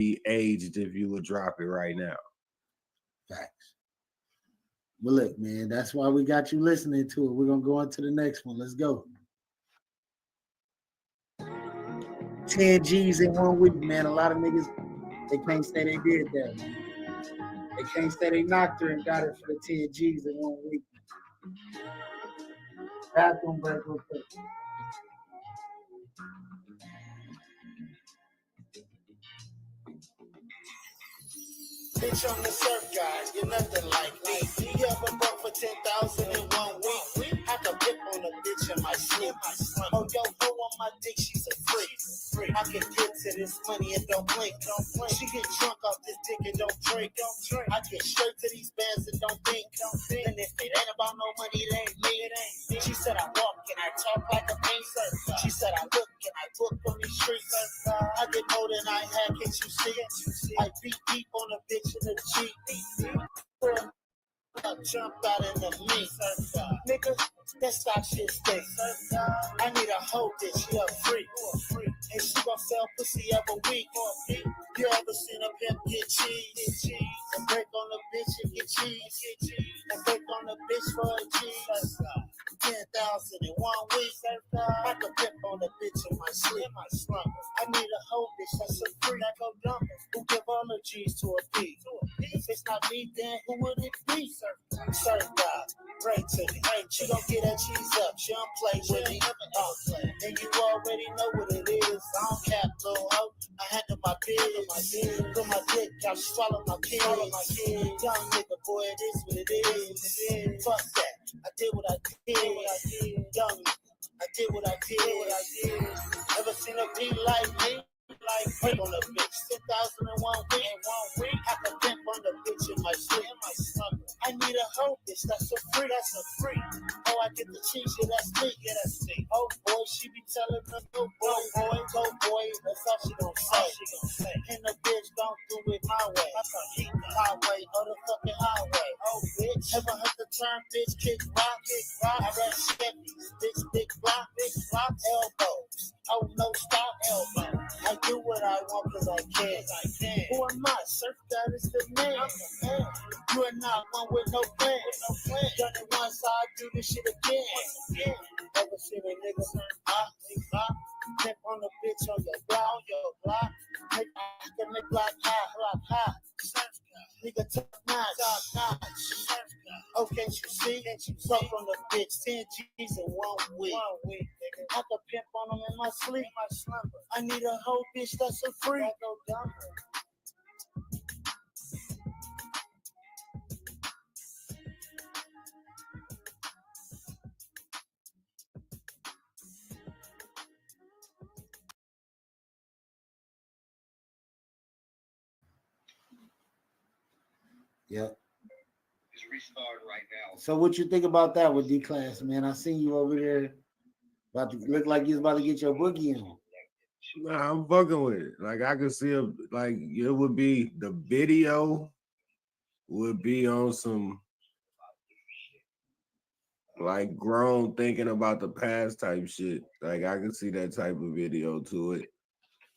be aged if you would drop it right now. Facts. Well, look, man, that's why we got you listening to it. We're gonna go on to the next one. Let's go. 10 G's in 1 week, man. A lot of niggas, they can't say they did that, man. They can't say they knocked her and got it for the 10 G's in 1 week. Bathroom break real quick. Bitch, I'm the Surfgod, you're nothing like me. You ever bought for 10,000 in 1 week? I can dip on a bitch in my sleep. Oh, yo, go on my dick, she's a freak. I can get to this money and don't blink. She get drunk off this dick and don't drink. I get straight to these bands and don't think. And if it ain't about no money, it ain't me. She said I walk and I talk like a painter. She said I look and I book on these streets. I get more than I had, can't you see it? I beat deep on a bitch in the Jeep. I jump out in the meat. Nigga, that stock shit stink. I need a hoe that she a freak. And she gon' sell pussy every week. You ever seen a pimp get cheese? And break on a bitch and get cheese. And break on a bitch for a cheese. 10,000 in 1 week. I can pimp on a bitch in my sleep. I need a hoe bitch that's a freak. I go dumb. Who give all the G's to a P? If it's not me, then who would it be? Surfgod, pray to me. She gon' get that cheese up. She don't play with me. And you already know what it is. I don't cap, little hoe. I handle my biz. Put my dick out, swallow my kids. Young nigga, boy, it is what it is. Fuck that. I did what I did. Young, I did what I did. Ever seen a beat like me? Like break on a bitch, 10,000 in 1 week. I can pimp on the bitch in my sleep. I need a hoe bitch, that's a free. Oh, I get the cheese, yeah, that's me. Oh boy, she be telling them, go boy, that's all she gon' say. And the bitch don't do it my way. My way, or the fucking highway. Oh bitch, ever heard the term bitch kick rock? I rap Chevys, bitch big block, elbows. Oh no, stop elbow. I do what I want cause I can. Who am I? Surfgod is the man. You are not one with no plan. Done it once, I do this shit again. Ever seen a nigga pimp on a bitch on your block? Nigga block high. Nigga top notch. Oh, can't you see? Fuck on the bitch, 10 G's in 1 week. I can pimp on them in my sleep. I need a whole bitch that's a freak. Yep. It's restarting right now. So what you think about that with D-Class, man? I seen you over there about to look like you was about to get your boogie on. Nah, I'm fucking with it. Like I could see it would be the video would be on some like grown thinking about the past type shit. Like I could see that type of video to it.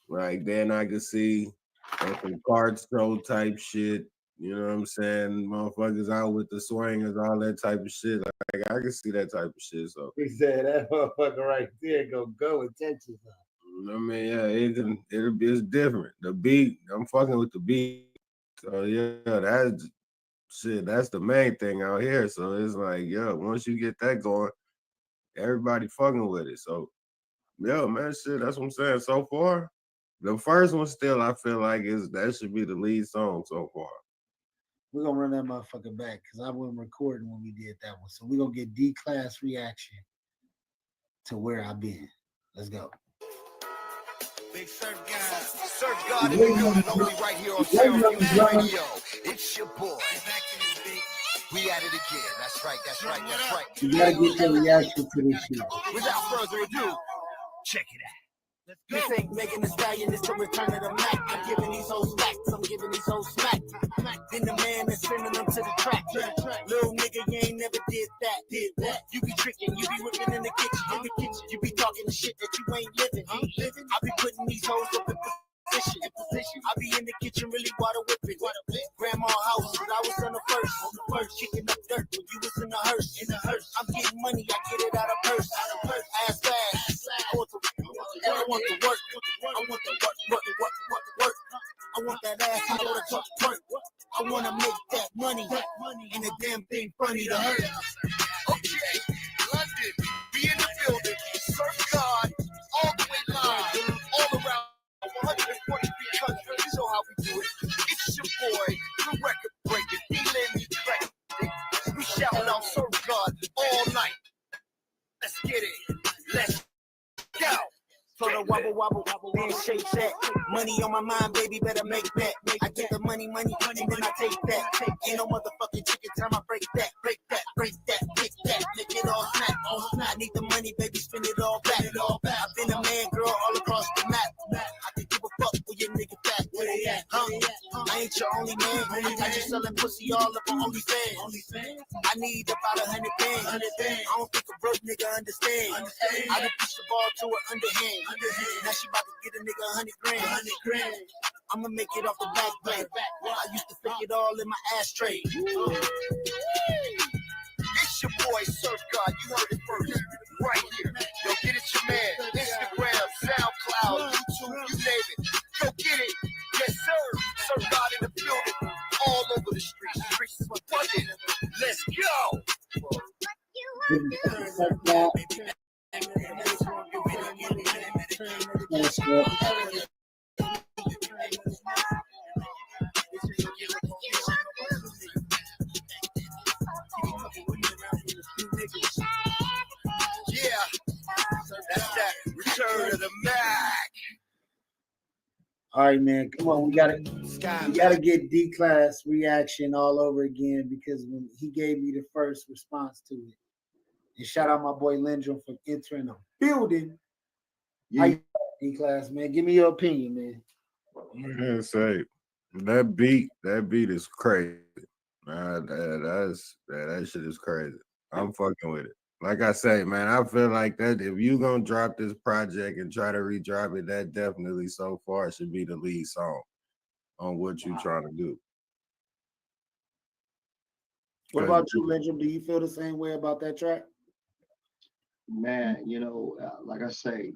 Like then I could see some card show type shit. You know what I'm saying? Motherfuckers out with the swingers, all that type of shit. Like I can see that type of shit. So He said that motherfucker right there go in Texas. I mean, yeah, it's different. The beat, I'm fucking with the beat. So yeah, that's shit. That's the main thing out here. So it's like, yeah, once you get that going, everybody fucking with it. So yeah, man, shit. That's what I'm saying. So far, the first one still, I feel like that should be the lead song so far. We're gonna run that motherfucker back because I wasn't recording when we did that one. So we're gonna get D-Class reaction to Where I've Been. Let's go. Big Surfgod in the building, only right here on Surfgod Radio. It's your boy. We at it again. That's right. You gotta get your reaction to this shit. Without further ado, check it out. This ain't Megan Thee Stallion, it's the return of the Mac. I'm giving these hoes facts, I'm giving these hoes smack. Then the man that's sending them to the track. Little nigga, you ain't never did that. You be tricking, you be whipping in the kitchen. You be talking the shit that you ain't living. I be putting these hoes up in position. I be in the kitchen really water whipping. Grandma house, I was on the first. Kicking up dirt when you was in the hearse. I'm getting money, I get it out of purse. Ass fast. I want the work. I want that ass to go to work. I want to make that money. And the damn thing funny to hurt. Okay, London, be in the building. Surfgod, all the way live, all around 143 countries. You know how we do it. It's your boy, the record breaker, D-Lenny Craig. We shout out Surfgod all night. Let's get it. Let's go. So the wobble, man, shake that. Money on my mind, baby, better make that. I get the money, and then I take that. Ain't no motherfucking chicken time, I break that, pick that, make it all snap. I need the money, baby, spend it all back. I've been a man, girl, all across the map. I can give a fuck where your nigga back. Where they at? I ain't your only man. I just selling pussy all up on OnlyFans. I need about 100 bands. I don't think a broke nigga understand. I done push the ball to her underhand. Now she about to get a nigga 100 grand. I'ma make it off the back plate. I used to pick it all in my ashtray. It's your boy Surfgod, you heard it first, right here. Yo, get it, your man. Instagram, SoundCloud, YouTube, you name it. Go get it. Yes, sir. Surfgod in the building, all over the streets. Streets is funded. Let's go. Yeah, that's that return of the Mac. All right, man. Come on, we gotta get D-Class reaction all over again because when he gave me the first response to it. And shout out my boy Lyndrum for entering the building. Yeah. D-Class, man. Give me your opinion, man. I'm gonna say that beat is crazy. That shit is crazy. I'm fucking with it. Like I say, man, I feel like that if you gonna drop this project and try to redrop it, that definitely so far should be the lead song on what you trying to do. What about you, Lyndrum? Do you feel the same way about that track? Man, like I say,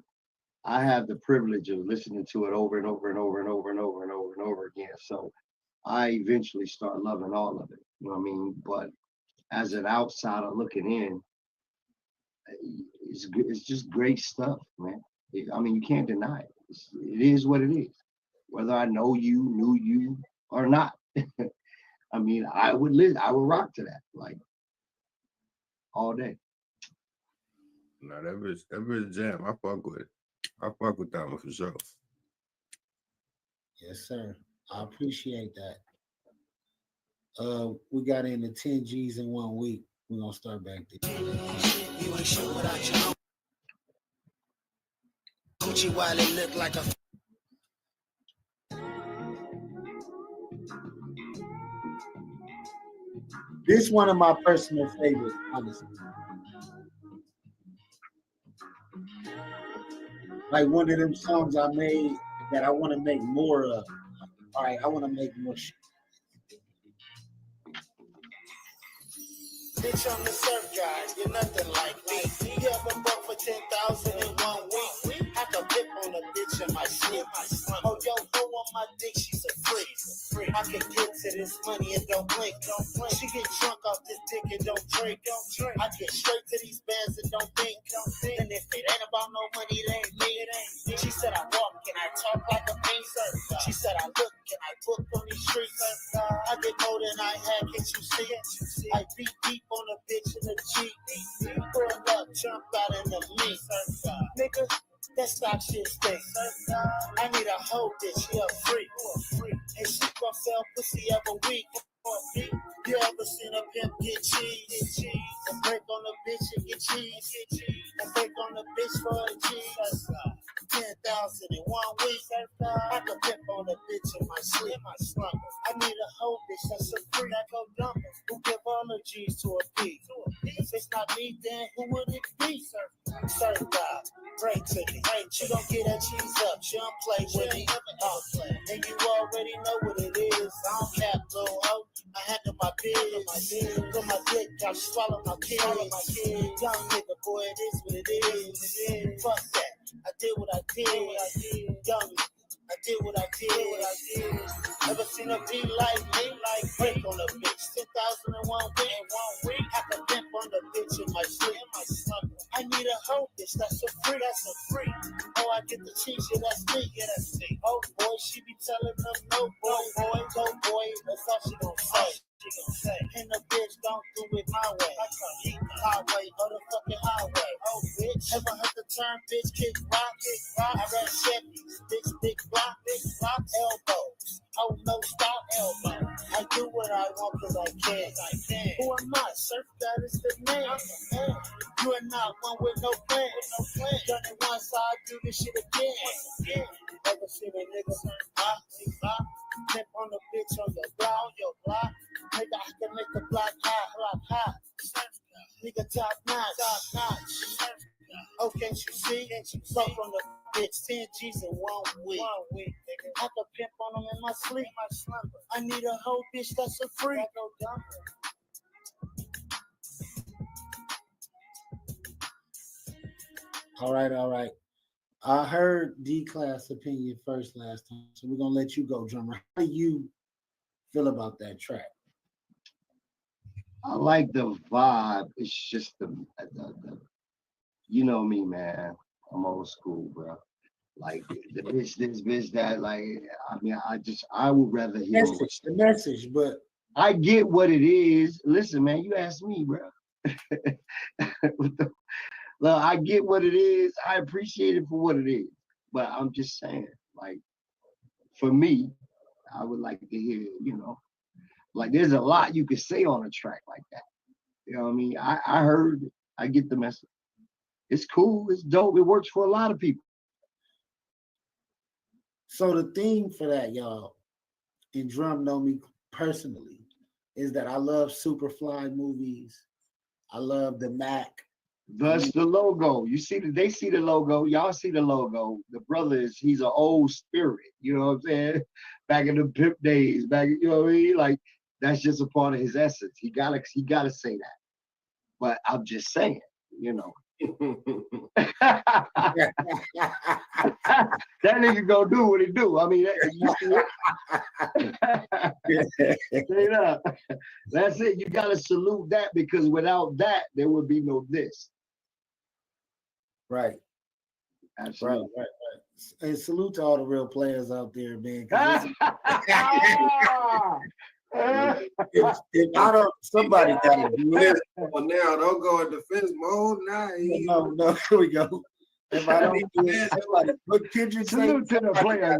I have the privilege of listening to it over and over again. So I eventually start loving all of it. You know what I mean? But as an outsider looking in, it's just great stuff, man. I mean, you can't deny it. It is what it is. Whether I knew you, or not. I mean, I would rock to that, like, all day. No, that bitch jam. I fuck with it. I fuck with that one for sure. Yes, sir. I appreciate that. We got into 10 G's in 1 week. We're gonna start back there. You ain't sure without your Gucci while it look like a This one of my personal favorites, honestly. Like one of them songs I made that I want to make more of. All right, I want to make more shit. Bitch, I'm the surf guy, you're nothing like me. You ever bought for 10,000 in 1 week? I can dip on a bitch in my sleep. Oh, yo, go on my dick, she's a freak. I can get to this money and don't blink. She get drunk off this dick and don't drink. I get straight to these bands and don't think. And if it ain't about no money, it ain't me. She said I walk and I talk like a painter. She said I look and I book on these streets. I get more than I had, can't you see it? I beat deep on a bitch in a Jeep. Pull up, jump out in the meat. Nigga, that stock shit stinks. I need a hoe bitch, she a freak. And she gon' sell pussy every week. You ever seen a pimp get cheese? And break on a bitch and get cheese. And break on a bitch for a cheese. 10,000 in 1 week. I can pimp on a bitch in my sleep. I need a hoe bitch that's a freak. I go dump her. Who give all the G's to a B? If it's not me, then who would it be? Surfgod, pray to me. She don't get that cheese up. She don't play with me. already know what it is. I don't cap, little hoe. I handle my biz. Put my dick out, swallow my kids. Young nigga, boy, it is what it is. Fuck that. I did what I did. Young nigga. I did what I did. Never seen a beat like me, like break on a bitch. 10,001 week. I can pimp on the bitch in my sleep. I need a hoe bitch, that's a free. Oh, I get the cheese, yeah, that's me. Oh boy, she be telling them no boy, go boy. That's all she gon' say. And the bitch don't do it my way. Highway, or the fucking highway. Oh bitch, ever heard the term bitch kick rock? I ran Chevys, big block, elbows. Oh no, stop elbow. I do what I want cause I can. Who am I? Surfgod is the name. You are not one with no plan. Done it once, I do this shit again. Never seen a nigga flip on the bitch on your block. Nigga, I can make the block hot. Nigga, top notch. Oh, can't you see? Fuck on the bitch, 10 G's in 1 week. I can pimp on them in my sleep. I need a whole bitch that's a freak. All right. I heard D-Class opinion first last time, so we're gonna let you go, drummer. How do you feel about that track? I like the vibe. It's just the you know me, man. I'm old school, bro. Like the bitch, this bitch, that. Like, I mean, I would rather hear the message, but I get what it is. Listen, man, you asked me, bro. Look, I get what it is. I appreciate it for what it is. But I'm just saying, like, for me, I would like to hear, like there's a lot you could say on a track like that. You know what I mean? I heard, I get the message. It's cool, it's dope, it works for a lot of people. So the theme for that, y'all, and Drum know me personally, is that I love Superfly movies. I love the Mac. Thus the logo. You see they see the logo. Y'all see the logo. The brother he's an old spirit. You know what I'm saying? Back in the pimp days, you know what I mean? Like that's just a part of his essence. He gotta say that. But I'm just saying, that nigga gonna do what he do. I mean, that's it. You gotta salute that because without that, there would be no this. Right. Absolutely. Right. And salute to all the real players out there, man. If I don't, somebody got to do it. Well, now don't go in defense mode. Nah, no, here we go. If I don't do it, somebody put Kendrick. Salute to the player.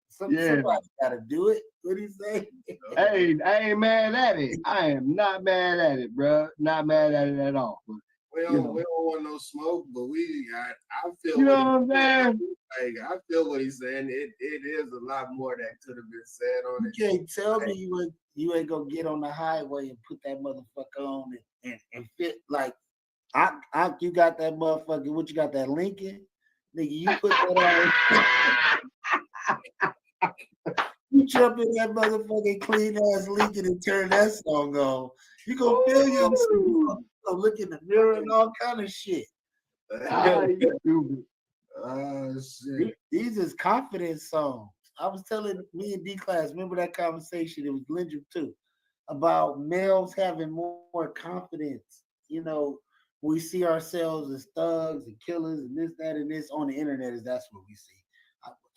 Somebody got to do it. What do you say? Hey, I ain't mad at it. I am not mad at it, bro. Not mad at it at all. We don't want no smoke, but I feel. You know what I'm saying? Like I feel what he's saying. It is a lot more that could have been said on it. You can't tell me you ain't gonna get on the highway and put that motherfucker on and fit like you got that motherfucker. What you got that Lincoln? Nigga, you put that on. You jump in that motherfucking clean ass Lincoln and turn that song on. You gonna feel yourself. Look in the mirror and all kind of shit. Shit. These is confidence songs. I was telling me and D-Class, remember that conversation? It was Lyndrum too, about males having more confidence. We see ourselves as thugs and killers and this, that, and this on the internet. That's what we see.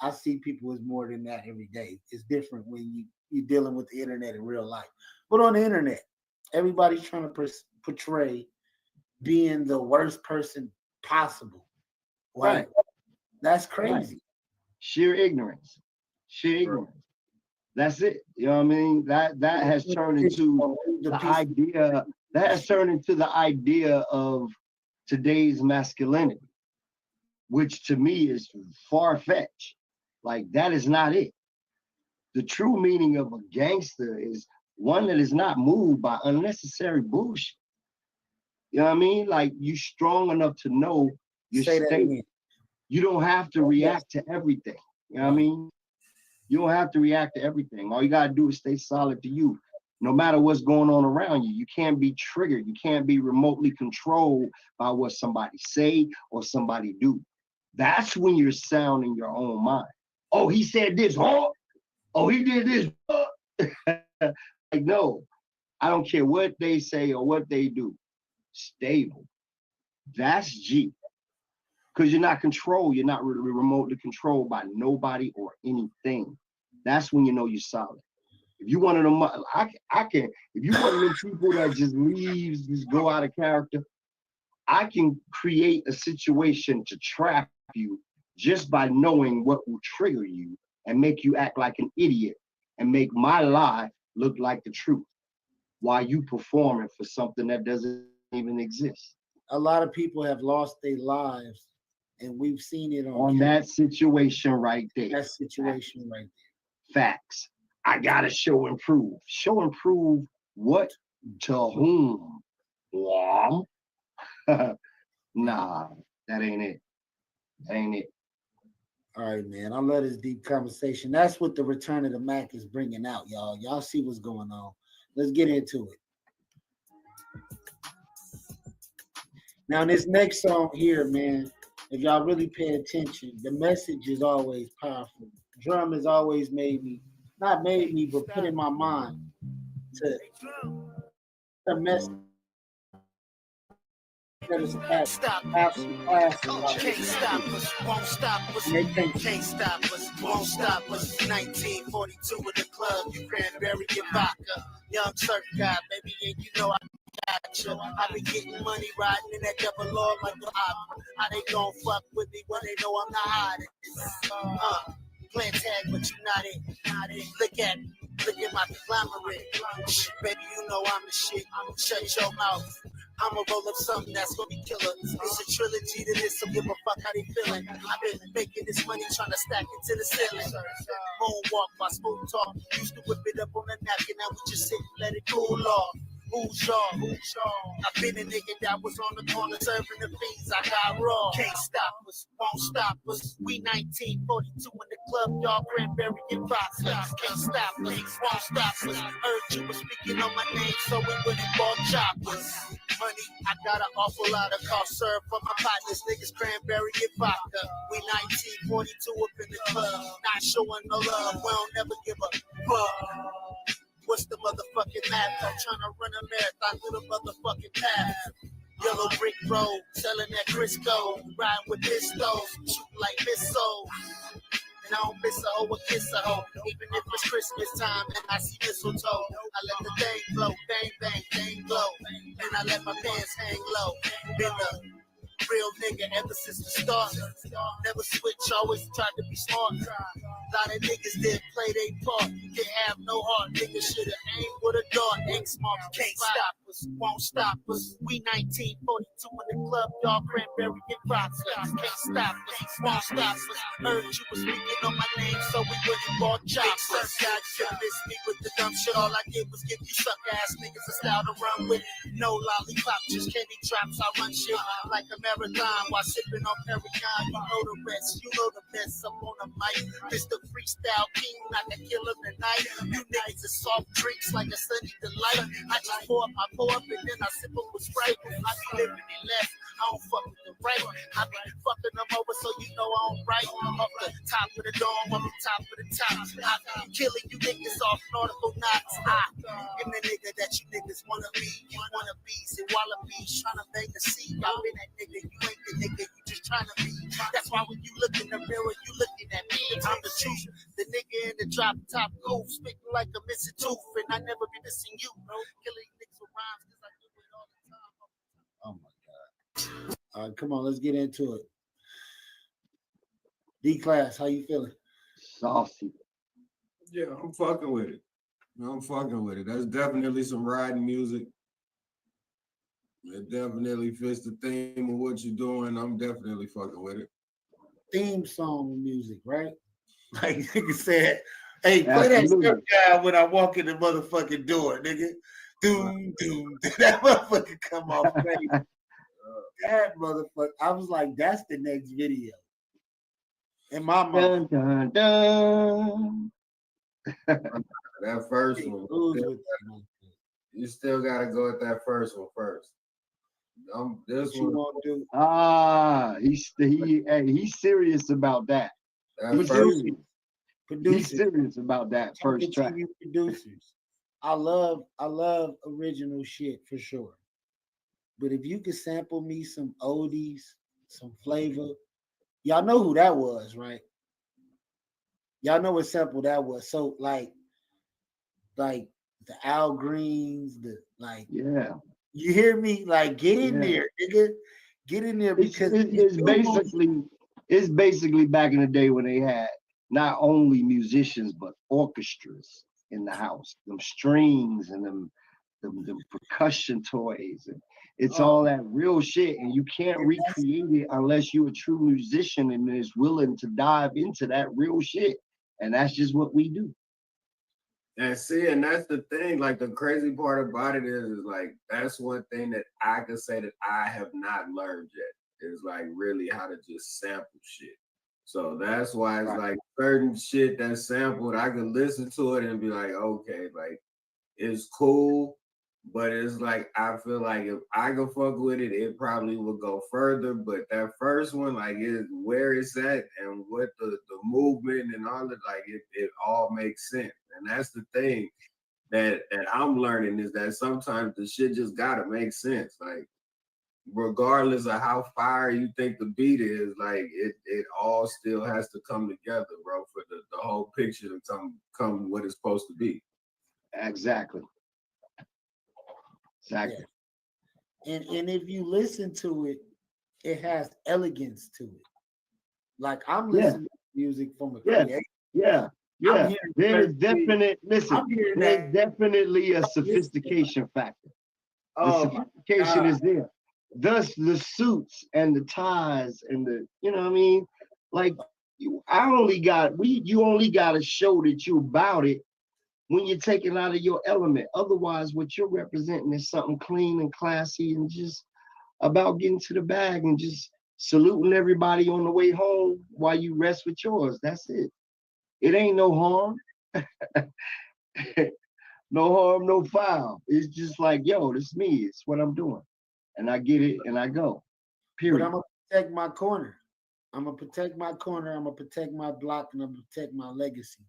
I see people as more than that every day. It's different when you're dealing with the internet in real life. But on the internet, everybody's trying to portray being the worst person possible. Right? That's crazy. Right. Sheer ignorance. That's it. You know what I mean? That has turned into the idea. That has turned into the idea of today's masculinity, which to me is far-fetched. Like that is not it. The true meaning of a gangster is one that is not moved by unnecessary bullshit. You know what I mean? Like you strong enough to know your state. You don't have to react to everything. You know what I mean? You don't have to react to everything. All you gotta do is stay solid to you. No matter what's going on around you, you can't be triggered. You can't be remotely controlled by what somebody say or somebody do. That's when you're sound in your own mind. Oh, he said this, huh? Oh, he did this. Huh? Like, no, I don't care what they say or what they do. Stable. That's G. Because you're not controlled. You're not remotely controlled by nobody or anything. That's when you know you're solid. If you one of them, I can. If you one of them people that just leaves, just go out of character, I can create a situation to trap you just by knowing what will trigger you and make you act like an idiot and make my lie look like the truth while you performing for something that doesn't even exist. A lot of people have lost their lives, and we've seen it on that situation right there. That situation right there. Facts. I gotta show and prove. Show and prove what to whom? Nah, that ain't it. That ain't it. All right, man. I love this deep conversation. That's what the Return of the Mac is bringing out, y'all. Y'all see what's going on. Let's get into it. Now, this next song here, man, if y'all really pay attention, the message is always powerful. Drum has always not made me, but put in my mind to the message. Stop. Have some class. Can't stop us, won't stop us. Can't stop us, won't stop us. 1942 in the club, you cranberry and vodka. Young Surfgod, baby, and you know I got you. I be getting money riding in that double law like the opera. How they gon' fuck with me when they know I'm not hiding? Playing tag, but you not in. Look at my conglomerate. Baby, you know I'm the shit. Shut your mouth. I'ma roll up something that's gonna be killer. It's a trilogy to this, so give a fuck how they feeling. I've been making this money, trying to stack it to the ceiling. Moonwalk by smooth talk. Used to whip it up on a napkin, now we just sit and let it cool off. Who's y'all? I've been a nigga that was on the corner serving the fiends. I got raw. Can't stop us, won't stop us. We 1942 in the club, y'all cranberry and vodka. Can't stop us, won't stop us. Heard you was speaking on my name, so we wouldn't ball choppers. Money, I got an awful lot of cough syrup for my partners. Niggas cranberry and vodka. We 1942 up in the club, not showing no love. We don't never give a fuck. What's the motherfucking math? I'm trying to run a marathon through the motherfucking path. Yellow brick road, selling that Crisco. Riding with pistols, shooting like missiles. And I don't miss a hoe or kiss a hoe. Even if it's Christmas time and I see mistletoe. I let the thing blow, bang, bang, thing blow. And I let my pants hang low. Been a real nigga ever since the start. Never switch, always tried to be smart. Lot of niggas didn't play their part. Didn't have no heart. Niggas should've aimed with a dart. Ain't smart. Can't stop us, won't stop us. We 1942 in the club, y'all cranberry and vodka. Can't stop us, won't stop us. Heard you was speaking on my name, so we wouldn't ball choppers. God, you missed me with the dumb shit. All I did was give you suck ass niggas a style to run with. No lollipop, just candy drops. I run shit like a marathon while sipping on Paragon. You know the rest, you know the best. I'm on a mic, Mr. Freestyle King, not the killer tonight. You niggas are soft drinks like a sunny delight. I just pour up and then I sip them with Sprite. I be living in left, I don't fuck with the right. I be fucking them over so you know I don't right. I'm up the top of the dome, up the top of the top. I be killing you niggas off nautical knots. I am the nigga that you niggas wanna be. You wanna be, say wallabies, trying to bang the sea. I've been that nigga, you ain't the nigga, you just trying to be. That's why when you look in the mirror, you looking at me. I'm the truth. The nigga in the drop top goof, spitting like a missing tooth, and I never be missing you. Killing niggas with rhymes because I do it all the time. Oh my God. All right, come on, let's get into it. D-Class, how you feeling? Saucy. Yeah, I'm fucking with it. That's definitely some riding music. It definitely fits the theme of what you're doing. I'm definitely fucking with it. Theme song music, right? Like nigga said, hey, play Absolutely. that stuff guy when I walk in the motherfucking door, nigga. Doom, doom. That motherfucker come off crazy. That motherfucker. I was like, that's the next video. In my mind. Dun, dun, dun. That first one. You still gotta go with that first one first. This What you one. won't do? He's serious about that. He's serious. He's serious about that first track. Producers, I love original shit for sure. But if you could sample me some oldies, some flavor, y'all know who that was, right? Y'all know what sample that was. So like the Al Greens, yeah. You hear me? Like get in there, nigga. Get in there because it's basically back in the day when they had not only musicians but orchestras in the house, them strings and them percussion toys, and it's all that real shit, and you can't recreate it unless you're a true musician and is willing to dive into that real shit, and that's just what we do. And see, and that's the thing, like the crazy part about it is like, that's one thing that I can say that I have not learned yet, is like really how to just sample shit. So that's why it's like certain shit that's sampled, I can listen to it and be like, okay, like it's cool, but it's like, I feel like if I can fuck with it, it probably will go further. But that first one, like, is where it's at and what the movement and all of, like, it all makes sense. And that's the thing that I'm learning, is that sometimes the shit just gotta make sense. Like, regardless of how fire you think the beat is, like it all still has to come together, bro, for the whole picture to come what it's supposed to be. Exactly. Yeah. And if you listen to it, it has elegance to it. Like I'm listening to music from a creator. Yeah. There's definitely a sophistication factor. The sophistication is there. Thus the suits and the ties and the, you know what I mean? Like you only got to show that you about it when you're taking out of your element. Otherwise, what you're representing is something clean and classy and just about getting to the bag and just saluting everybody on the way home while you rest with yours. That's it. It ain't no harm. No harm, no foul. It's just like, yo, this is me. It's what I'm doing. And I get it and I go. Period. But I'm going to protect my corner. I'm going to protect my corner. I'm going to protect my block, and I'm going to protect my legacy.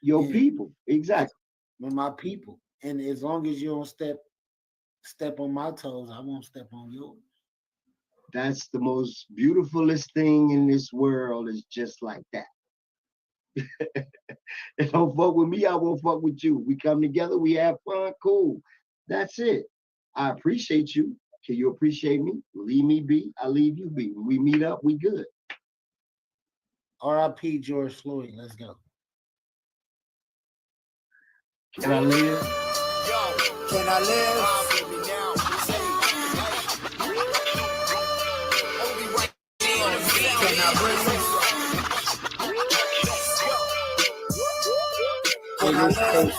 Your people. Exactly. With my people. And as long as you don't step on my toes, I won't step on yours. That's the most beautifulest thing in this world, is just like that. If don't fuck with me, I won't fuck with you. We come together, we have fun, cool. That's it. I appreciate you. Can you appreciate me? Leave me be, I leave you be. When we meet up, we good. R.I.P. George Floyd. Let's go. Can I live? Yo, can I live? Can I breathe? Can I live?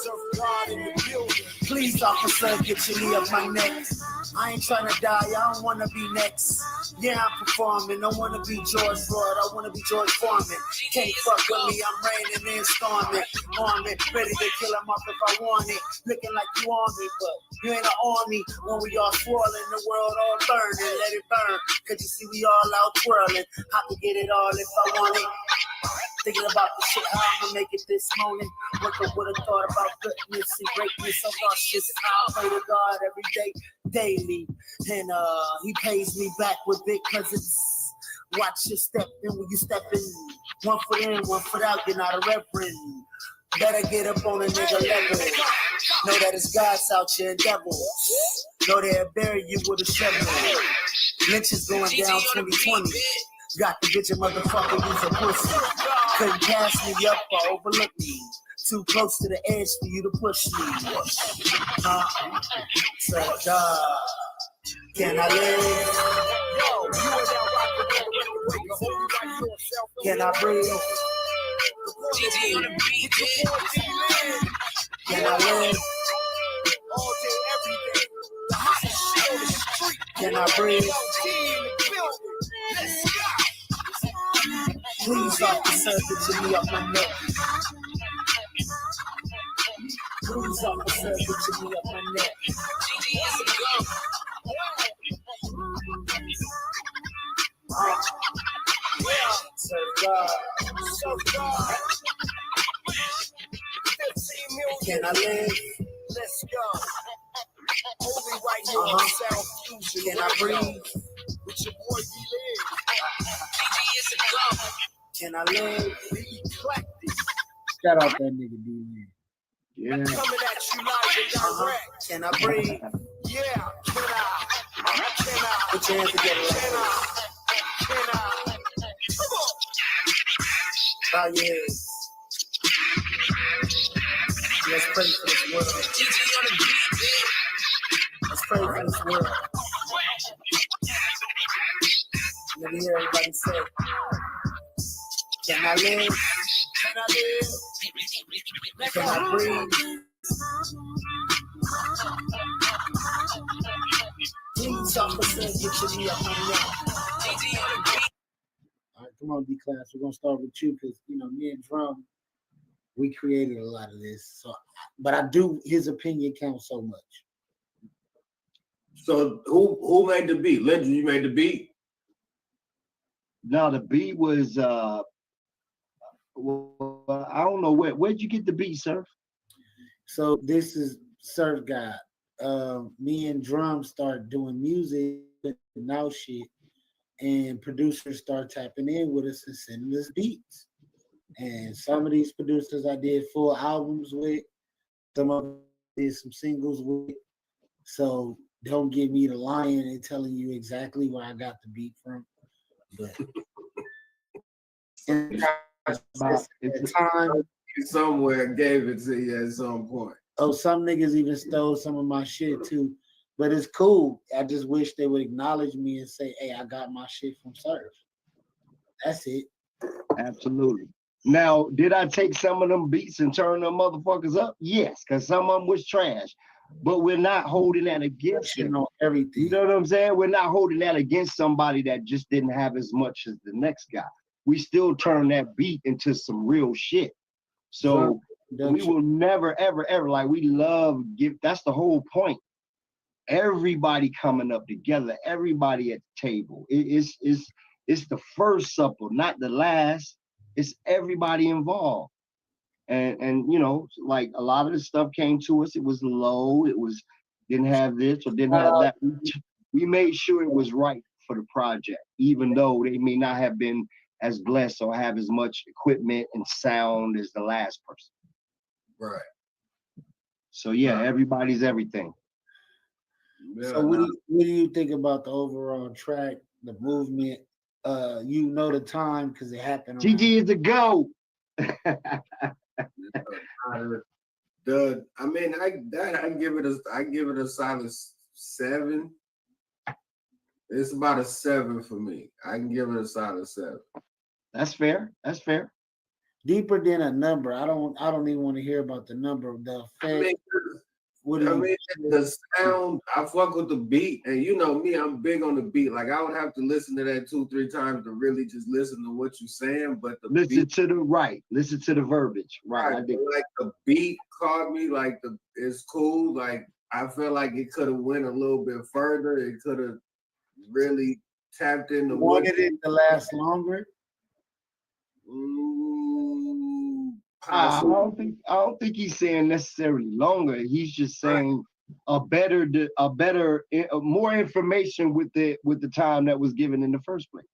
Surfgod in the building. Please, officer, get your knee up my neck. I ain't trying to die, I don't want to be next. Yeah, I'm performing, I want to be George Floyd, I want to be George Foreman. Can't fuck with me, I'm raining and storming. Army, ready to kill him off if I want it. Looking like you on me, but you ain't an army. When we all swirling, the world all burning, let it burn. Cause you see we all out twirling. I can get it all if I want it. Thinking about the shit, how I'm gonna make it this morning. What I would have thought about goodness and greatness of our shit. I pray to God every day, daily. And he pays me back with big cousins. Watch your step in when you step in. 1 foot in, 1 foot out, you're not a reverend. Better get up on a nigga level. Know that it's God's out here and devils. Know they'll bury you with a shovel. Lynch is going down 2020. Got to get your motherfucker, use a pussy. Couldn't pass me up or overlook me. Too close to the edge for you to push me. Surfgod, can I live? Can I breathe? Can I live? Can I breathe? Please, officer, get me up my neck. Please, officer, get me up my neck. Surfgod. Can I live? Let's go. Only right here on South Fusion. Can I breathe? With your boy D-Lid. Can I live? Shout out that nigga D-Lid. Yeah. Coming at you live and direct. Can I breathe? Yeah. Can I? Can I? Put your hands together. Can I? Can I? Come on. Oh, yes. Let's pray for this world. Let's pray for this world. Let me hear everybody say, can I live? Can I live? Can I breathe? Please, officer, get me up on that. All right, come on, D-Class. We're going to start with you because, you know, me and Drum, we created a lot of this. So, but I do, his opinion counts so much. So who made the beat? Lyndrum, you made the beat? No, the beat was well, I don't know where'd you get the beat, sir? So this is Surfgod. Me and Drum start doing music now shit, and producers start tapping in with us and sending us beats. And some of these producers I did full albums with, some of them did some singles with. So don't give me the lying and telling you exactly where I got the beat from. But at the time, Somewhere gave it to you at some point. oh, some niggas even stole some of my shit too. But it's cool. I just wish they would acknowledge me and say, hey, I got my shit from Surf. That's it. Absolutely. Now, did I take some of them beats and turn them motherfuckers up? Yes, because some of them was trash. But we're not holding that against You them. know everything. You know what I'm saying? We're not holding that against somebody that just didn't have as much as the next guy. We still turn that beat into some real shit. So we will never, ever, ever, like, we love that's the whole point. Everybody coming up together, everybody at the table. It's the first supper, not the last. It's everybody involved. And you know, like a lot of the stuff came to us, it was low, didn't have this or didn't have that. We made sure it was right for the project, even though they may not have been as blessed or have as much equipment and sound as the last person. Right. So yeah, everybody's everything. Yeah, so what do you think about the overall track, the movement? You know the time because it happened. GG is a go. I mean, I give it a solid 7. It's about a 7 for me. I can give it a solid 7. That's fair. That's fair. Deeper than a number. I don't even want to hear about the number. The effect. The sound, I fuck with the beat, and you know me, I'm big on the beat. Like I would have to listen to that 2-3 times to really just listen to what you're saying. But the listen to the verbiage, right? Like the beat caught me. Like it's cool. Like I feel like it could have went a little bit further. It could have really tapped into wanted it to last longer. I don't think he's saying necessarily longer. He's just saying more information with the time that was given in the first place.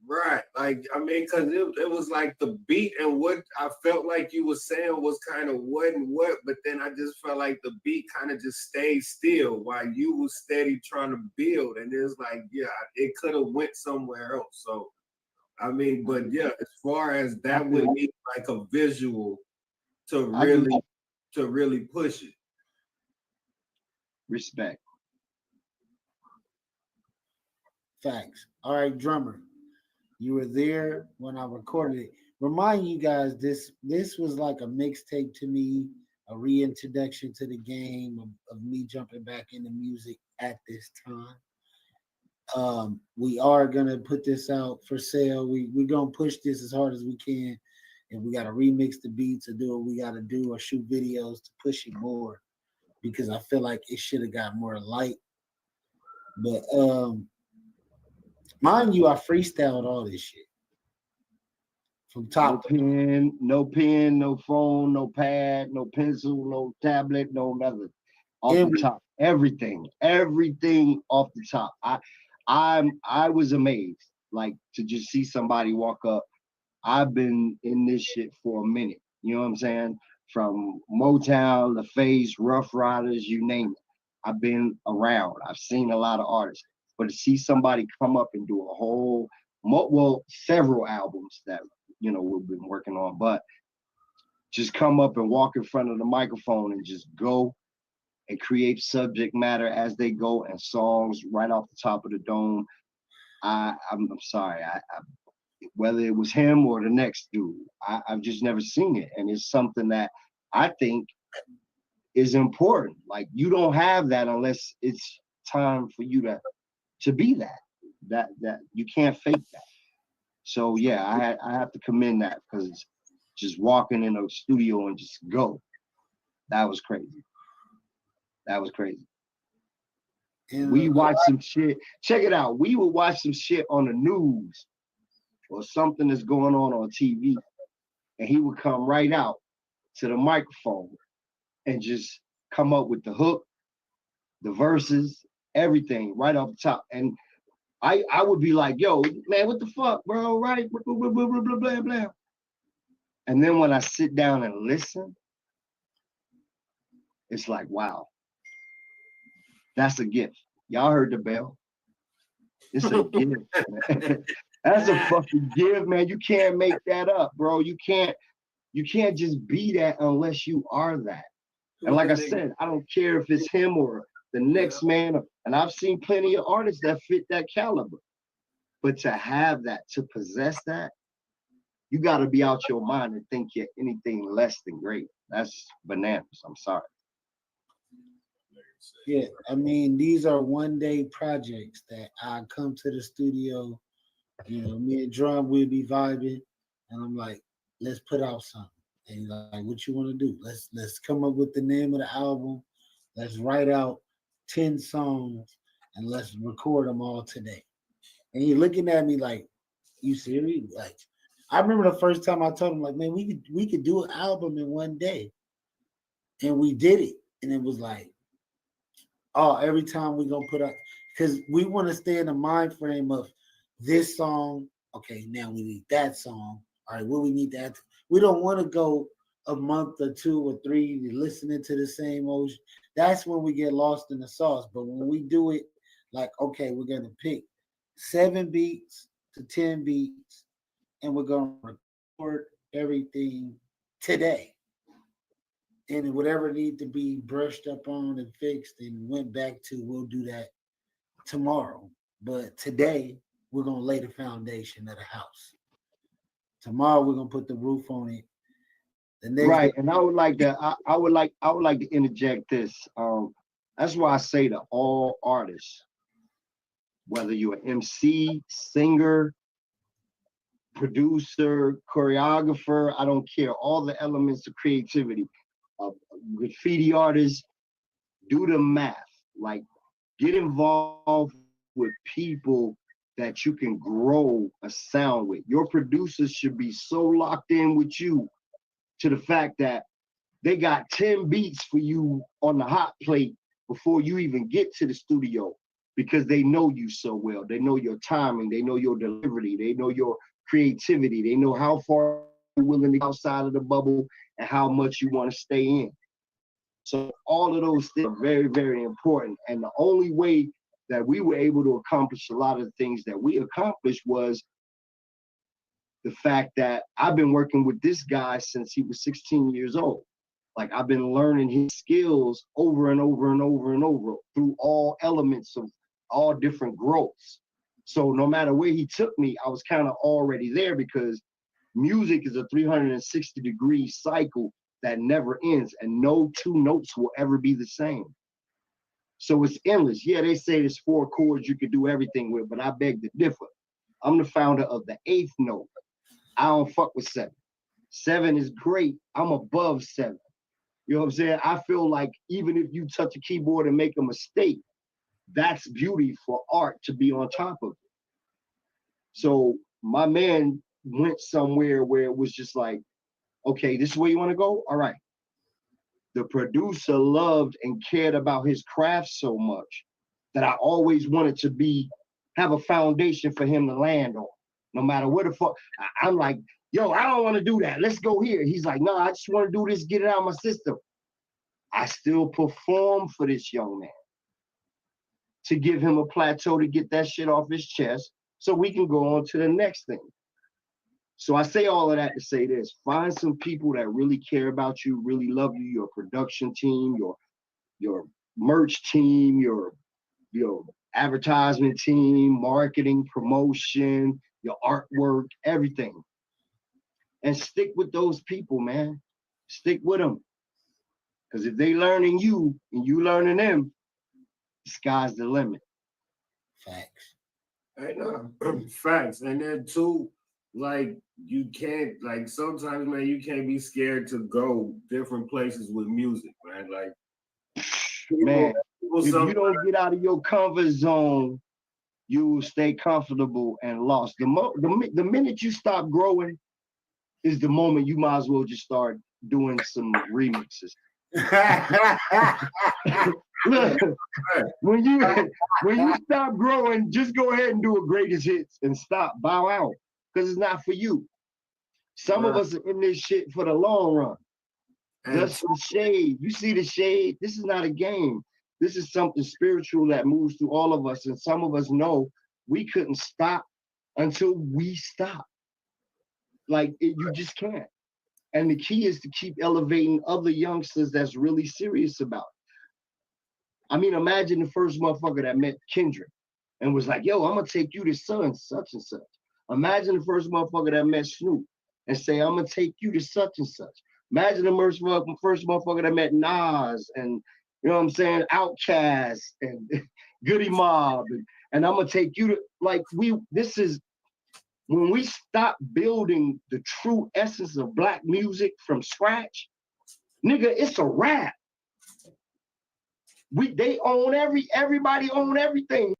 Right. Like, I mean, because it was like the beat and what I felt like you were saying was kind of what and what, but then I just felt like the beat kind of just stayed still while you was steady trying to build. And it's like, yeah, it could have went somewhere else. So, I mean, but yeah, as far as that would need like a visual to really push it. Respect. Facts. All right, drummer. You were there when I recorded it. Remind you guys, this was like a mixtape to me, a reintroduction to the game of me jumping back into music at this time. We are gonna put this out for sale. We're gonna push this as hard as we can. And we gotta remix the beats or do what we gotta do or shoot videos to push it more because I feel like it should have got more light. But mind you, I freestyled all this shit from No top to pen, no pen, no phone, no pad, no pencil, no tablet, no nothing. Off the every top, everything off the top. I was amazed, like to just see somebody walk up. I've been in this shit for a minute. You know what I'm saying? From Motown, The Face, Rough Riders, you name it. I've been around. I've seen a lot of artists, but to see somebody come up and do a whole, well, several albums that we've been working on, but just come up and walk in front of the microphone and just go and create subject matter as they go and songs right off the top of the dome. I'm sorry, whether it was him or the next dude, I've just never seen it, and it's something that I think is important. Like you don't have that unless it's time for you to be that you can't fake that. So yeah, I have to commend that because just walking in a studio and just go, that was crazy. That was crazy. We watched some shit. Check it out. We would watch some shit on the news or something that's going on TV, and he would come right out to the microphone and just come up with the hook, the verses, everything right off the top. And I would be like, yo, man, what the fuck, bro? Right? Blah, blah, blah, blah, blah, blah, blah. And then when I sit down and listen, it's like, wow, that's a gift. Y'all heard the bell. It's a gift, man. That's a fucking gift, man. You can't make that up, bro. You can't just be that unless you are that. And like I said, I don't care if it's him or the next man. And I've seen plenty of artists that fit that caliber. But to have that, to possess that, you got to be out your mind and think you're anything less than great. That's bananas. I'm sorry. Yeah, I mean, these are one-day projects that I come to the studio. Me and Drum will be vibing, and I'm like, let's put out something. And he's like, what you want to do? Let's come up with the name of the album. Let's write out 10 songs and let's record them all today. And he looking at me like, you serious? Like, I remember the first time I told him, like, man, we could do an album in one day, and we did it, and it was like, oh, every time we gonna put up, because we want to stay in the mind frame of this song. Okay, now we need that song. All right, what we need that. We don't want to go a month or 2 or 3 listening to the same old. That's when we get lost in the sauce. But when we do it, like, okay, we're gonna pick 7 beats to 10 beats, and we're gonna record everything today. And whatever need to be brushed up on and fixed and went back to, we'll do that tomorrow. But today, we're gonna lay the foundation of the house. Tomorrow, we're gonna put the roof on it. The next Right, day, and I would like to. I would like to interject this. That's why I say to all artists, whether you're an MC, singer, producer, choreographer, I don't care. All the elements of creativity. Graffiti artists, do the math. Like, get involved with people that you can grow a sound with. Your producers should be so locked in with you to the fact that they got 10 beats for you on the hot plate before you even get to the studio because they know you so well. They know your timing, they know your delivery, they know your creativity, they know how far you're willing to go outside of the bubble and how much you want to stay in. So all of those things are very, very important. And the only way that we were able to accomplish a lot of the things that we accomplished was the fact that I've been working with this guy since he was 16 years old. Like, I've been learning his skills over and over and over and over through all elements of all different growths. So no matter where he took me, I was kind of already there because music is a 360-degree cycle that never ends, and no 2 notes will ever be the same. So it's endless. Yeah, they say there's 4 chords you can do everything with, but I beg to differ. I'm the founder of the 8th note. I don't fuck with 7. 7 is great. I'm above 7. You know what I'm saying? I feel like even if you touch a keyboard and make a mistake, that's beauty for art to be on top of it. So my man went somewhere where it was just like, okay, this is where you want to go? All right. The producer loved and cared about his craft so much that I always wanted to have a foundation for him to land on. No matter what the fuck. I'm like, yo, I don't want to do that. Let's go here. He's like, no, I just want to do this, get it out of my system. I still perform for this young man to give him a plateau to get that shit off his chest so we can go on to the next thing. So I say all of that to say this: find some people that really care about you, really love you, your production team, your merch team, your advertisement team, marketing, promotion, your artwork, everything. And stick with those people, man. Stick with them. Because if they learning you and you learning them, the sky's the limit. Facts. I know. Facts. And then too, like you can't like sometimes, man, you can't be scared to go different places with music, man. Like Man, people if you don't get out of your comfort zone, you will stay comfortable and lost. The minute you stop growing is the moment you might as well just start doing some remixes. Look, when you stop growing, just go ahead and do a greatest hits and stop, bow out, because it's not for you. Some of us are in this shit for the long run. Just for the shade. You see the shade? This is not a game. This is something spiritual that moves through all of us. And some of us know we couldn't stop until we stop. You just can't. And the key is to keep elevating other youngsters that's really serious about it. I mean, imagine the first motherfucker that met Kendrick and was like, yo, I'm going to take you to such and such. Imagine the first motherfucker that met Snoop and say, I'm going to take you to such and such. Imagine the first motherfucker that met Nas and, you know what I'm saying, Outkast and Goody Mob. And I'm going to take you to, this is, when we stop building the true essence of Black music from scratch, nigga, it's a wrap. They own everybody own everything.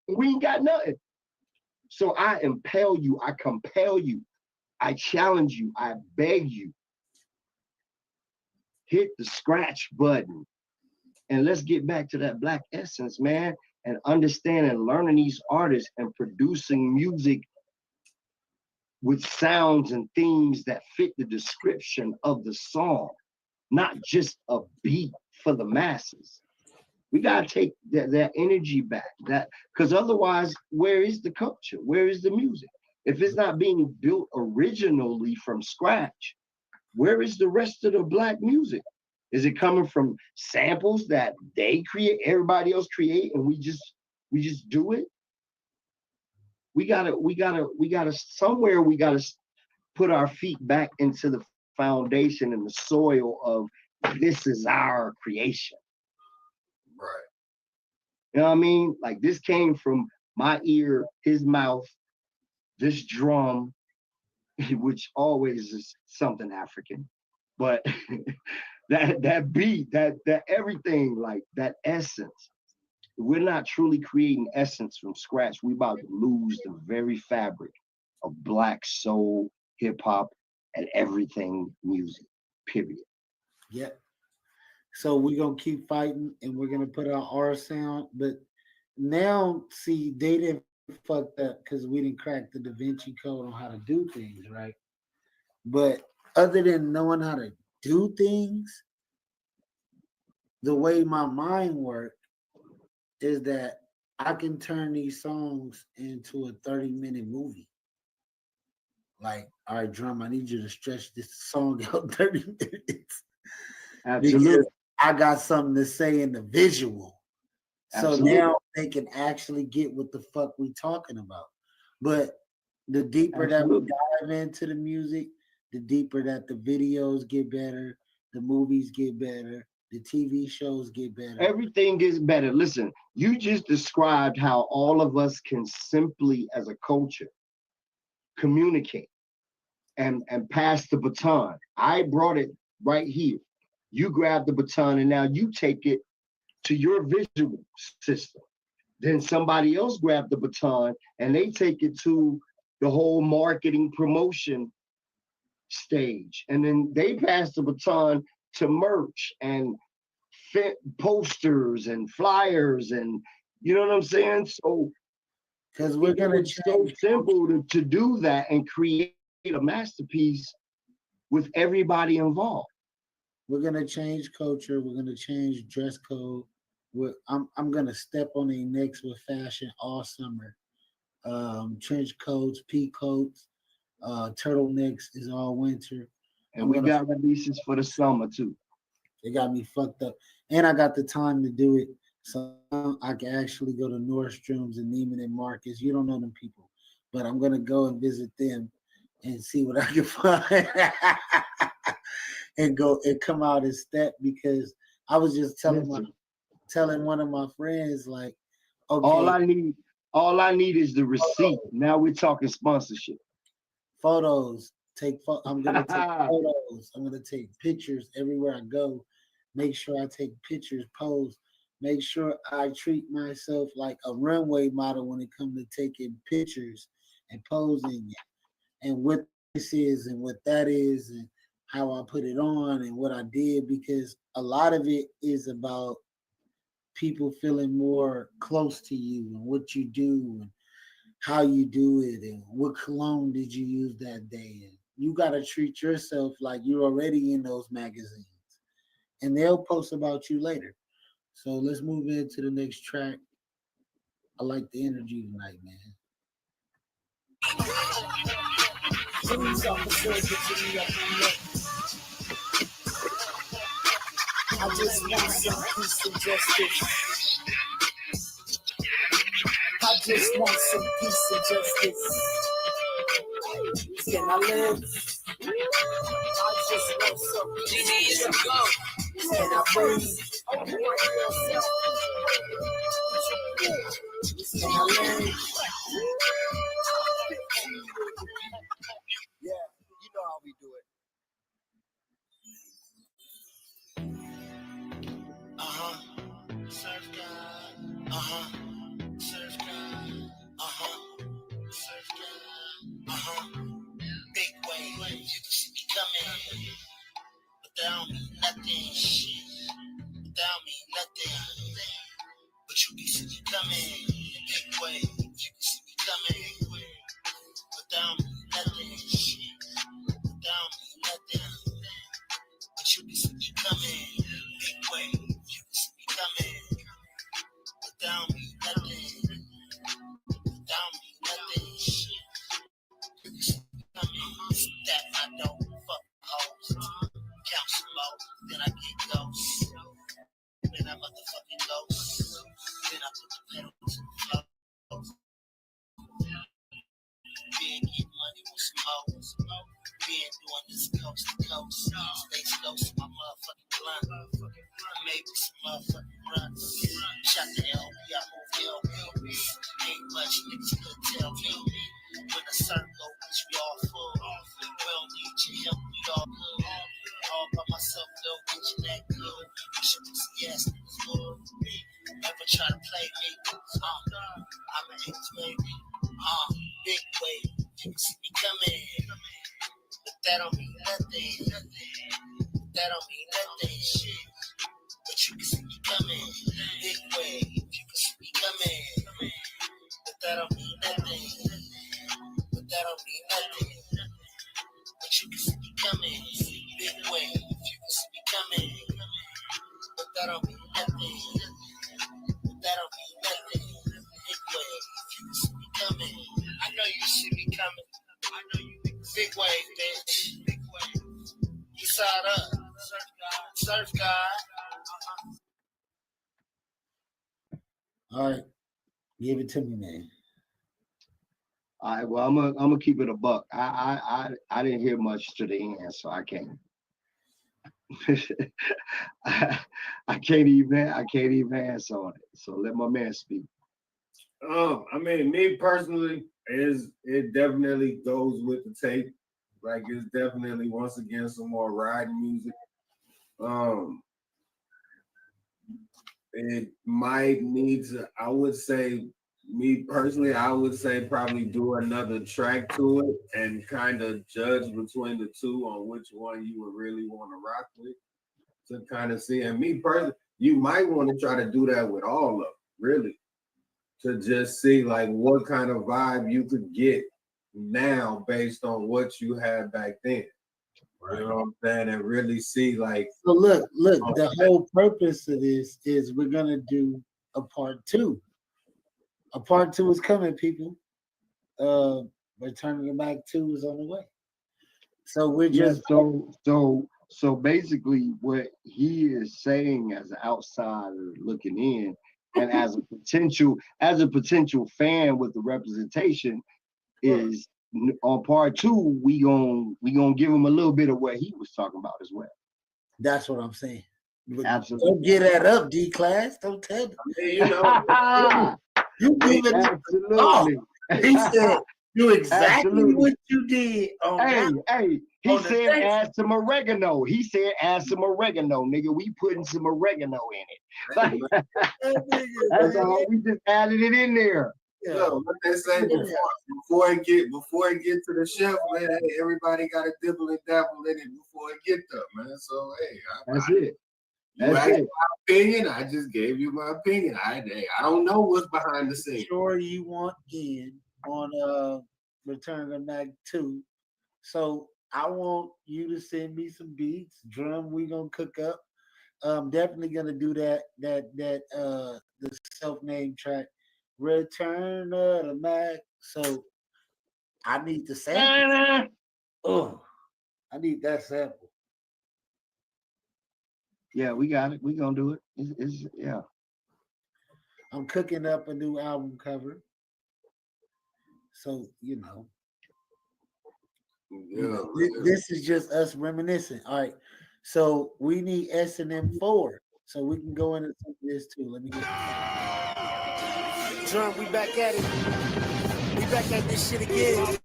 We ain't got nothing. So I impel you, I compel you, I challenge you, I beg you, hit the scratch button. And let's get back to that black essence, man, and understand and learning these artists and producing music with sounds and themes that fit the description of the song, not just a beat for the masses. We gotta take that energy back. That because otherwise, where is the culture? Where is the music? If it's not being built originally from scratch, where is the rest of the black music? Is it coming from samples that they create, everybody else create, and we just do it? We gotta somewhere we gotta put our feet back into the foundation and the soil of this is our creation. Right. You know what I mean? Like this came from my ear, his mouth, this drum, which always is something African, but that beat, that everything, like that essence. We're not truly creating essence from scratch. We about to lose the very fabric of black soul, hip hop, and everything music. Period. Yep. So we're gonna keep fighting and we're gonna put out our sound. But now see they didn't fucked up because we didn't crack the Da Vinci Code on how to do things, right? But other than knowing how to do things, the way my mind works is that I can turn these songs into a 30-minute movie. Like, all right, drum, I need you to stretch this song out 30 minutes. Absolutely. Because I got something to say in the visual. So Absolutely. now they can actually get what the fuck we talking about. But the deeper Absolutely. that we dive into the music, the deeper that the videos get better, the movies get better, the TV shows get better. Everything gets better. Listen, you just described how all of us can simply, as a culture, communicate and pass the baton. I brought it right here. You grab the baton and now you take it to your visual system. Then somebody else grabbed the baton and they take it to the whole marketing promotion stage. And then they pass the baton to merch and posters and flyers and you know what I'm saying? So because we're gonna it's so simple to do that and create a masterpiece with everybody involved. We're gonna change culture. We're gonna change dress code. I'm gonna step on the necks with fashion all summer. Trench coats, pea coats, turtlenecks is all winter. And we got releases for the summer too. They got me fucked up, and I got the time to do it, so I can actually go to Nordstrom's and Neiman and Marcus. You don't know them people, but I'm gonna go and visit them and see what I can find, and go and come out and step because I was just telling one of my friends like, okay, all I need is the receipt. Now we're talking sponsorship. Photos. I'm gonna take photos. I'm gonna take pictures everywhere I go. Make sure I take pictures, pose. Make sure I treat myself like a runway model when it comes to taking pictures and posing, and what this is and what that is, and how I put it on and what I did. Because a lot of it is about people feeling more close to you and what you do and how you do it and what cologne did you use that day. And you got to treat yourself like you're already in those magazines and they'll post about you later. So let's move into the next track. I like the energy tonight, man. I just want some peace and justice. I just want some peace and justice. Can I live? I just want some peace and justice. Can I breathe? Can I live? Yeah, you know how we do it. Surfgod. Surfgod. don't mean nothing. Shit. That don't mean nothing. But you can see me coming. Big way. You can see me coming. But that don't mean nothing. Shit. That don't mean nothing. But you can see me coming. Big way. You can see me coming. But that don't mean nothing. That don't mean nothing. Shit. You can see me coming. That I don't fuck hoes. Count some more. Then I get ghosts. Then I motherfucking ghost. Then I put the pedal to the floor. Been getting money with some hoes. Been doing this coast to coast. Stay close to my motherfucking blunt. Maybe some motherfucking runs. Shot the LB, I move LB. Ain't much niggas could tell me. When the circle, bitch, we all full. We don't need your help, we all good. All by myself, though, bitch, you that good. You should just yes, niggas good. Never try to play me. I'm an ex baby. Big wave, you can see me coming. But that don't mean nothing. That don't mean nothing, shit. But you can see me coming. Big wave, you can see me coming. But that don't mean nothing. But that don't mean nothing. But you can see me coming. Big wave, you can see me coming. But that don't mean nothing. But that don't mean nothing. Big wave, you can see me coming. I know you see me coming. I know you. Big wave, bitch. Big wave. You saw it up. Surfgod. All right, give it to me, man. All right, well, I'm gonna keep it a buck. I didn't hear much to the end, so I can't. I can't even answer on it. So let my man speak. I mean, me personally, it definitely goes with the tape. Like it's definitely once again some more riding music. It might need to, I would say, me personally, I would say probably do another track to it and kind of judge between the two on which one you would really want to rock with to kind of see. And me personally, you might want to try to do that with all of them, really, to just see like what kind of vibe you could get now based on what you had back then. Right. You know what I'm saying? And really see like. So look, the whole purpose of this is we're gonna do a part 2. A part 2 is coming, people. Returning Back 2 is on the way. So we're just so basically what he is saying as an outsider looking in and as a potential fan with the representation is on part 2 we gonna give him a little bit of what he was talking about as well. That's what I'm saying. Absolutely. Don't get that up, D class. Don't tell me. I mean, you know, you give it absolutely. Oh, he said do exactly Absolutely. what you did. He said add some oregano. He said add some oregano, nigga. We putting some oregano in it. Like, that's all. We just added it in there. Yeah. So what they say before it get to the shelf, man, hey, everybody got to dibble and dabble in it before it get there, man. So hey, that's it. You asked my opinion. I just gave you my opinion. I don't know what's behind the scenes. Sure, you want in on Return Back 2. So I want you to send me some beats, drum. We gonna cook up. Definitely gonna do that. The self-named track, Return of the Mac. So I need the sample. I need that sample. Yeah, we got it. We gonna do it. It's yeah. I'm cooking up a new album cover. So this is just us reminiscing. All right. So we need S&M4. So we can go into some of this too. Let me get Drum, we back at it. We back at this shit again.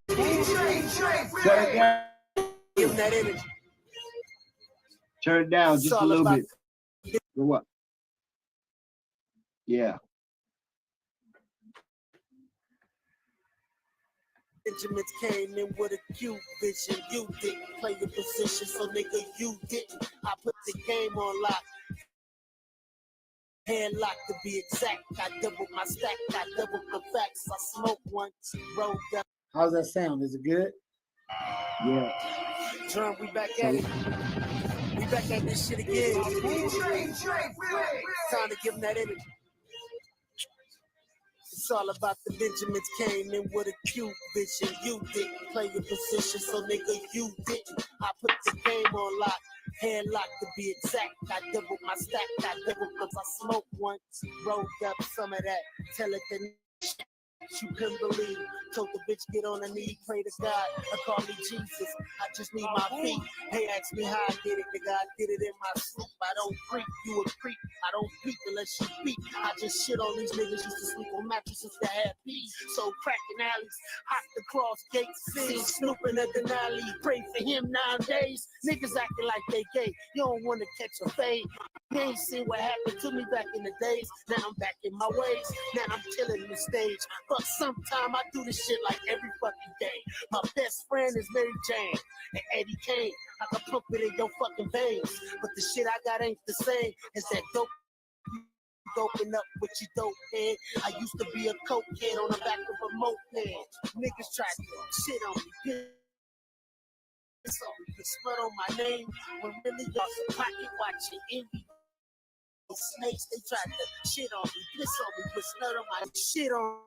Give him that energy. Turn it down just a little bit. For what? Yeah. Benjamins came in with a cute vision. You didn't play your position, so nigga, you didn't. I put the game on lock. Headlock to be exact. I doubled my stack. I doubled the facts. I smoked once, rolled up. How's that sound? Is it good? Yeah. Drum, we back at it. We back at this shit again. Time to give them that energy. It's all about the Benjamins came in with a cute vision. You didn't play your position, so nigga, you didn't. I put the game on lock. Headlock to be exact. I doubled my stack. I doubled because I smoked once. Rolled up some of that. Tell it the you couldn't believe. Told the bitch get on her knee, pray to God. I call me Jesus. I just need my feet. They ask me how I did it, nigga. I did it in my sleep. I don't creep, you a creep. I don't peek unless you peek. I just shit on these niggas. Used to sleep on mattresses that had peas. So cracking alleys, hot the cross gates, sing snooping at the alley. Pray for him nowadays. Niggas acting like they gay. You don't want to catch a fade. You ain't seen what happened to me back in the days. Now I'm back in my ways. Now I'm killing the stage. But sometime I do this shit like every fucking day. My best friend is Mary Jane and Eddie Kane. I can pump it in your fucking veins. But the shit I got ain't the same as that dope. Doping up with your dope head. I used to be a coke head on the back of a moped. Niggas tried to shit on me. Piss on me, put smut on my name. When really y'all some pocket watching envy. Snakes, they tried to shit on me, piss on me, put smut on my shit on.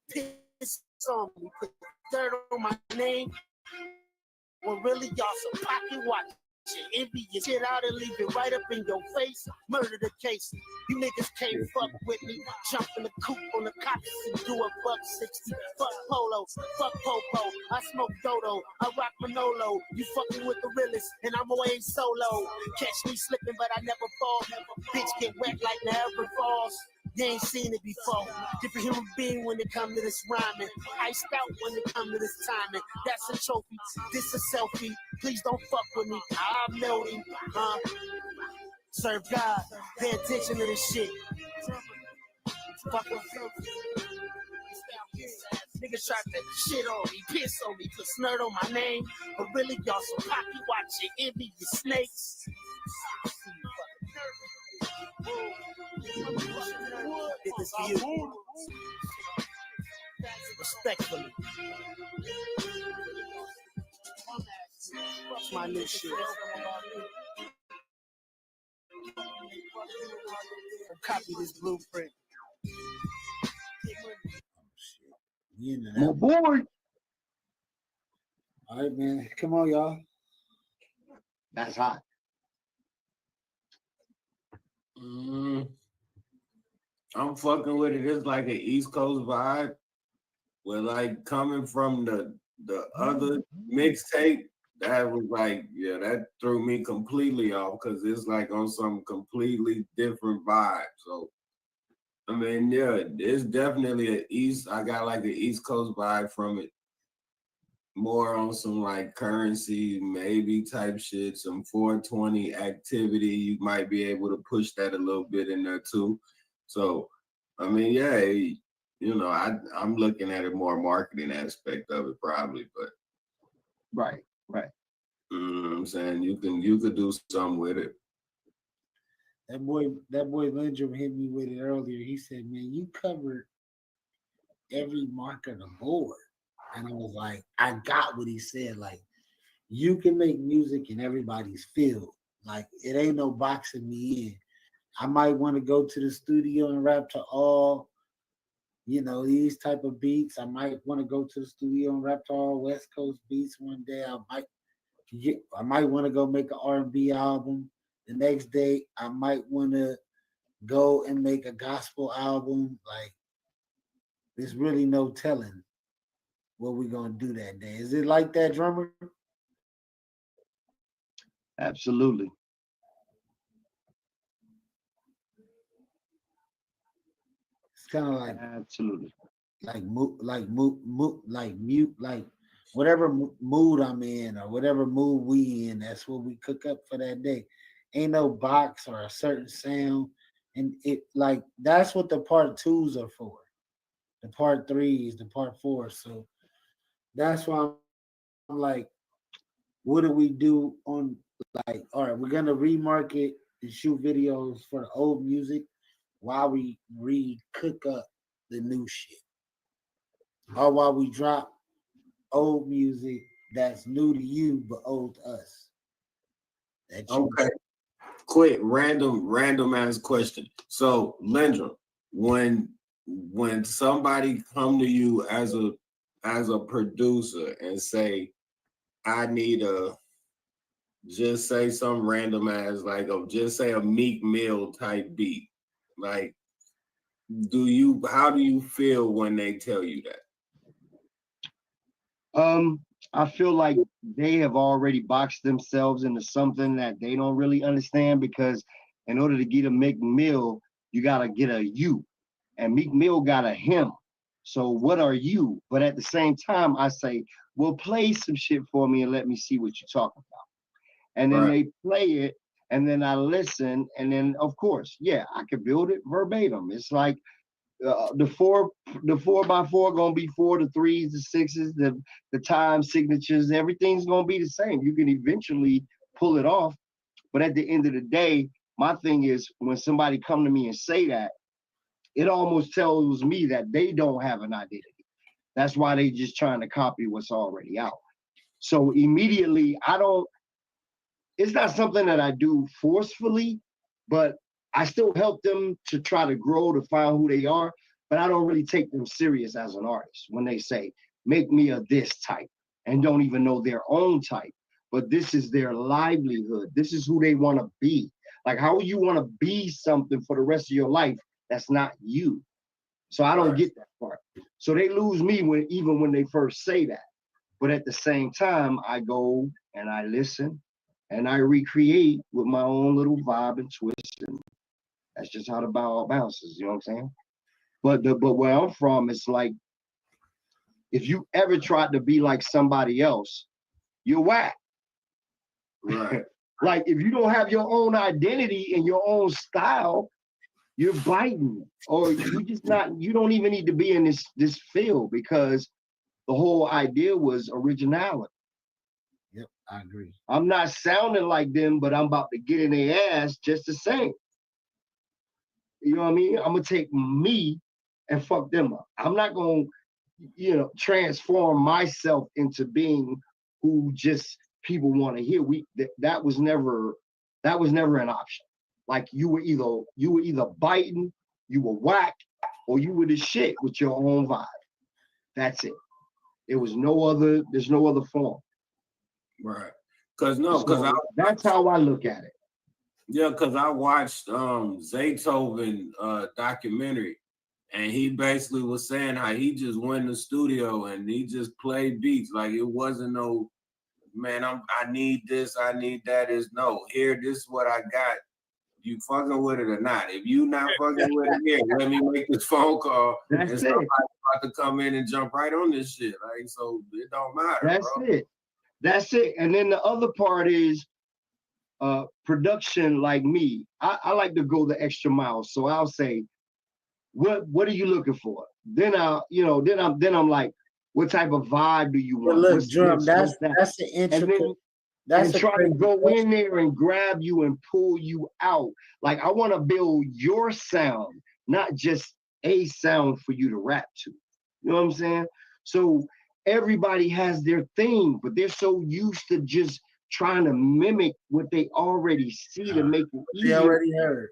Piss on me, put dirt on my name. When really y'all some pocket watching. Envy your shit out and leave it right up in your face. Murder the case. You niggas can't fuck with me. Jump in the coupe on the cops and do a $1.60. Fuck polo, fuck popo. I smoke dodo. I rock Manolo. You fucking with the realest, and I'm always solo. Catch me slipping, but I never fall. Bitch get wet like Niagara Falls. You ain't seen it before. Different human being when it come to this rhyming. Iced out when it come to this timing. That's a trophy. This a selfie. Please don't fuck with me. I'm melting. Surfgod. Pay attention to this shit. Fuck with niggas try to shit on me, piss on me, put snurt on my name. But really, y'all some pocket watching, envy you snakes. This is for you. Respectfully. My new shit. Copy this blueprint. My boy. All right, man. Come on, y'all. That's hot. I'm fucking with it. It's like an East Coast vibe. Where like coming from the other mixtape, that was like, yeah, that threw me completely off because it's like on some completely different vibe. So I mean, yeah, it's definitely an East. I got like an East Coast vibe from it. More on some like currency, maybe type shit, some 420 activity. You might be able to push that a little bit in there too. So, I mean, yeah, you know, I'm looking at it more marketing aspect of it probably, but Right. you know what I'm saying? You could do something with it. That boy Lyndrum hit me with it earlier. He said, man, you covered every mark of the board. And I was like, I got what he said. Like, you can make music in everybody's field. Like, it ain't no boxing me in. I might want to go to the studio and rap to all, these type of beats. I might want to go to the studio and rap to all West Coast beats one day. I might want to go make an R&B album. The next day, I might want to go and make a gospel album. Like, there's really no telling what we're gonna do that day. Is it like that, drummer? Absolutely. It's kind of like Absolutely. mute, like whatever mood I'm in or whatever mood we in. That's what we cook up for that day. Ain't no box or a certain sound. And it like that's what the part twos are for. The part threes, the part four. So that's why I'm like, what do we do on like, all right, we're gonna remarket and shoot videos for the old music while we re-cook up the new shit. Or while we drop old music that's new to you but old to us. That you Okay. Quick, random ass question. So, Lyndrum, when somebody come to you as a producer and say, I need a just say some random ass like just say a Meek Mill type beat. Like, how do you feel when they tell you that? I feel like they have already boxed themselves into something that they don't really understand, because in order to get a Meek Mill, you gotta get a you, and Meek Mill got a him. So what are you? But at the same time, I say, well, play some shit for me and let me see what you're talking about. And then Right. they play it, and then I listen, and then of course, yeah, I could build it verbatim. It's like the four by four gonna be four, the threes, the sixes, the time signatures, everything's gonna be the same. You can eventually pull it off, but at the end of the day, my thing is when somebody come to me and say that, it almost tells me that they don't have an identity. That's why they just trying to copy what's already out. So immediately, I don't. It's not something that I do forcefully, but I still help them to try to grow, to find who they are. But I don't really take them serious as an artist when they say, make me a this type, and don't even know their own type. But this is their livelihood. This is who they want to be. Like, how you want to be something for the rest of your life that's not you. So I don't get that part. So they lose me even when they first say that. But at the same time, I go and I listen and I recreate with my own little vibe and twist, and that's just how the ball bounces. You know what I'm saying? But where I'm from, it's like if you ever tried to be like somebody else, you're whack. Right. Like if you don't have your own identity and your own style, you're biting, or you just not. You don't even need to be in this field, because the whole idea was originality. Yep, I agree. I'm not sounding like them, but I'm about to get in their ass just the same. You know what I mean? I'm gonna take me and fuck them up. I'm not gonna, transform myself into being who just people want to hear. That was never an option. Like you were either biting, you were whack, or you were the shit with your own vibe. That's it. There's no other form. Right. Because that's how I look at it. Yeah, because I watched Zaytoven documentary, and he basically was saying how he just went in the studio and he just played beats. Like it wasn't no, man, I need this, I need that. Is no, here, this is what I got. You fucking with it or not? If you not fucking with it, here, let me make this phone call. That's and it. somebody about to come in and jump right on this shit. Like, so it don't matter. That's bro. it. That's it. And then the other part is production. Like me, I like to go the extra mile. So I'll say, what are you looking for? Then I'm like, what type of vibe do you want? Look, Drum, that's the intricate. And try to go in there and grab you and pull you out. Like I want to build your sound, not just a sound for you to rap to. You know what I'm saying? So everybody has their thing, but they're so used to just trying to mimic what they already see to make it easier. They already heard.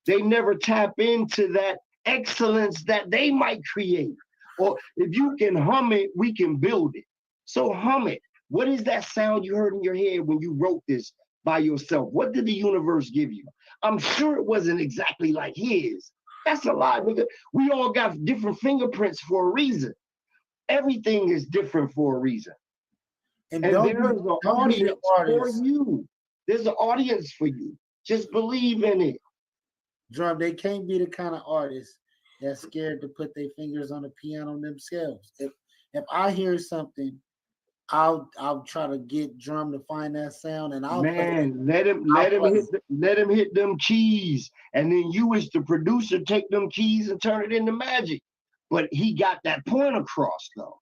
They never tap into that excellence that they might create. Or if you can hum it, we can build it. So hum it. What is that sound you heard in your head when you wrote this by yourself? What did the universe give you? I'm sure it wasn't exactly like his. That's a lie, nigga. We all got different fingerprints for a reason. Everything is different for a reason. And there's an audience for you. There's an audience for you. Just believe in it. Drum, they can't be the kind of artist that's scared to put their fingers on the piano themselves. If I hear something, I'll try to get Drum to find that sound, and I'll let him hit them keys, and then you as the producer take them keys and turn it into magic. But he got that point across though.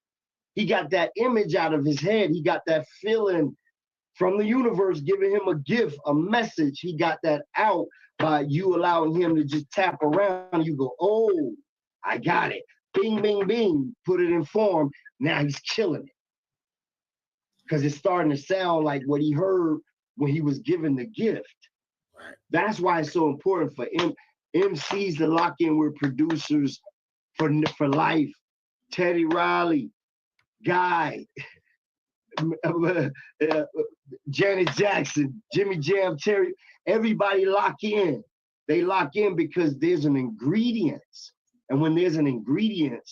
He got that image out of his head. He got that feeling from the universe giving him a gift, a message. He got that out by you allowing him to just tap around. You go, oh, I got it. Bing, bing, bing. Put it in form. Now he's killing it. Because it's starting to sound like what he heard when he was given the gift. Right. That's why it's so important for MCs to lock in with producers for life. Teddy Riley, Guy, Janet Jackson, Jimmy Jam, Terry, everybody lock in. They lock in because there's an ingredient. And when there's an ingredient,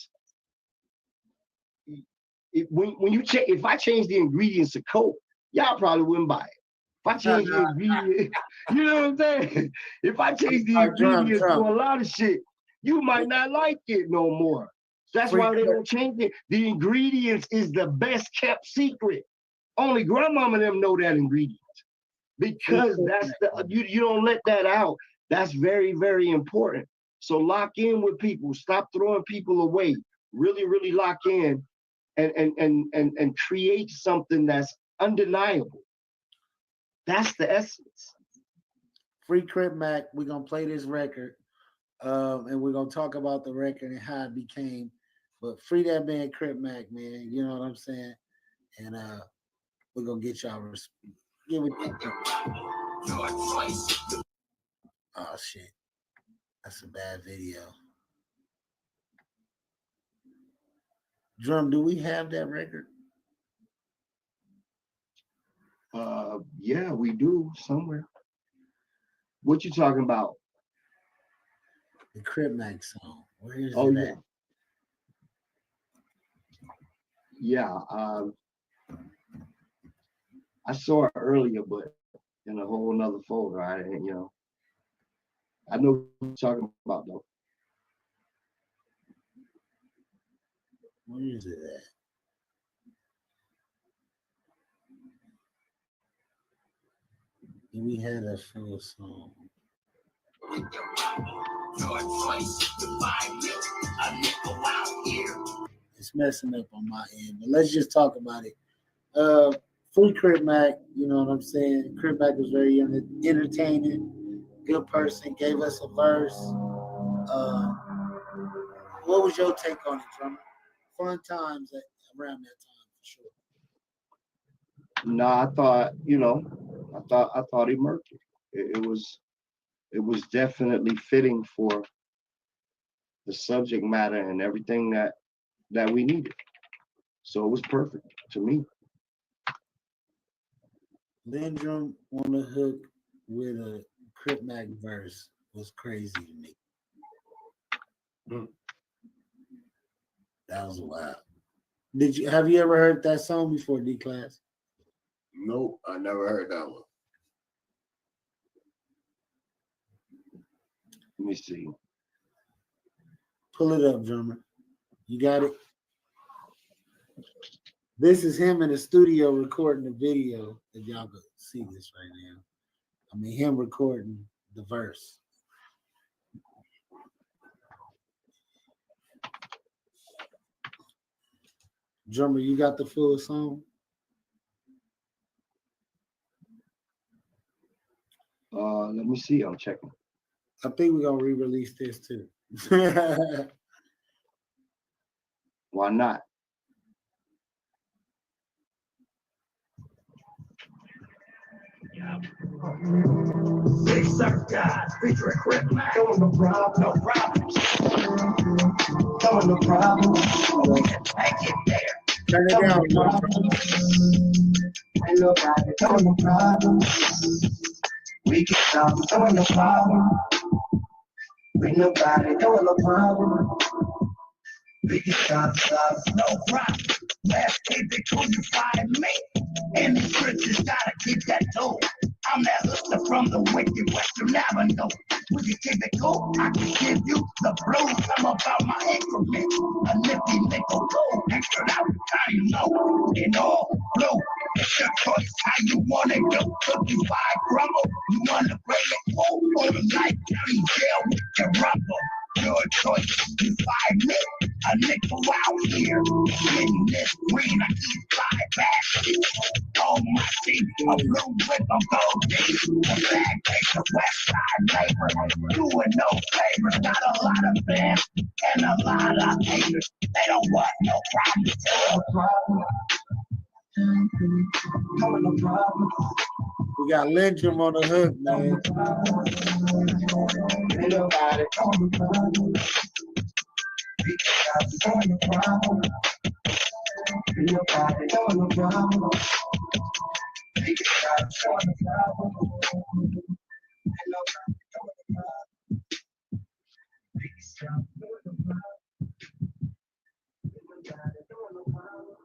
when you check, if I change the ingredients of Coke, y'all probably wouldn't buy it. If I change the ingredients, you know what I'm saying? If I change the ingredients for a lot of shit, you might not like it no more. That's why they don't change it. The ingredients is the best kept secret. Only grandmama and them know that ingredient. Because that's you don't let that out. That's very, very important. So lock in with people. Stop throwing people away. Really, really lock in and create something that's undeniable. That's the essence. Free Crip Mac, we're gonna play this record. And we're gonna talk about the record and how it became. But free that man Crip Mac, man. You know what I'm saying? And we're gonna get y'all give it. Oh shit. That's a bad video. Drum, do we have that record? Yeah, we do somewhere. What you talking about? The Crip Mac song. Where is it? Yeah. At? Yeah. I saw it earlier, but in a whole nother folder. I didn't, I know what you're talking about though. Where is it at? We had a full song. It's messing up on my end, but let's just talk about it. Free Crip Mac, you know what I'm saying? Crip Mac was very entertaining, good person, gave us a verse. What was your take on it, Drummer? Fun times around that time for sure. No, I thought he murked it. It was definitely fitting for the subject matter and everything that we needed. So it was perfect to me. Lyndrum on the hook with a Crip Mac verse was crazy to me. That was wild. Have you ever heard that song before, D-Class? Nope, I never heard that one. Let me see. Pull it up, drummer. You got it? This is him in the studio recording the video. If y'all could see this right now. I mean, him recording the verse. Drummer, you got the full song? Let me see. I'm checking. I think we're gonna re-release this too. Why not? Big Surfgod, featuring Crip Mac. No problem. No problem. No problem. We can take it there. Turn it down. No problem. We can stop. No problem. Ain't nobody doing no problem. We can stop. No problem. Last keep it cool, you find me. And the churches gotta keep that dough. I'm that hustler from the wicked Western Avenue. When you keep it cool, I can give you the blues. I'm about my increment. A nifty nickel gold. Extra out, how you know? blue. It's your choice how you want it. Don't cook you fried crumble. You want to bring it full or the life county jail with your rubble. Your choice. You find me a nickel out here. In this green, I eat 5 bags. On my seat, a blue whip of gold teeth. A bag takes the west side labor. Doing no favors. Got a lot of fans and a lot of haters. They don't want no problem. We got Lyndrum on the hook, man. Ain't nobody.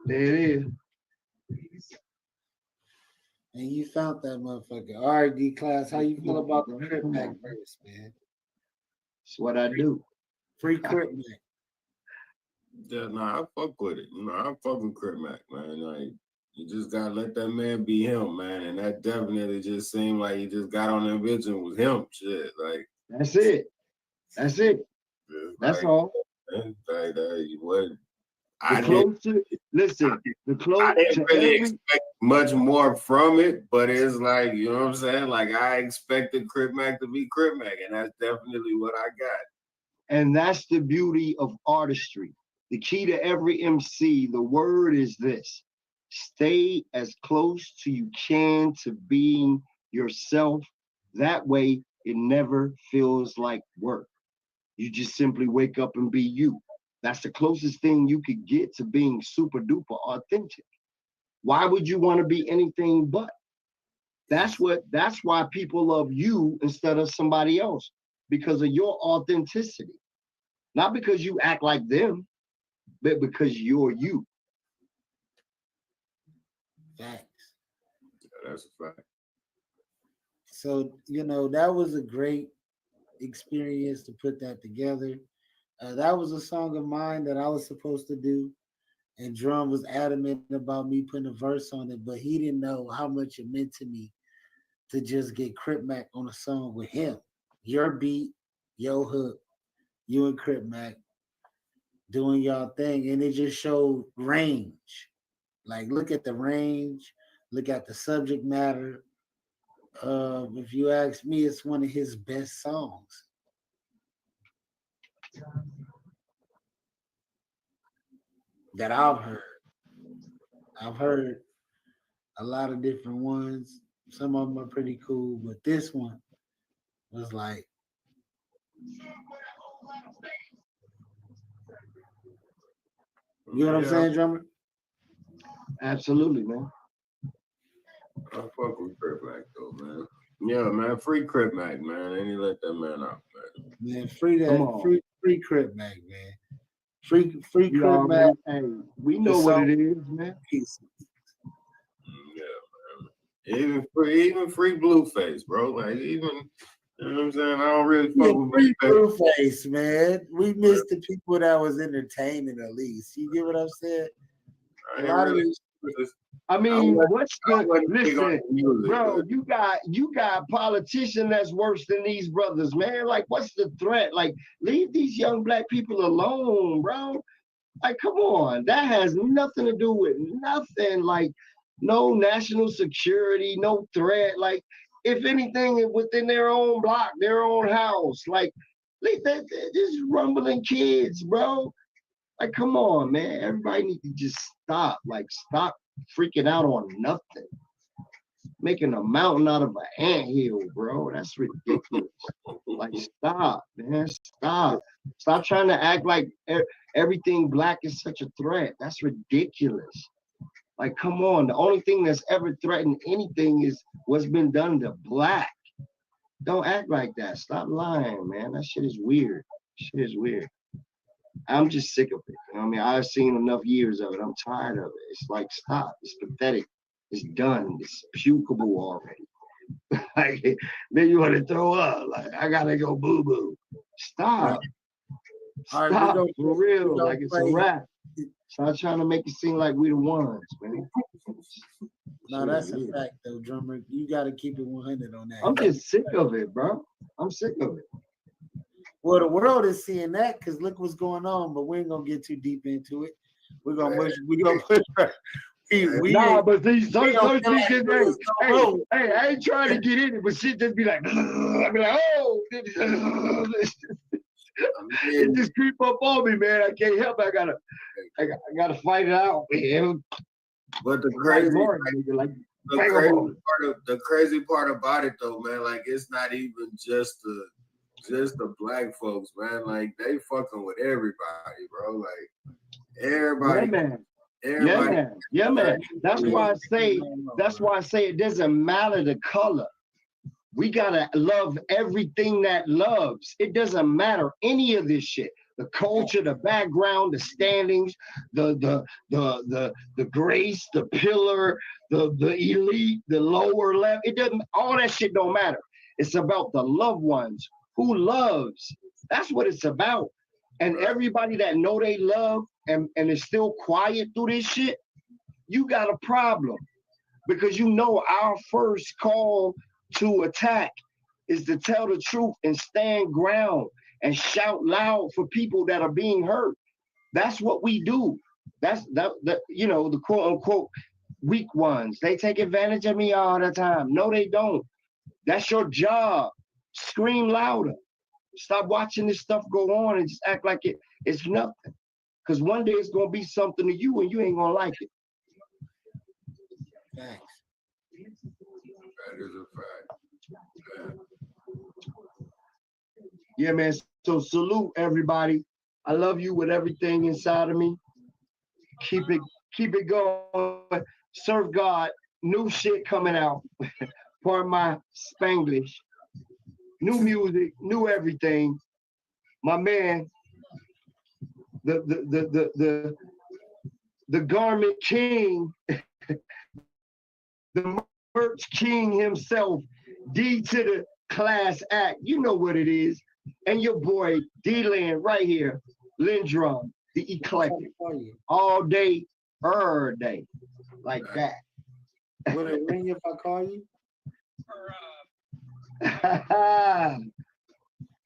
There it is. And you found that motherfucker. All right, D class. How you feel about the Crip Mac verse, man? That's what I do. Free Crip Mac. Yeah, nah, I fuck with it. You know, I fuck with Crip Mac, man. Like, you just gotta let that man be him, man. And that definitely just seemed like he just got on that bitch and was him. Shit, like That's it. That's it. That's like, all. Like what? The closer, listen, the closer I didn't to really every, expect much more from it, but it's like, you know what I'm saying? Like, I expected Crip Mac to be Crip Mac, and that's definitely what I got. and that's the beauty of artistry. The key to every MC, the word is this: stay as close to you can to being yourself. That way, it never feels like work. You just simply wake up and be you. That's the closest thing you could get to being super duper authentic. Why would you want to be anything but? That's why people love you instead of somebody else, because of your authenticity. Not because you act like them, but because you're you. Facts. Yeah, that's a fact. So, you know, that was a great experience to put that together. That was a song of mine that I was supposed to do. And Drum was adamant about me putting a verse on it, but he didn't know how much it meant to me to just get Crip Mac on a song with him. Your beat, your hook, you and Crip Mac doing y'all thing. And it just showed range. Like, look at the range, look at the subject matter. If you ask me, it's one of his best songs. That I've heard. I've heard a lot of different ones. Some of them are pretty cool, but this one was like, you know what I'm saying, drummer? Absolutely, man. I fuck with Crip Mac though, man. Yeah, man, free Crip Mac, man. They need to let that man out, man. Man, free that, free Crip Mac, man. Free Crip Mac. Hey, we know what it is, man. Yeah, man. Even free Blueface, bro. Like, even, you know what I'm saying? I don't really fuck with free Blueface, man. We missed the people that was entertaining at least. You get what I'm saying? I mean, what's the listen, bro? You got politician that's worse than these brothers, man. Like, what's the threat? Like, leave these young black people alone, bro. Like, come on, that has nothing to do with nothing. Like, no national security, no threat. Like, if anything, within their own block, their own house. Like, they're just rumbling kids, bro. Like, come on, man. Everybody need to just stop. Like, stop freaking out on nothing. Making a mountain out of an anthill, bro. That's ridiculous. Like, stop, man. Stop. Stop trying to act like everything black is such a threat. That's ridiculous. Like, come on. The only thing that's ever threatened anything is what's been done to black. Don't act like that. Stop lying, man. That shit is weird. Shit is weird. I'm just sick of it. You know what I mean? I've seen enough years of it. I'm tired of it. It's like, stop. It's pathetic. It's done. It's pukable already. Like, then you want to throw up. Like, I gotta go boo-boo. Stop. Stop, for real. Like, it's a wrap. Stop trying to make it seem like we the ones, man. No, that's a fact though, drummer. You got to keep it 100 on that. I'm just sick of it, bro. I'm sick of it. Well, the world is seeing that because look what's going on, but we ain't gonna get too deep into it. We're gonna push. But these hey, I ain't trying to get in it, but shit just be like, I be like, oh, it just creep up on me, man. I can't help it. I gotta fight it out, man. But the crazy part about it though, man, like it's not even just the black folks, man. Like they fucking with everybody, bro. Like everybody. Yeah, man. Everybody. Yeah, man. That's why I say it doesn't matter the color. We gotta love everything that loves. It doesn't matter any of this shit. The culture, the background, the standings, the grace, the pillar, the elite, the lower level. It doesn't. All that shit don't matter. It's about the loved ones. Who loves? That's what it's about. And everybody that know they love and is still quiet through this shit, you got a problem. Because you know our first call to attack is to tell the truth and stand ground and shout loud for people that are being hurt. That's what we do. That's the quote unquote weak ones. They take advantage of me all the time. No, they don't. That's your job. Scream louder. Stop watching this stuff go on and just act like it's nothing. Because one day it's gonna be something to you and you ain't gonna like it. Thanks. That is a fact. Yeah, man. So salute everybody. I love you with everything inside of me. Keep it going. Surfgod, new shit coming out. Pardon my Spanglish. New music, new everything. My man, the garment king, the merch king himself, D to the class act. You know what it is. And your boy D-Land right here, Lyndrum, the eclectic. All day, every day. Like that. Would it ring if I call you?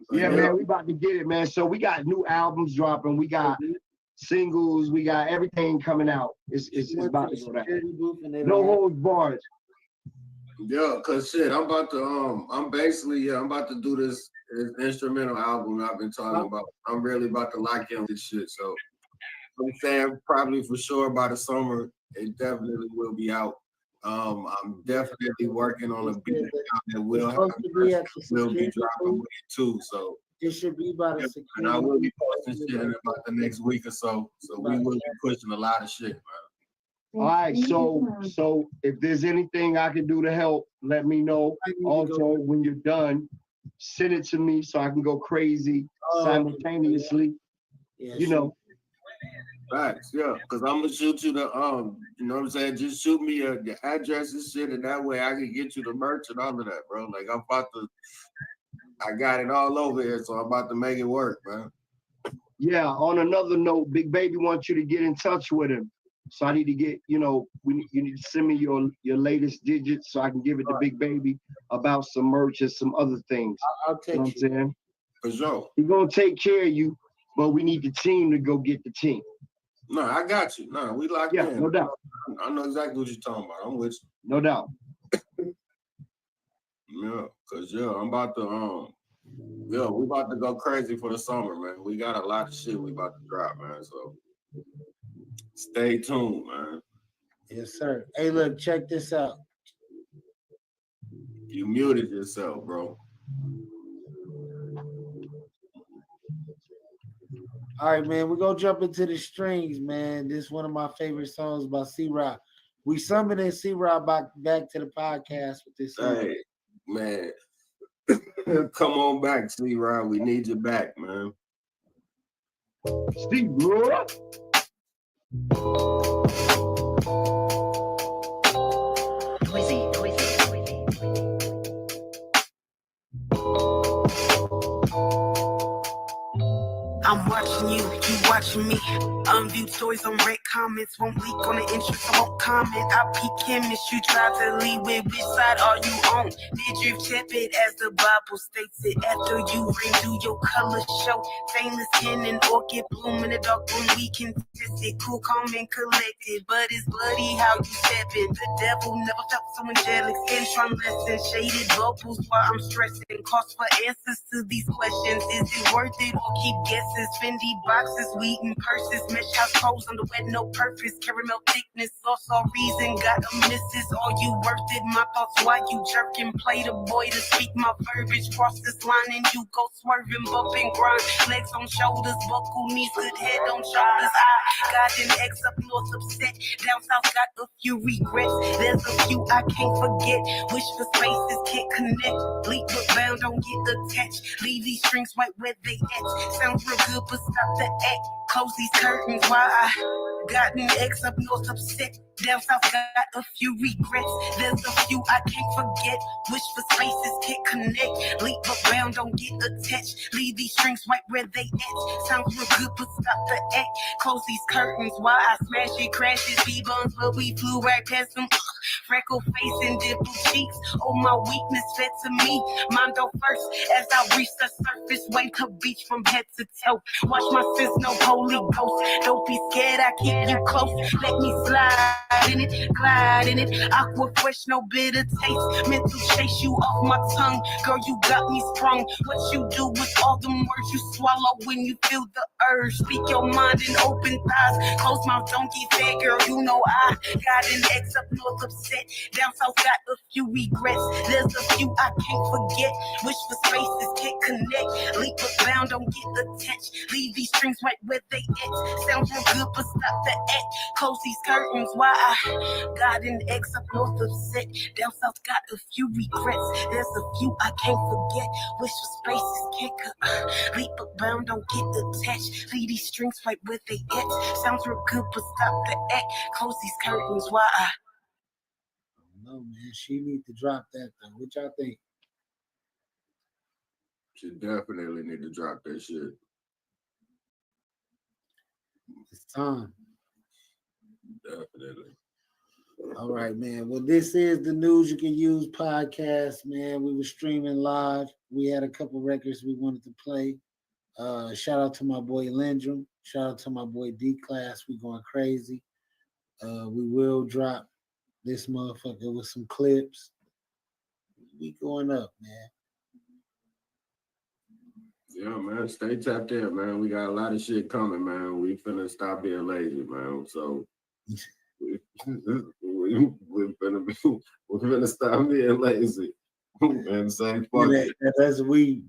Yeah, man, we about to get it, man. So we got new albums dropping. We got singles. We got everything coming out. It's about to go down. No holds barred. Yeah, cause shit, I'm about to do this instrumental album I've been talking about. I'm really about to lock in this shit. So I'm saying probably for sure by the summer, it definitely will be out. I'm definitely working on a beat that will be dropping with it too. So it should be about a and I will be posting shit in about the next week or so. So we will be pushing a lot of shit, man. All right, so if there's anything I can do to help, let me know. Also, when you're done, send it to me so I can go crazy simultaneously. You know. Facts, yeah, because I'm gonna shoot you the you know what I'm saying? Just shoot me the address and shit, and that way I can get you the merch and all of that, bro. Like I got it all over here, so I'm about to make it work, man. Yeah. On another note, Big Baby wants you to get in touch with him. So I need to get, you need to send me your latest digits so I can give it to Big Baby about some merch and some other things. I'll take you know what I'm saying? For sure. He's gonna take care of you, but we need the team to go get the team. No, I got you. No, we locked in. Yeah, no doubt. I know exactly what you're talking about. I'm with you. No doubt. Yeah, cause I'm about to we about to go crazy for the summer, man. We got a lot of shit we about to drop, man. So stay tuned, man. Yes, sir. Hey, look, check this out. You muted yourself, bro. All right, man, we're gonna jump into the strings, man. This is one of my favorite songs by C-Rock. We summoning C-Rock back to the podcast with this song. Hey, man. Come on back, C-Rock. We need you back, man. C-Rock. I'm watching you watching me. Unviewed stories on red comments won't leak on the interest, I won't comment. I peak chemist, you try to lead with which side are you on? Midriff tepid as the Bible states it. After you ring through your color show, stainless skin and orchid bloom in the dark room. We can test it, cool, calm, and collected. But it's bloody how you step in. The devil never felt so angelic. Skin translucent, shaded bubbles while I'm stressing. Cost for answers to these questions. Is it worth it or keep guesses? Fendi boxes, weed and purses, mesh house clothes on the wet, no purpose. Caramel thickness, lost all reason, got a missus. Are you worth it? My thoughts, why you jerking? Play the boy to speak my verbiage. Cross this line and you go swerving, bumping, grind. Legs on shoulders, buckle knees, good head on shoulders. I got an ex up north upset, down south got a few regrets. There's a few I can't forget. Wish for spaces, can't connect. Bleak but bound, don't get attached. Leave these strings right where they at. Sounds real good, but stop the act. Close these curtains while I got an ex up north upset. Down south got a few regrets. There's a few I can't forget. Wish for spaces, can't connect. Leap but bound, don't get attached. Leave these strings right where they at. Sounds real good, but stop the act. Close these curtains while I smash it, crashes, B-buns, but we flew right past them. Freckle face and dimple cheeks. Oh, my weakness fed to me. Mondo first as I reach the surface. Wake up beach from head to toe. Watch my sis, no Holy Ghost. Don't be scared, I keep you close. Let me slide in it, glide in it. Aqua fresh, no bitter taste. Meant to chase you off my tongue. Girl, you got me sprung. What you do with all them words you swallow when you feel the urge. Speak your mind and open thighs. Close mouth, don't get fed, girl. You know I got an ex up north upset. Down south got a few regrets. There's a few I can't forget. Wish for spaces, can't connect. Leap but bound, don't get attached. Leave these strings right where they at. Sounds real good, but stop the act. Close these curtains while I got an ex up north upset. Down south got a few regrets. There's a few I can't forget. Wish for spaces, can't leap but bound, don't get attached. Leave these strings right where they at. Sounds real good, but stop the act. Close these curtains while I. No, man, she need to drop that though. What y'all think? She definitely need to drop that shit. It's time. Definitely. All right, man. Well, this is the News You Can Use podcast, man. We were streaming live. We had a couple records we wanted to play. Shout out to my boy Lyndrum. Shout out to my boy D-Class. We going crazy. We will drop this motherfucker with some clips. We going up, man. Yeah, man. Stay tapped in, man. We got a lot of shit coming, man. We finna stop being lazy, man. So we're finna stop being lazy and say fuck it.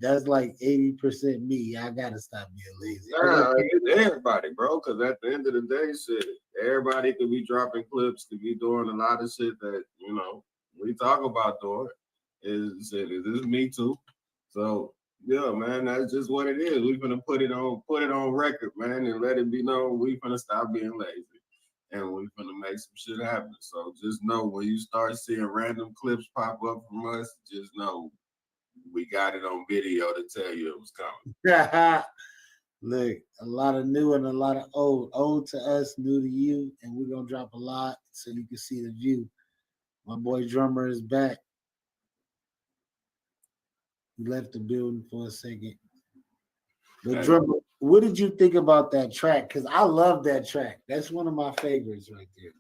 That's like 80% me. I gotta stop being lazy. Nah, it's everybody, bro. Because at the end of the day, shit, everybody could be dropping clips, could be doing a lot of shit that we talk about doing. Is this me too? So yeah, man, that's just what it is. We finna put it on record, man, and let it be known we finna stop being lazy. And we finna make some shit happen. So just know when you start seeing random clips pop up from us, just know we got it on video to tell you it was coming. Look, a lot of new and a lot of old. Old to us, new to you, and we're gonna drop a lot so you can see the view. My boy Drummer is back. He left the building for a second. But Drummer, what did you think about that track? Because I love that track. That's one of my favorites right there.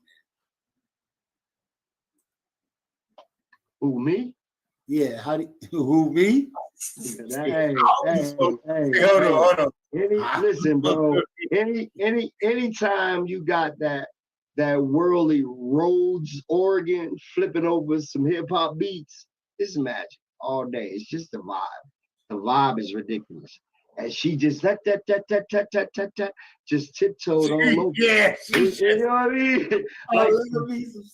Who, me? Yeah, who me? Hey, hold on. Listen, bro. Anytime you got that worldly Rhodes Oregon flipping over some hip hop beats, it's magic all day. It's just the vibe. The vibe is ridiculous. And she just that just tiptoed on over. Yeah, you know what I mean? Like,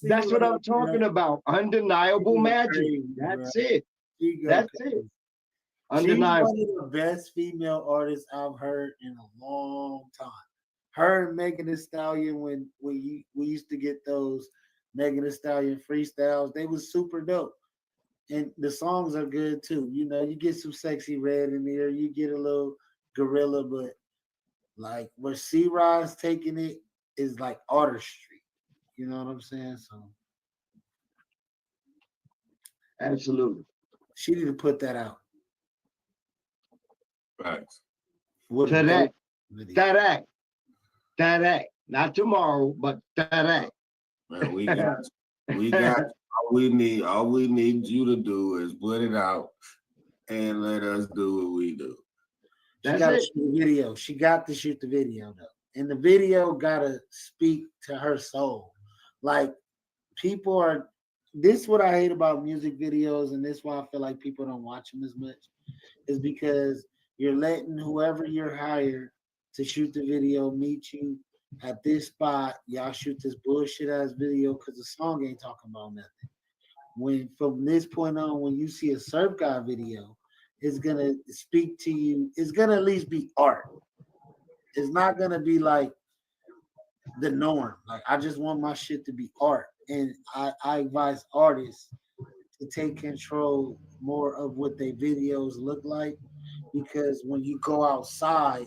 that's what I'm talking about. Undeniable magic. That's it. That's it. Undeniable. She's one of the best female artists I've heard in a long time. Her and Megan Thee Stallion, when we used to get those Megan Thee Stallion freestyles, they was super dope. And the songs are good too. You know, you get some Sexy Red in there, you get a little Gorilla, but Like where C-Rod's taking it is like artistry. You know what I'm saying? So Absolutely. she need to put that out. Facts. What a Today. dope video. That. Not tomorrow, but that. Man, we got all we need you to do is put it out and let us do what we do. She That's gotta it. shoot the video. She got to shoot the video though. And the video gotta speak to her soul. Like people are this is what I hate about music videos, and this is why I feel like people don't watch them as much, is because you're letting whoever you're hired to shoot the video meet you at this spot. Y'all shoot this bullshit ass video because the song ain't talking about nothing. When from this point on, when you see a Surfgod video, it's gonna speak to you. It's gonna at least be art. It's not gonna be like the norm. Like I just want my shit to be art, and I advise artists to take control more of what their videos look like, because when you go outside,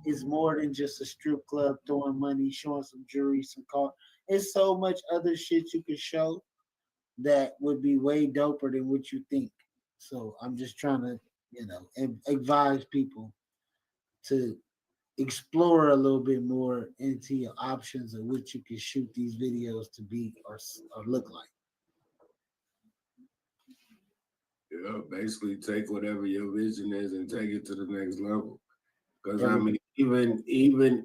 it's more than just a strip club throwing money, showing some jewelry, some car. It's so much other shit you can show that would be way doper than what you think. So I'm just trying to, advise people to explore a little bit more into your options of what you can shoot these videos to be or look like. Yeah, basically take whatever your vision is and take it to the next level. Because I mean, even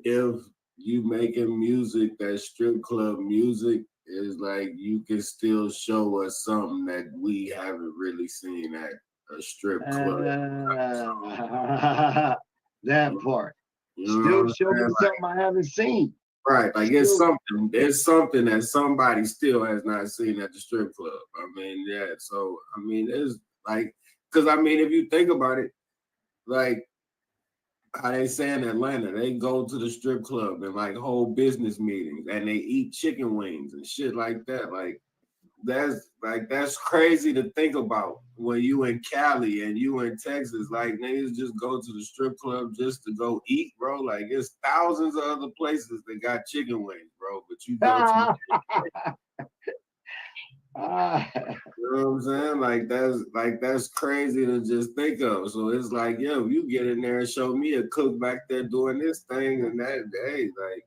if you making music that strip club music is like, you can still show us something that we haven't really seen at a strip club. That part. You know Still what I'm show me saying? something I haven't seen. Right, like it's something that somebody still has not seen at the strip club. I mean, yeah. So I mean, it's like, because I mean, if you think about it, like how they say in Atlanta, they go to the strip club and like hold business meetings and they eat chicken wings and shit like that. That's crazy to think about when you in Cali and you in Texas. Like niggas just go to the strip club just to go eat, bro. Like it's thousands of other places that got chicken wings, bro. But you go to you know what I'm saying? Like that's crazy to just think of. So it's like, yo, you get in there and show me a cook back there doing this thing and that day, like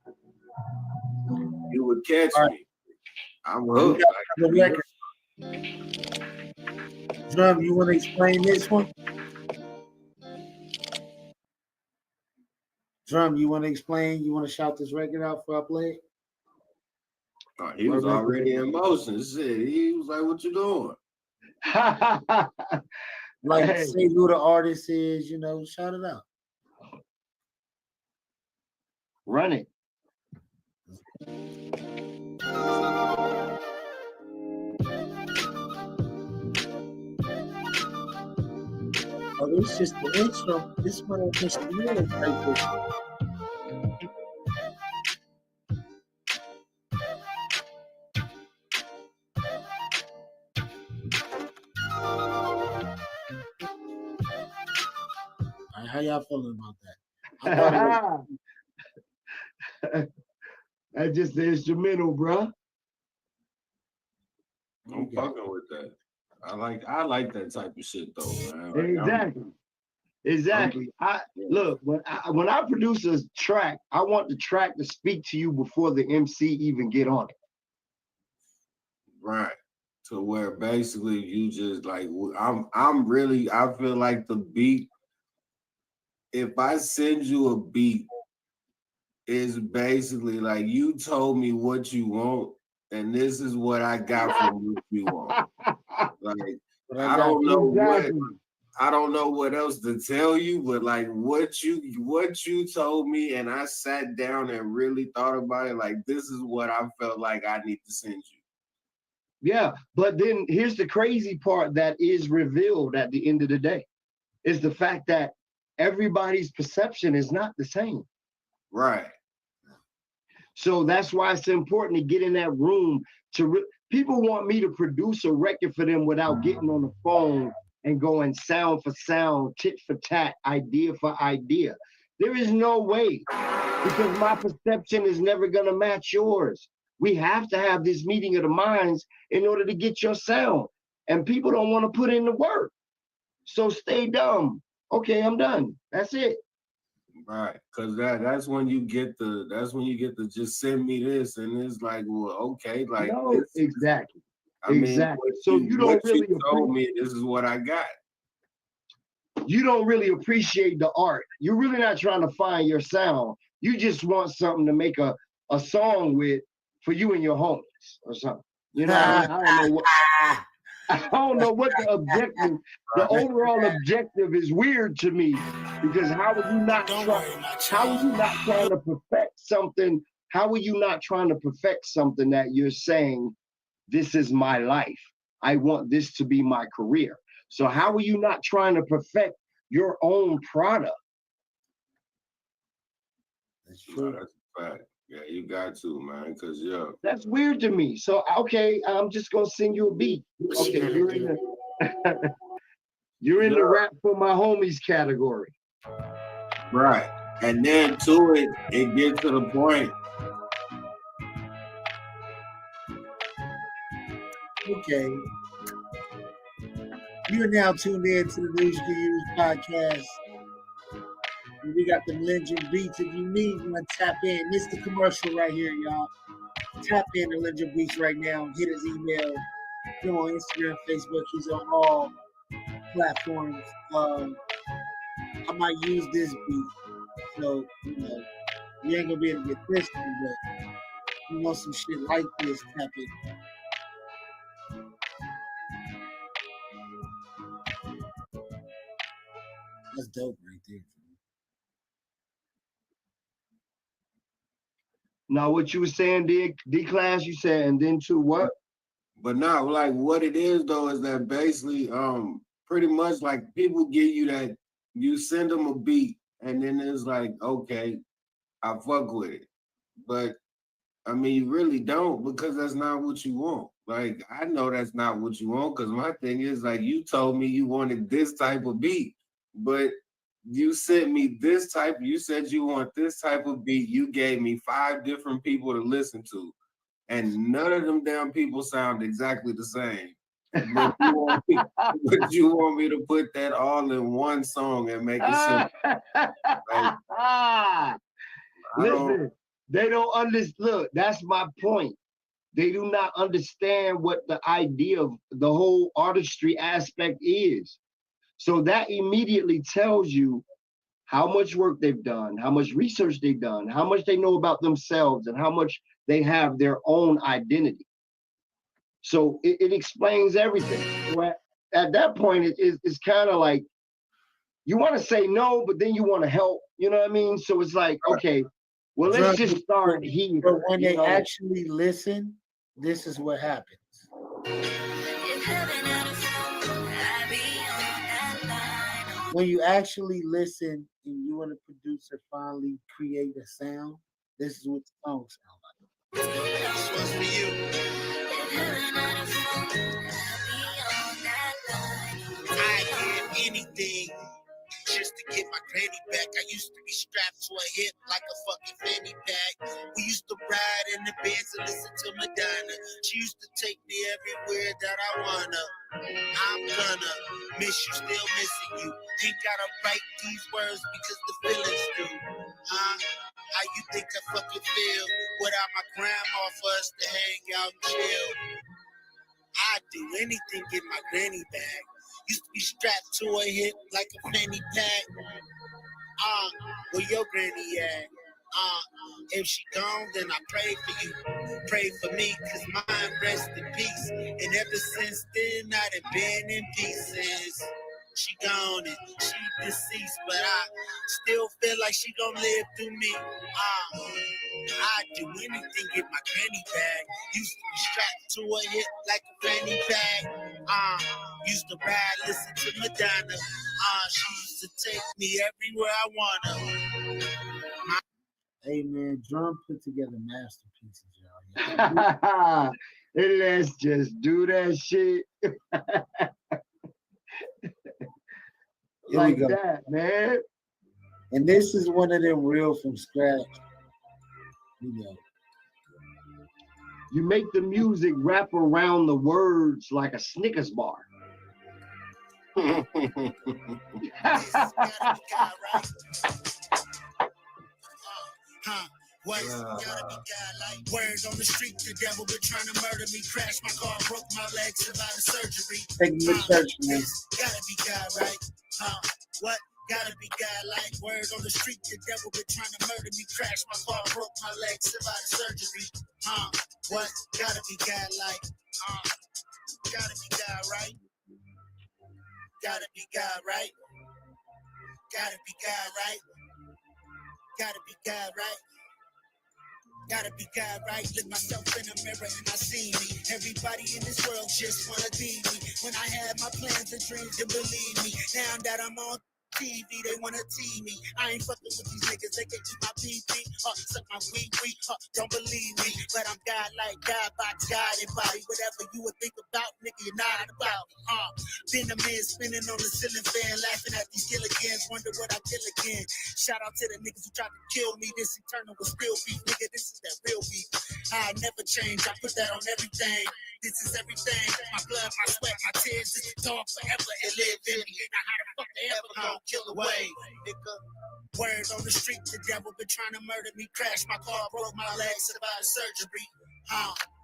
you would catch All right. me. I'm hooked. The record. Drum, you want to explain this one? Drum, you want to explain? You want to shout this record out before I play it? Oh, he was already in motion. Shit, he was like, "What you doing?" Like, Hey. say who the artist is. Shout it out. Run it. Oh, this is the intro. This one on Mr. Miller type of. All right, how y'all feeling about that? I thought That's just the instrumental, bro. I'm fucking with that. I like that type of shit though, man. Like, Exactly. Look, when I produce a track, I want the track to speak to you before the MC even get on it. Right. To where basically you just like, I feel like the beat, if I send you a beat, is basically like you told me what you want, and this is what I got from what you want. Like I don't know what else to tell you, but like what you told me, and I sat down and really thought about it. Like this is what I felt like I need to send you. Yeah, but then here's the crazy part that is revealed at the end of the day, is the fact that everybody's perception is not the same. Right. So that's why it's important to get in that room. People want me to produce a record for them without getting on the phone and going sound for sound, tit for tat, idea for idea. There is no way because my perception is never gonna match yours. We have to have this meeting of the minds in order to get your sound. And people don't want to put in the work. So stay dumb. Okay, I'm done. That's it. Right, because that's when you get the just send me this, and it's like, well, okay, like No, this. exactly. I mean, Exactly. So you what don't really you told me, this is what I got. you don't really appreciate the art. You're really not trying to find your sound. You just want something to make a song with for you and your homies or something. You know what I mean? I don't know what I don't know what the objective, the overall objective is weird to me, because how are you not trying to perfect something? How are you not trying to perfect something that you're saying, this is my life? I want this to be my career. So how are you not trying to perfect your own product? That's true. No, that's a fact. Yeah, you got to, man, because That's weird to me. So okay, I'm just gonna send you a beat. Okay, you're in the rap for my homies category. right. And then to it gets to the point. Okay. You are now tuned in to the News You Can Use podcast. We got the Lyndrum beats. If you need, you want to tap in. This is the commercial right here, y'all. Tap in to Lyndrum beats right now. Hit his email. Go on Instagram, Facebook. He's on all platforms. I might use this beat. So, you ain't going to be able to get this one, but you want some shit like this, tap in. That's dope right there. Now, what you were saying, D class, you said, and then to what? But now, like what it is though is that basically, pretty much like people give you that, you send them a beat, and then it's like, okay, I fuck with it, but I mean, you really don't, because that's not what you want. Like, I know that's not what you want, because my thing is, like, you told me you wanted this type of beat, but you sent me this type, you said you want this type of beat. You gave me 5 different people to listen to, and none of them damn people sound exactly the same. But you want me to put that all in one song and make it simple. Like, Listen, they don't understand. Look, that's my point. They do not understand what the idea of the whole artistry aspect is. So that immediately tells you how much work they've done, how much research they've done, how much they know about themselves, and how much they have their own identity. So it explains everything. So at that point, it's kind of like you want to say no, but then you want to help. You know what I mean? So it's like, okay, well, let's just start here. But when they actually listen, this is what happens. When you actually listen and you and a producer finally create a sound, this is what the song sounds like. This one's for you. I give anything just to get my granny back. I used to be strapped to a hip like a fucking fanny pack. We used to ride in the Benz and listen to Madonna. She used to take me everywhere that I wanna. I'm gonna miss you, still missing you. Ain't gotta write these words because the feelings do. How you think I fucking feel without my grandma for us to hang out and chill? I'd do anything, get my granny back. Used to be strapped to a hip like a fanny pack. Where your granny at? If she gone, then I pray for you. Pray for me, cause mine rest in peace. And ever since then, I done been in pieces. She gone and she deceased, but I still feel like she gon' live through me. I'd do anything, get my granny back. Used to be strapped to a hip like a fanny pack. Used to ride, listen to Madonna. She used to take me everywhere I wanna. Hey man, Drum put together masterpieces, y'all. Let's just do that shit. Like that, man. And this is one of them real from scratch You make the music wrap around the words like a Snickers bar. What? Gotta be God like words on the street. The devil been trying to murder me. Crashed my car, broke my leg, survived surgery. Take me to church, man. Gotta be God, right? What? Gotta be God like words on the street. The devil been trying to murder me. Crashed my car, broke my leg, survived surgery. What? Gotta be God like. Gotta be God, right? Gotta be God, right? Gotta be God, right? Gotta be God, right? Gotta be God, right? Look myself in the mirror and I see me. Everybody in this world just wanna be me. When I had my plans and dreams, you believe me. Now that I'm on TV, they wanna tee me. I ain't fucking with these niggas, they can eat my PP. Suck my weed, don't believe me. But I'm God like God, by God and body. Whatever you would think about, nigga, you're not about me. Then the man spinning on the ceiling fan, laughing at these killigans, wonder what I kill again. Shout out to the niggas who tried to kill me. This eternal will still be, nigga, this is that real beef. I never change, I put that on everything. This is everything. My blood, my sweat, my tears, this is dog forever and live in me. Now how the fuck they ever gonna kill away, nigga? Words on the street, the devil been trying to murder me. Crashed my car, broke my leg, survived surgery.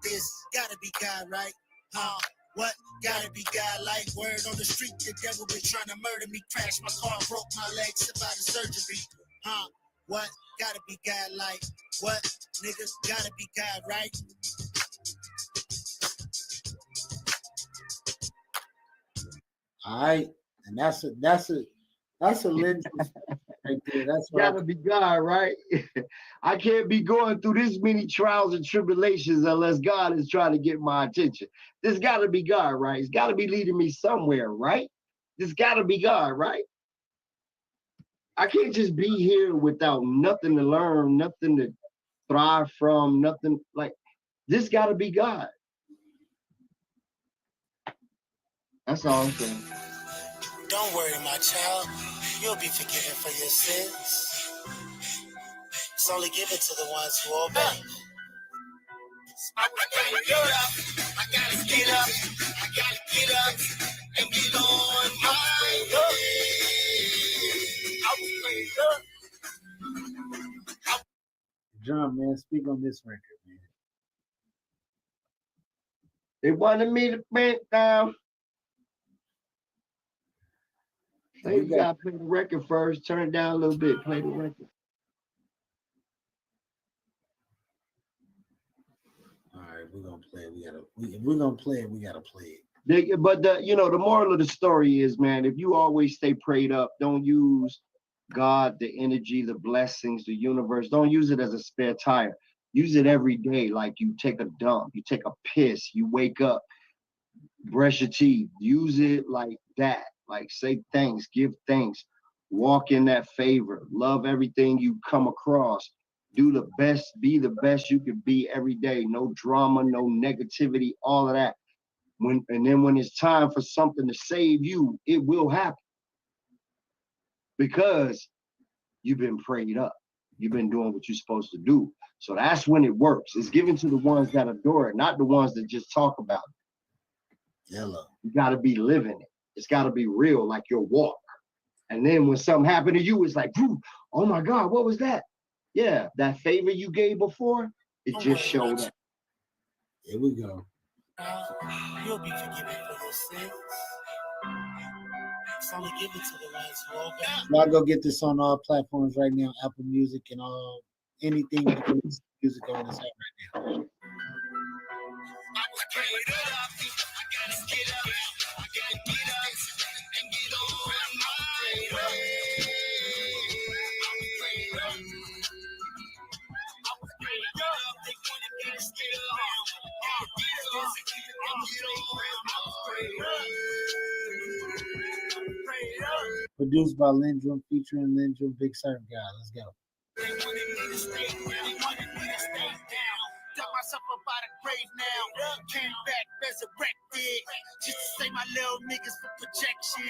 This gotta be God, right? What? Gotta be God like word on the street. The devil been trying to murder me. Crashed my car, broke my leg, survived surgery. What? Gotta be God like what? Niggas gotta be God, right? All right, and that's a Lyndrum right there. That's what Gotta be God, right? I can't be going through this many trials and tribulations unless God is trying to get my attention. This gotta be God, right? It's gotta be leading me somewhere, right? This gotta be God, right? I can't just be here without nothing to learn, nothing to thrive from, nothing like this gotta be God. That's all I'm saying. Don't worry, my child. You'll be forgiven for your sins. It's only given to the ones who obey. I gotta get up. I gotta get up. I gotta get up and get on my way. John, man, speak on this record, man. They wanted me to bend down. You gotta play the record first. Turn it down a little bit. Play the record. All right, we're gonna play it. If we're gonna play it, we gotta play it. But the moral of the story is, man, if you always stay prayed up, don't use God, the energy, the blessings, the universe. Don't use it as a spare tire. Use it every day, like you take a dump, you take a piss, you wake up, brush your teeth. Use it like that. Like say thanks, give thanks, walk in that favor, love everything you come across, do the best, be the best you can be every day. No drama, no negativity, all of that. And then when it's time for something to save you, it will happen. Because you've been prayed up. You've been doing what you're supposed to do. So that's when it works. It's given to the ones that adore it, not the ones that just talk about it. Hello. You got to be living it. It's got to be real, like your walk. And then when something happened to you, it's like, oh my God, what was that? Yeah, that favor you gave before, it just showed up. Here we go. You'll be forgiven for your sins. It's only given to the ones who obey. Y'all go get this on all platforms right now, Apple Music and all anything you can listen to music on this app right now. I was prayed up. I gotta get up. I gotta get up and get on my way. I was prayed up. I was prayed up. They wanted me to stay around. I get up and get on. I was prayed up. Produced by Lyndrum, featuring Lyndrum, Big Surfgod. Let's go. They wanted me to stay down. They wanted me to stay down. Dug myself up out of grave now. Came back resurrected. Just to say my little niggas for projection.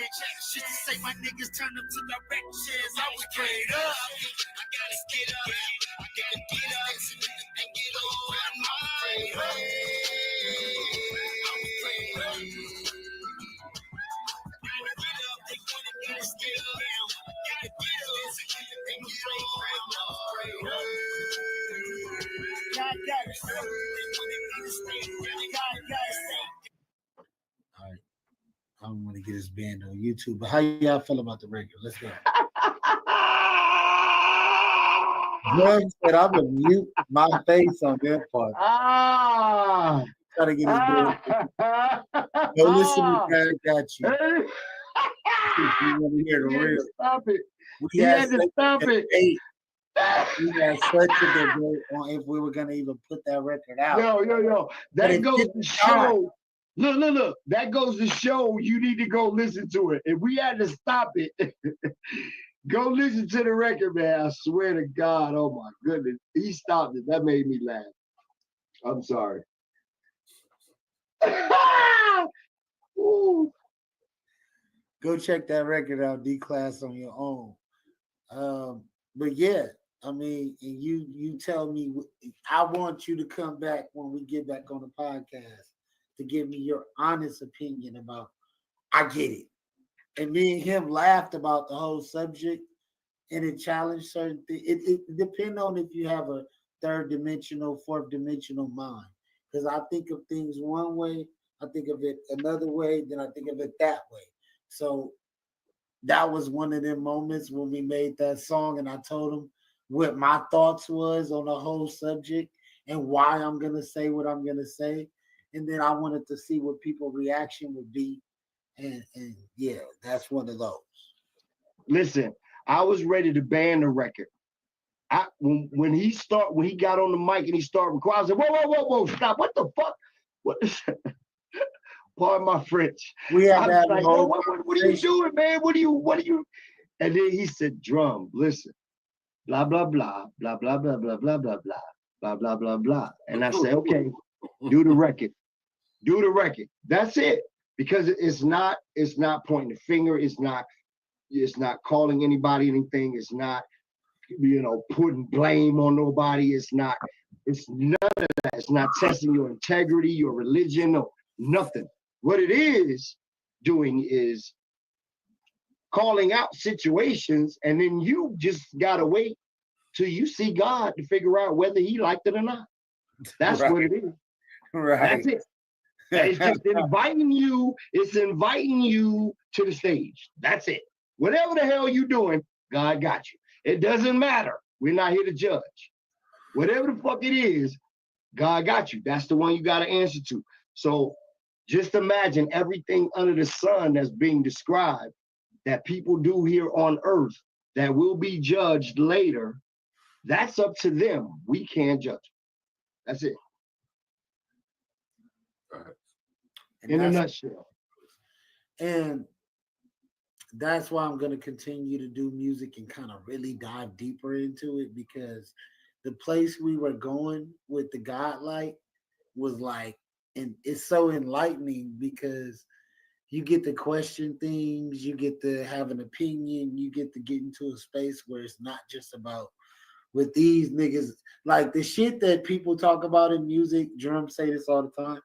Just to say my niggas turn up to directions. I was prayed up. I gotta get up. I gotta get up All right. I don't want to get his band on YouTube, but how y'all feel about the record? Let's go. Drum said I'm gonna mute my face on that part. Try to get his band. Go listen to God Got You. If you want to hear the real. Stop it. We had to stop it. We had such a debate on if we were gonna even put that record out. Yo. That goes to show. Look. That goes to show you need to go listen to it. If we had to stop it, go listen to the record, man. I swear to God. Oh my goodness. He stopped it. That made me laugh. I'm sorry. Ooh. Go check that record out, D-Class, on your own. But yeah, I mean, and you tell me, I want you to come back when we get back on the podcast to give me your honest opinion about, I get it. And me and him laughed about the whole subject, and it challenged certain things. It depends on if you have a third dimensional, fourth dimensional mind. Because I think of things one way, I think of it another way, then I think of it that way. So that was one of them moments when we made that song, and I told him what my thoughts was on the whole subject and why I'm gonna say what I'm gonna say. And then I wanted to see what people's reaction would be. And yeah, that's one of those. Listen, I was ready to ban the record. When he got on the mic and he started recording, I said, whoa, stop. What the fuck? What is that? Pardon my French. We had that like, what are you doing, man? What are you? And then he said, Drum, listen, blah, blah, blah, blah, blah, blah, blah, blah, blah, blah, blah, blah, blah, blah. And I said, okay, do the record. Do the record. That's it. Because it's not pointing the finger. It's not calling anybody anything. It's not, putting blame on nobody. It's none of that. It's not testing your integrity, your religion, or nothing. What it is doing is calling out situations, and then you just gotta wait till you see God to figure out whether he liked it or not. That's right. What it is. Right. That's it. It's just inviting you to the stage. That's it. Whatever the hell you doing, God got you. It doesn't matter. We're not here to judge. Whatever the fuck it is, God got you. That's the one you got to answer to. So just imagine everything under the sun that's being described that people do here on earth that will be judged later. That's up to them. We can't judge. That's it. In a nutshell. And that's why I'm going to continue to do music and kind of really dive deeper into it, because the place we were going with the Godlike was like, and it's so enlightening because you get to question things, you get to have an opinion, you get to get into a space where it's not just about with these niggas. Like the shit that people talk about in music, Drum say this all the time,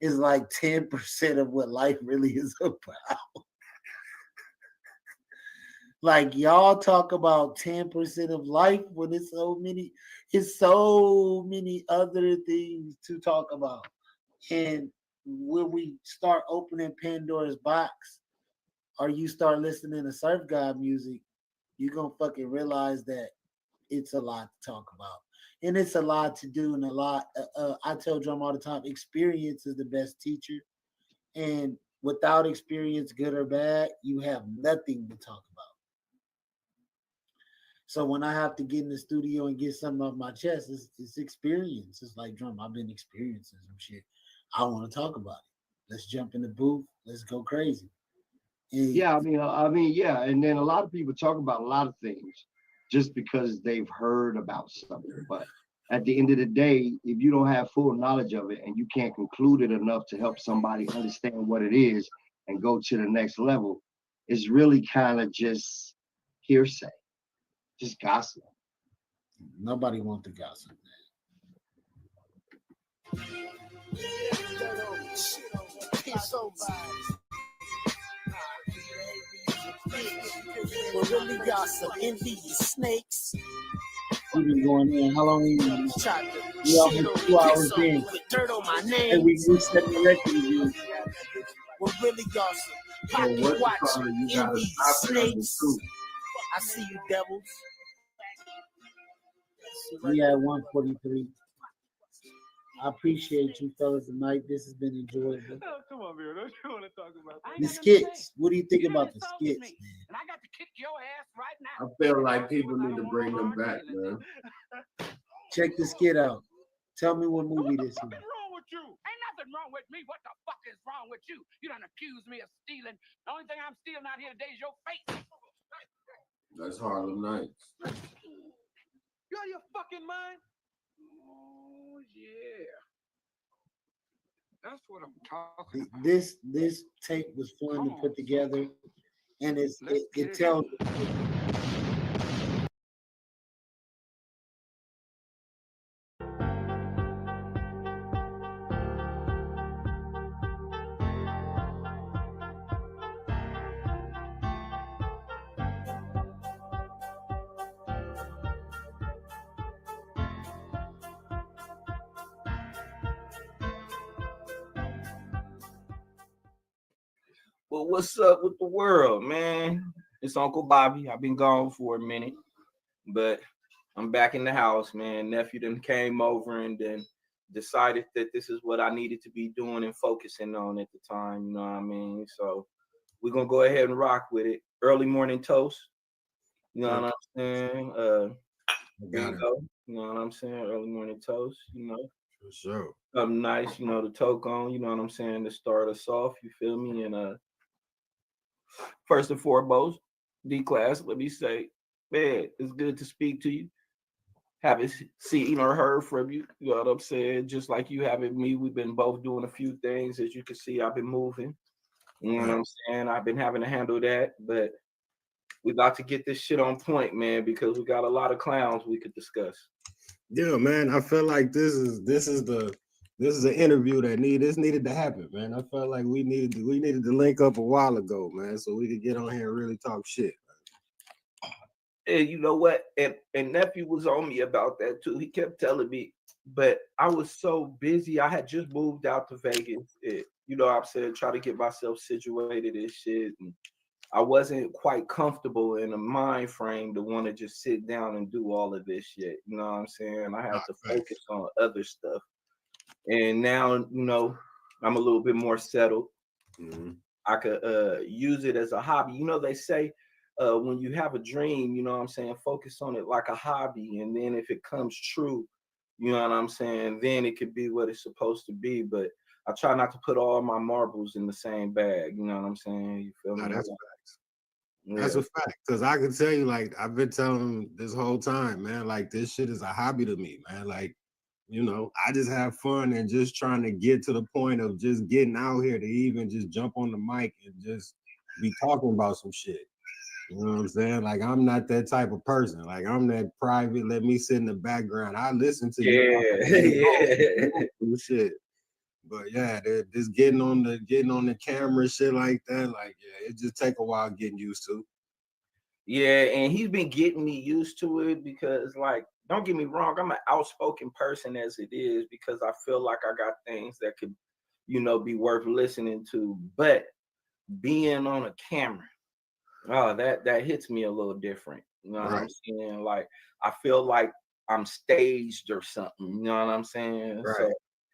is like 10% of what life really is about. Like y'all talk about 10% of life when it's so many other things to talk about. And when we start opening Pandora's box, or you start listening to Surfgod music, you're gonna fucking realize that it's a lot to talk about. And it's a lot to do, and a lot. I tell Drum all the time, experience is the best teacher. And without experience, good or bad, you have nothing to talk about. So when I have to get in the studio and get something off my chest, it's experience. It's like, Drum, I've been experiencing some shit. I want to talk about it. Let's jump in the booth. Let's go crazy. And yeah, I mean, yeah. And then a lot of people talk about a lot of things just because they've heard about something. But at the end of the day, if you don't have full knowledge of it and you can't conclude it enough to help somebody understand what it is and go to the next level, it's really kind of just hearsay, just gossip. Nobody wants the gossip, Well, really gossip, envy, snakes. We've been going in. How long we been? Tried to We shit almost on 2 hours kiss on in. put dirt on my And name. we set the record again. Well, really, y'all some So pocket what you watch call it, you gotta envy stop it under snakes. two. I see you, devils. We at 143. I appreciate you fellas tonight. This has been enjoyable. Oh, come on, Miro. Don't you want to talk about that? The skits. What do you think about the skits, man? And I got to kick your ass right now. I feel like people need to bring them back, man. Check the skit out. Tell me what movie this is. What's wrong with you? Ain't nothing wrong with me. What the fuck is wrong with you? You done accused me of stealing. The only thing I'm stealing out here today is your face. That's Harlem Nights. You out of your fucking mind? Oh, yeah. That's what I'm talking about. This tape was fun to put together, and it tells. Well, what's up with the world, man? It's Uncle Bobby. I've been gone for a minute, but I'm back in the house, man. Nephew then came over and then decided that this is what I needed to be doing and focusing on at the time. You know what I mean? So we're gonna go ahead and rock with it. Early morning toast. You know what I'm saying? Got it. Bingo. You know what I'm saying? Early morning toast. You know, For sure. something nice. You know, to toke on. You know what I'm saying? To start us off. You feel me? And first and foremost, D-Class, let me say, man, it's good to speak to you. Haven't seen or heard from you. You know what I'm saying? Just like you having me, we've been both doing a few things. As you can see, I've been moving. You know what I'm saying? I've been having to handle that, but we about to get this shit on point, man, because we got a lot of clowns we could discuss. Yeah, man. I feel like this is an interview that needed to happen, man. I felt like we needed to link up a while ago, man, so we could get on here and really talk shit. And you know what? And nephew was on me about that too. He kept telling me, but I was so busy. I had just moved out to Vegas. You know what I'm saying? Try to get myself situated and shit. And I wasn't quite comfortable in a mind frame to want to just sit down and do all of this shit. You know what I'm saying? I had to focus on other stuff. And now, you know, I'm a little bit more settled. Mm-hmm. I could use it as a hobby. You know, they say when you have a dream, you know what I'm saying, focus on it like a hobby. And then if it comes true, you know what I'm saying, then it could be what it's supposed to be. But I try not to put all my marbles in the same bag. You know what I'm saying? You feel me? That's facts. Yeah. That's a fact. Because I can tell you, like, I've been telling him this whole time, man, like, this shit is a hobby to me, man. Like, you know, I just have fun and just trying to get to the point of just getting out here to even just jump on the mic and just be talking about some shit. You know what I'm saying? Like, I'm not that type of person. Like, I'm that private, let me sit in the background. I listen to you. Shit. But yeah, just getting on the camera, shit like that, like, yeah, it just take a while getting used to. Yeah, and he's been getting me used to it because, like, don't get me wrong, I'm an outspoken person as it is because I feel like I got things that could, you know, be worth listening to. But being on a camera, that hits me a little different. You know what I'm saying? Like, I feel like I'm staged or something. You know what I'm saying? Right. So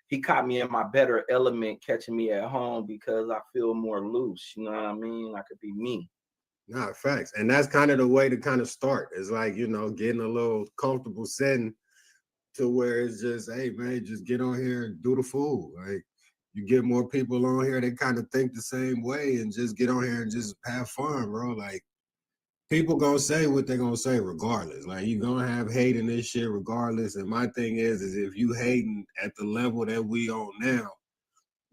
he caught me in my better element, catching me at home because I feel more loose. You know what I mean? I could be me. Nah, facts. And that's kind of the way to kind of start. It's like, you know, getting a little comfortable setting to where it's just, hey, man, just get on here and do the fool. Like, you get more people on here that kind of think the same way and just get on here and just have fun, bro. Like, people gonna say what they're gonna say regardless. Like, you gonna have hate in this shit regardless. And my thing is if you hating at the level that we on now,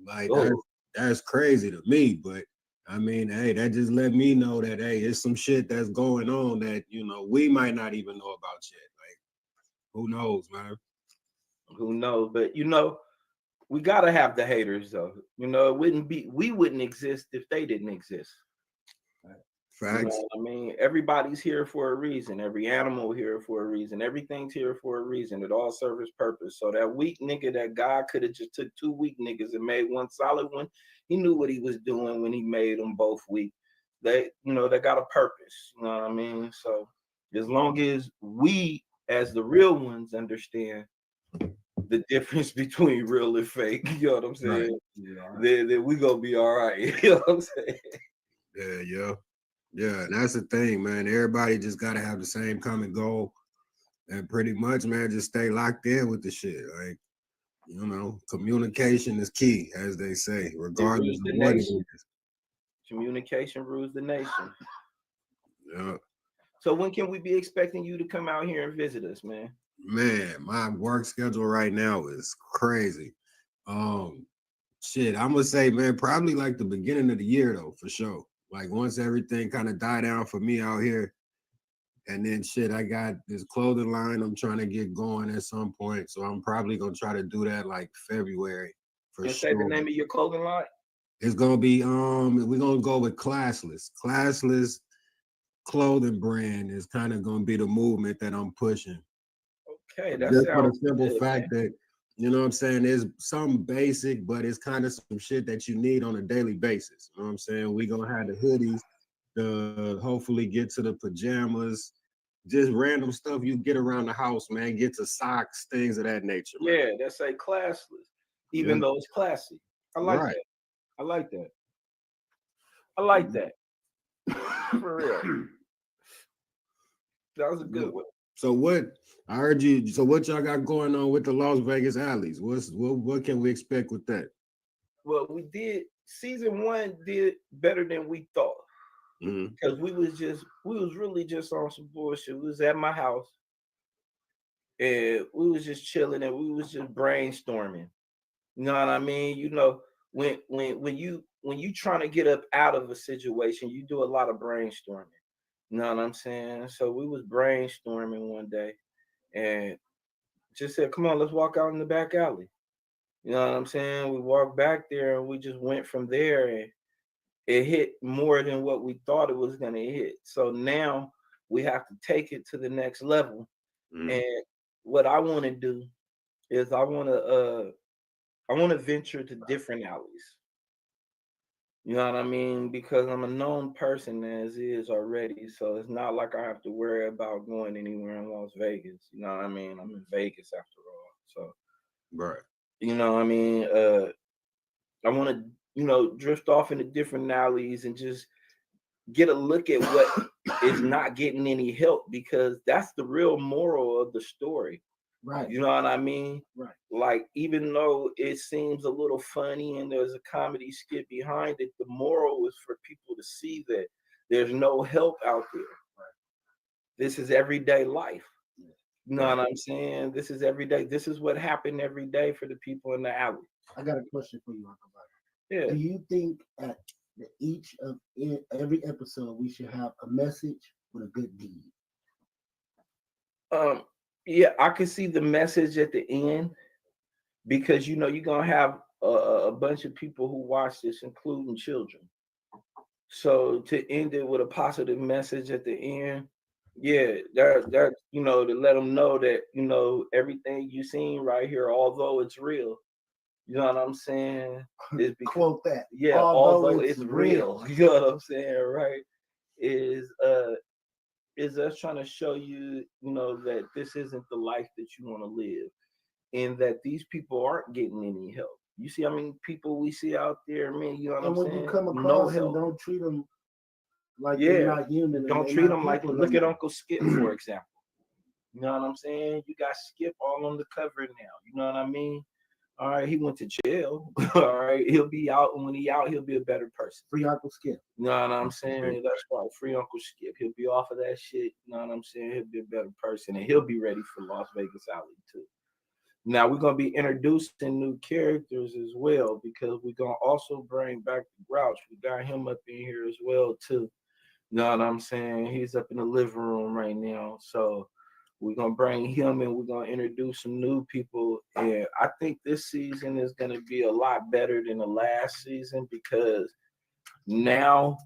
like, that's crazy to me. But I mean, hey, that just let me know that, hey, it's some shit that's going on that, you know, we might not even know about yet. Like, who knows, man? Who knows? But, you know, we got to have the haters, though. You know, we wouldn't exist if they didn't exist. You know Facts. what I mean? Everybody's here for a reason. Every animal here for a reason. Everything's here for a reason. It all serves its purpose. So that weak nigga, that God could have just took 2 weak niggas and made one solid one. He knew what he was doing when he made them both weak. They, they got a purpose. You know what I mean? So as long as we, as the real ones, understand the difference between real and fake, you know what I'm saying? Right. Then we gonna be all right. You know what I'm saying? Yeah, that's the thing, man. Everybody just gotta have the same common goal, and pretty much, man, just stay locked in with the shit. Like, communication is key, as they say, It regardless rules of the what it nation. is. Communication rules the nation. Yeah. So when can we be expecting you to come out here and visit us, man? Man, my work schedule right now is crazy. Shit, I'm gonna say, man, probably like the beginning of the year though, for sure. Like once everything kind of die down for me out here, and then shit, I got this clothing line I'm trying to get going at some point. So I'm probably gonna try to do that like February for And say the sure. name of your clothing line. It's gonna be we're gonna go with classless. Classless clothing brand is kind of gonna be the movement that I'm pushing. Okay, that Just for the sounds simple good, fact man. that, you know what I'm saying, there's some basic, but it's kind of some shit that you need on a daily basis. You know what I'm saying? We gonna have the hoodies, the hopefully get to the pajamas, just random stuff you get around the house, man. Get to socks, things of that nature, man. Yeah, that's say classless, Yeah, even though it's classy. I like right. that. I like that. I like that. For real. That was a Yeah. good one. So what I heard you. So what y'all got going on with the Las Vegas alleys? What can we expect with that? Well, we did season 1 did better than we thought. Mhm. Because we was really just on some bullshit. We was at my house and we was just chilling and we was just brainstorming. You know what I mean? When you trying to get up out of a situation, you do a lot of brainstorming. You know what I'm saying? So we was brainstorming one day and just said, come on, let's walk out in the back alley. You know what I'm saying? We walked back there and we just went from there and it hit more than what we thought it was gonna hit. So now we have to take it to the next level. Mhm. And what I want to do is I want to venture to different alleys. You know what I mean? Because I'm a known person as is already. So it's not like I have to worry about going anywhere in Las Vegas. You know what I mean? I'm in Vegas after all. So, Right. you know what I mean? I want to, drift off into different alleys and just get a look at what is not getting any help because that's the real moral of the story. Right. You know what I mean? Right. Like, even though it seems a little funny and there's a comedy skit behind it, the moral is for people to see that there's no help out there. Right. This is everyday life. You know Right. what I'm saying? This is every day. This is what happened every day for the people in the alley. I got a question for you, Uncle Bob. Yeah. Do you think at every episode we should have a message with a good deed? Yeah, I can see the message at the end because you're gonna have a bunch of people who watch this, including children. So to end it with a positive message at the end, yeah, that to let them know that everything you seen right here, although it's real, you know what I'm saying? Is because Quote that. yeah, although it's real, you know what I'm saying, right? Is us trying to show you, that this isn't the life that you want to live, and that these people aren't getting any help. You see, I mean, people we see out there, man, you know what And I'm when saying? you come No across them, help. don't treat them like they're Yeah, not human. don't they're treat not them like. people no Look at more. Uncle Skip, for example. You know what I'm saying? You got Skip all on the cover now. You know what I mean? All right, he went to jail. All right, he'll be out, and when he out, he'll be a better person. Free Uncle Skip. You know what I'm saying? That's right. Free Uncle Skip. He'll be off of that shit. You know what I'm saying? He'll be a better person, and he'll be ready for Las Vegas Alley too. Now we're gonna be introducing new characters as well because we're gonna also bring back the Grouch. We got him up in here as well too. You know what I'm saying? He's up in the living room right now. So we're gonna bring him and we're gonna introduce some new people. And I think this season is gonna be a lot better than the last season because now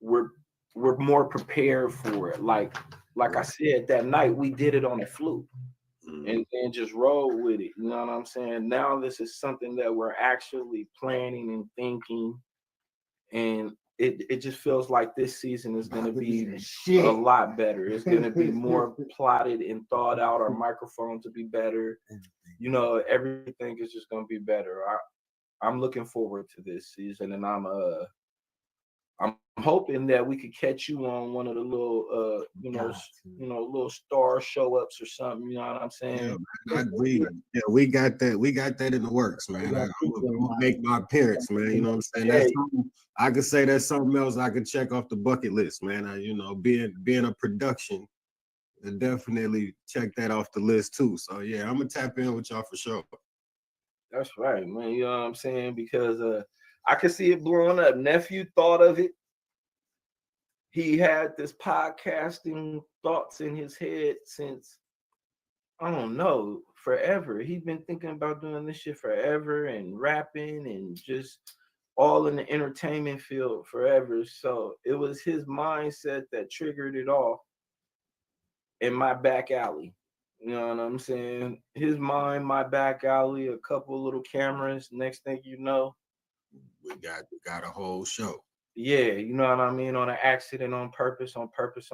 we're we're more prepared for it. Like I said, that night we did it on a fluke and then just roll with it. You know what I'm saying? Now this is something that we're actually planning and thinking, and it just feels like this season is going to be a lot better. It's going to be more plotted and thought out. Our microphones will be better. You know, everything is just going to be better. I'm looking forward to this season, and I'm hoping that we could catch you on one of the little little star show ups or something. You know what I'm saying? Yeah, we got that. We got that in the works, man. I'm gonna make my appearance, man. You know what I'm saying? That's something I could say. That's something else I could check off the bucket list, man. Being a production, I definitely check that off the list too. So yeah, I'm gonna tap in with y'all for sure. That's right, man. You know what I'm saying? Because I could see it blowing up. Nephew thought of it. He had this podcasting thoughts in his head since, I don't know, forever. He's been thinking about doing this shit forever and rapping and just all in the entertainment field forever. So it was his mindset that triggered it off in my back alley. You know what I'm saying? His mind, my back alley, a couple little cameras. Next thing you know, we got a whole show. Yeah, you know what I mean? On an accident, on purpose, on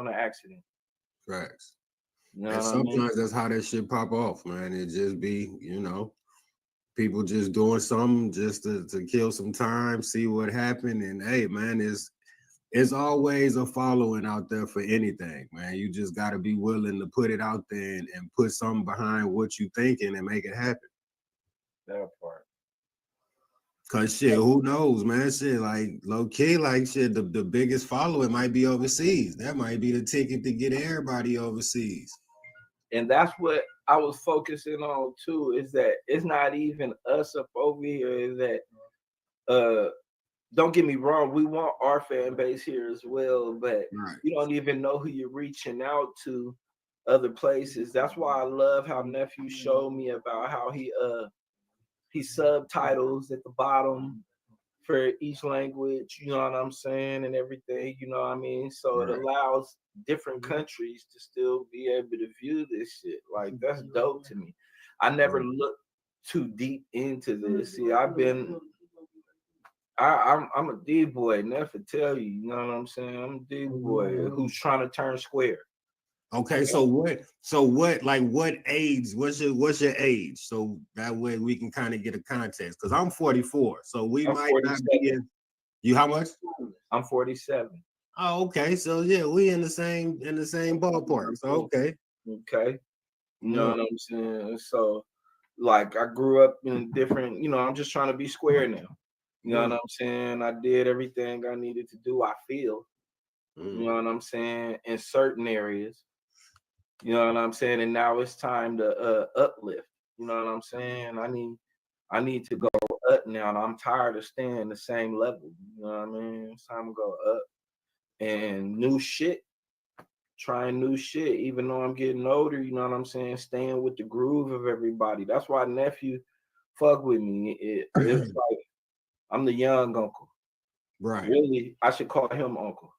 an accident. Facts. You know and sometimes that's how that shit pop off, man. It just be, people just doing something just to kill some time, see what happened. And hey, man, it's always a following out there for anything, man. You just got to be willing to put it out there and put something behind what you thinking and make it happen. That part. Cause shit, who knows, man? Shit, like low key, like shit, the biggest following might be overseas. That might be the ticket to get everybody overseas. And that's what I was focusing on too, is that it's not even us up over here, is that don't get me wrong, we want our fan base here as well, but you don't even know who you're reaching out to other places. That's why I love how Nephew showed me about how he subtitles at the bottom for each language, you know what I'm saying, and everything, you know what I mean? So it allows different countries to still be able to view this shit. Like, that's dope to me. I never looked too deep into this. See, I'm a D-boy, never tell you, you know what I'm saying? I'm a D-boy who's trying to turn square. Okay, so what age, what's your age? So that way we can kind of get a context. Cause I'm 44, so I'm might 47. Not be in, you how much? I'm 47. Oh, okay. So yeah, we in the same ballpark. So okay. Okay. You know what I'm saying? So like I grew up in different, I'm just trying to be square now. You know what I'm saying? I did everything I needed to do, I feel. You know what I'm saying? In certain areas. You know what I'm saying? And now it's time to uplift. You know what I'm saying? I need to go up now. And I'm tired of staying the same level. You know what I mean? It's time to go up. And new shit. Trying new shit. Even though I'm getting older, you know what I'm saying? Staying with the groove of everybody. That's why Nephew fuck with me. It's like I'm the young uncle. Right. Really, I should call him uncle.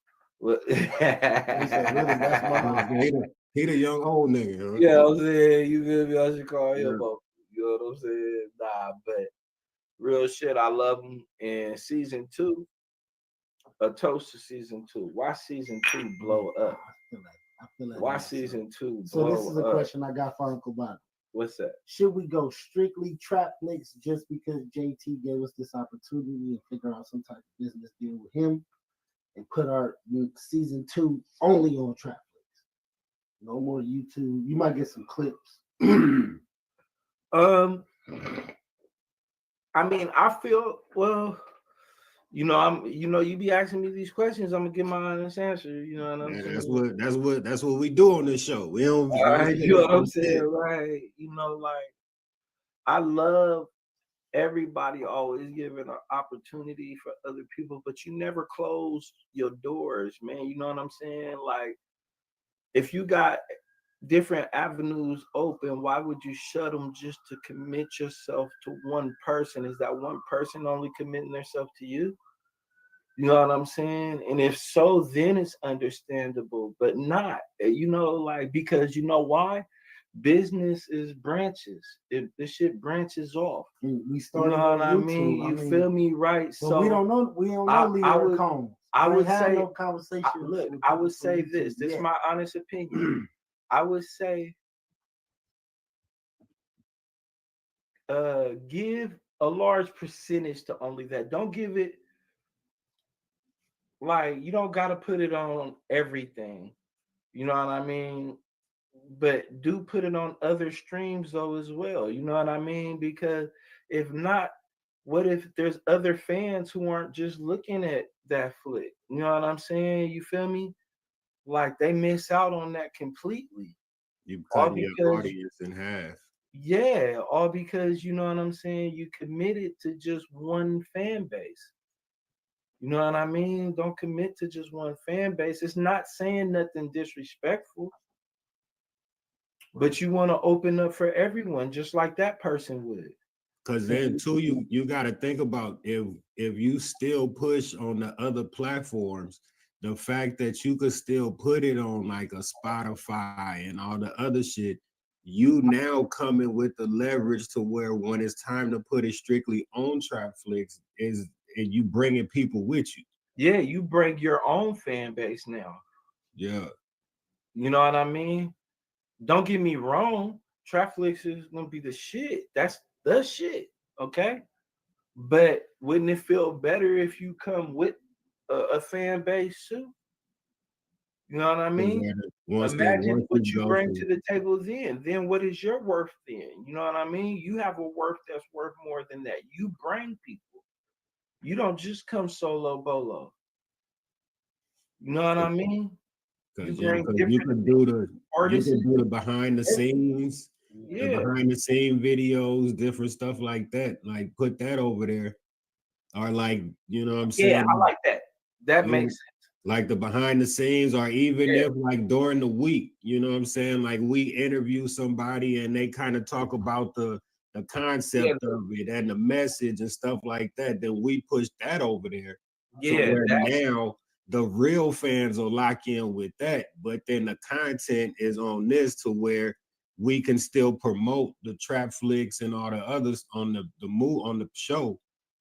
He the young old nigga. Huh? Yeah, I'm saying, you feel me? I should call him uncle. You know what I'm saying? Nah, but real shit, I love him. And season 2, a toast to season 2. Why season 2 blow up? I feel like why season 2 So blow this is a up? question I got for Uncle Bob. What's that? Should we go strictly trap flicks just because JT gave us this opportunity and figure out some type of business deal with him and put our season 2 only on trap flicks? No more YouTube. You might get some clips. I mean, I feel you be asking me these questions, I'm gonna give my honest answer. You know what I'm saying? That's what we do on this show. We don't. You know what I'm saying, right? Like I love everybody always giving an opportunity for other people, but you never close your doors, man. You know what I'm saying? Like if you got different avenues open, why would you shut them just to commit yourself to one person? Is that one person only committing themselves to you? You know what I'm saying? And if so, then it's understandable, but not, like, because you know why? Business is branches. This shit branches off. We You started know what on I YouTube. mean? You feel me? Right. But So we don't know I Leader would Combs. I We would ain't had say no conversation. look, with I people would from say YouTube this. This is yet. my honest opinion. I would say give a large percentage to only that. Don't give it, like, you don't gotta put it on everything. You know what I mean? But do put it on other streams though as well. You know what I mean? Because if not, what if there's other fans who aren't just looking at that flick? You know what I'm saying? You feel me? Like they miss out on that completely. You All cutting your because audience in half. yeah, all because you know what I'm saying, you committed to just one fan base. You know what I mean? Don't commit to just one fan base. It's not saying nothing disrespectful, but you want to open up for everyone just like that person would. Cause then too, you got to think about if you still push on the other platforms, the fact that you could still put it on like a Spotify and all the other shit, you now coming with the leverage to where when it's time to put it strictly on Trapflix is and you bringing people with you. Yeah, you bring your own fan base now. Yeah, You know what I mean? Don't get me wrong. Trapflix is gonna be the shit. That's the shit. Okay. But wouldn't it feel better if you come with a fan base too? You know what I mean? Imagine once what you you go bring from to the table then. Then what is your worth then? You know what I mean? You have a worth that's worth more than that. You bring people. You don't just come solo bolo. You know what I mean? You because bring because different you artists. can do the behind the scenes, the Yeah. behind the scene videos, different stuff like that. Like put that over there, or like you know what I'm Yeah, I saying. like that. That You makes sense. like the behind the scenes, or even Yeah. if like during the week, you know what I'm saying. Like we interview somebody and they kind of talk about the Yeah. concept of it and the message and stuff like that. Then we push that over there to Yeah. where That's now the real fans will lock in with that, but then the content is on this to where we can still promote the trap flicks and all the others on on the show,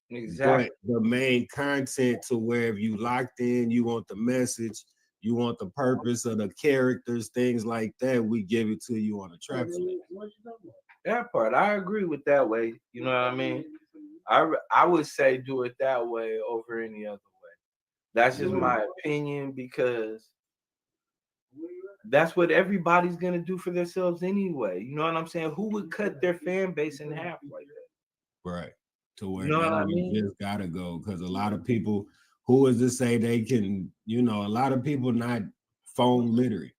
but exactly. the main content to where if you locked in, you want the message, you want the purpose of the characters, things like that, we give it to you on the trap flick. That part. I agree with that way. You know what I mean? I would say do it that way over any other way. That's just Yeah. my opinion because that's what everybody's gonna do for themselves anyway. You know what I'm saying? Who would cut their fan base in half like that? Right. To You where know now what I you mean? just gotta go. Cause a lot of people who is to say they can, a lot of people not phone literate.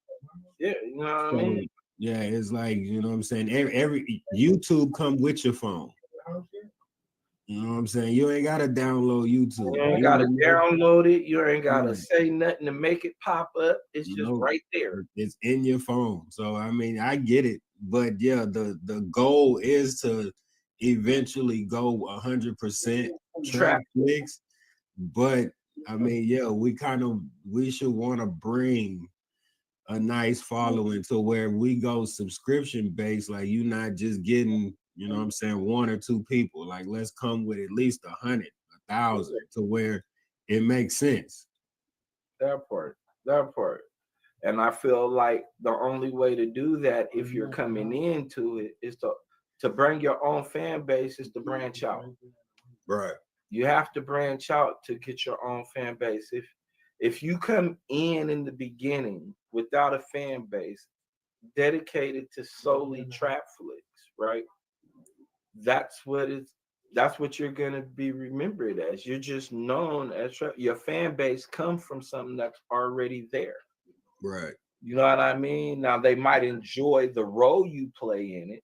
Yeah, you know what I So mean? yeah, it's like, you know what I'm saying? Every YouTube come with your phone. You know what I'm saying? You ain't gotta download YouTube. You ain't gotta Even if download it. You ain't gotta yeah, say nothing to make it pop up. It's just no, right there. it's in your phone. So I mean, I get it, but yeah, the goal is to eventually go 100% trap Trap. flicks. But I mean, yeah, we should want to bring a nice following to where we go subscription based. Like you not just getting, you know what I'm saying, one or two people. Like let's come with at least 100, 1,000 to where it makes sense. That part. That part. And I feel like the only way to do that if you're coming into it is to bring your own fan base is to branch out. Right. You have to branch out to get your own fan base. If you come in the beginning without a fan base dedicated to solely trap flicks, right? That's what it's that's what you're gonna be remembered as. You're just known as your fan base come from something that's already there. Right. You know what I mean? Now they might enjoy the role you play in it,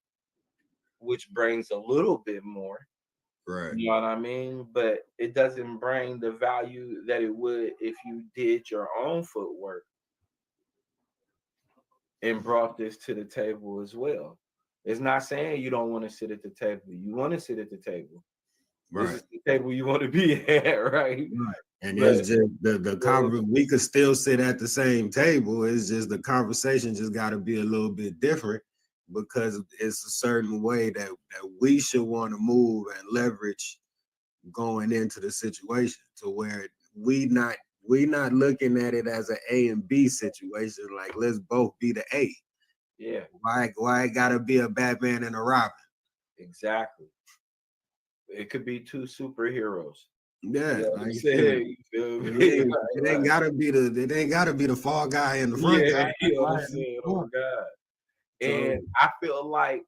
which brings a little bit more. Right. You know what I mean? But it doesn't bring the value that it would if you did your own footwork and brought this to the table as well. It's not saying you don't want to sit at the table. You want to sit at the table. This is the table you want to be at, right? And But- it's just the conversation. We could still sit at the same table. It's just the conversation just got to be a little bit different because it's a certain way that we should want to move and leverage going into the situation to where we not looking at it as an A and B situation. Like, let's both be the A. Yeah, Why it gotta be a Batman and a Robin? exactly. It could be two superheroes. Yeah, You know what like I'm you saying? said, You feel me? it ain't gotta be the fall guy in the front Yeah, guy. you know what I'm saying? Oh God. And I feel like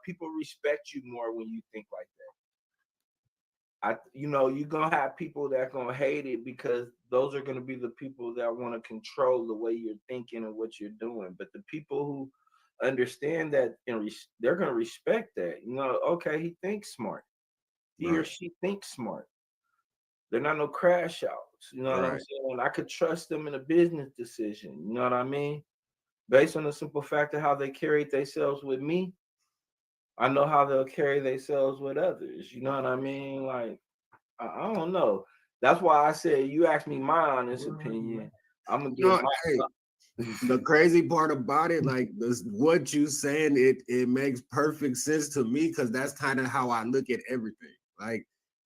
people respect you more when you think like that. You're gonna have people that gonna hate it because those are gonna be the people that want to control the way you're thinking and what you're doing. But the people who understand that and they're gonna respect that. Okay, he thinks smart. He or she thinks smart. They're not no crash outs. You know what I'm saying? I could trust them in a business decision. You know what I mean? Based on the simple fact of how they carried themselves with me, I know how they'll carry themselves with others. You know what I mean? Like, I don't know. That's why I said you asked me my honest opinion. I'm gonna give the crazy part about it, like what you saying, it makes perfect sense to me because that's kind of how I look at everything. Like,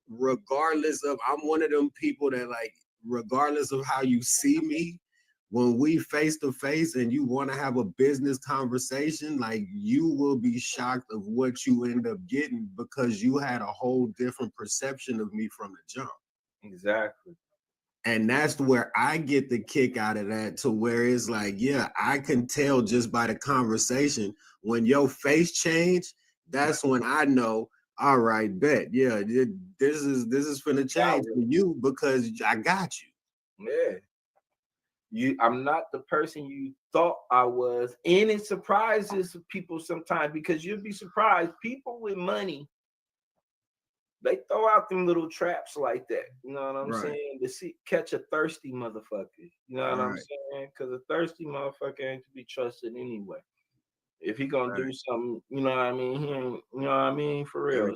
regardless of, I'm one of them people that, like, regardless of how you see me, when we face to face and you want to have a business conversation, like, you will be shocked of what you end up getting because you had a whole different perception of me from the jump. Exactly. And that's where I get the kick out of that, to where it's like, yeah, I can tell just by the conversation when your face change. That's when I know, all right, bet, yeah, this is finna change for you because I got you. Yeah. I'm not the person you thought I was. And it surprises people sometimes because you'll be surprised. People with money, they throw out them little traps like that. You know what I'm saying? To catch a thirsty motherfucker. You know what I'm saying? Because a thirsty motherfucker ain't to be trusted anyway. If he gonna do something, you know what I mean? He ain't, you know what I mean? For real.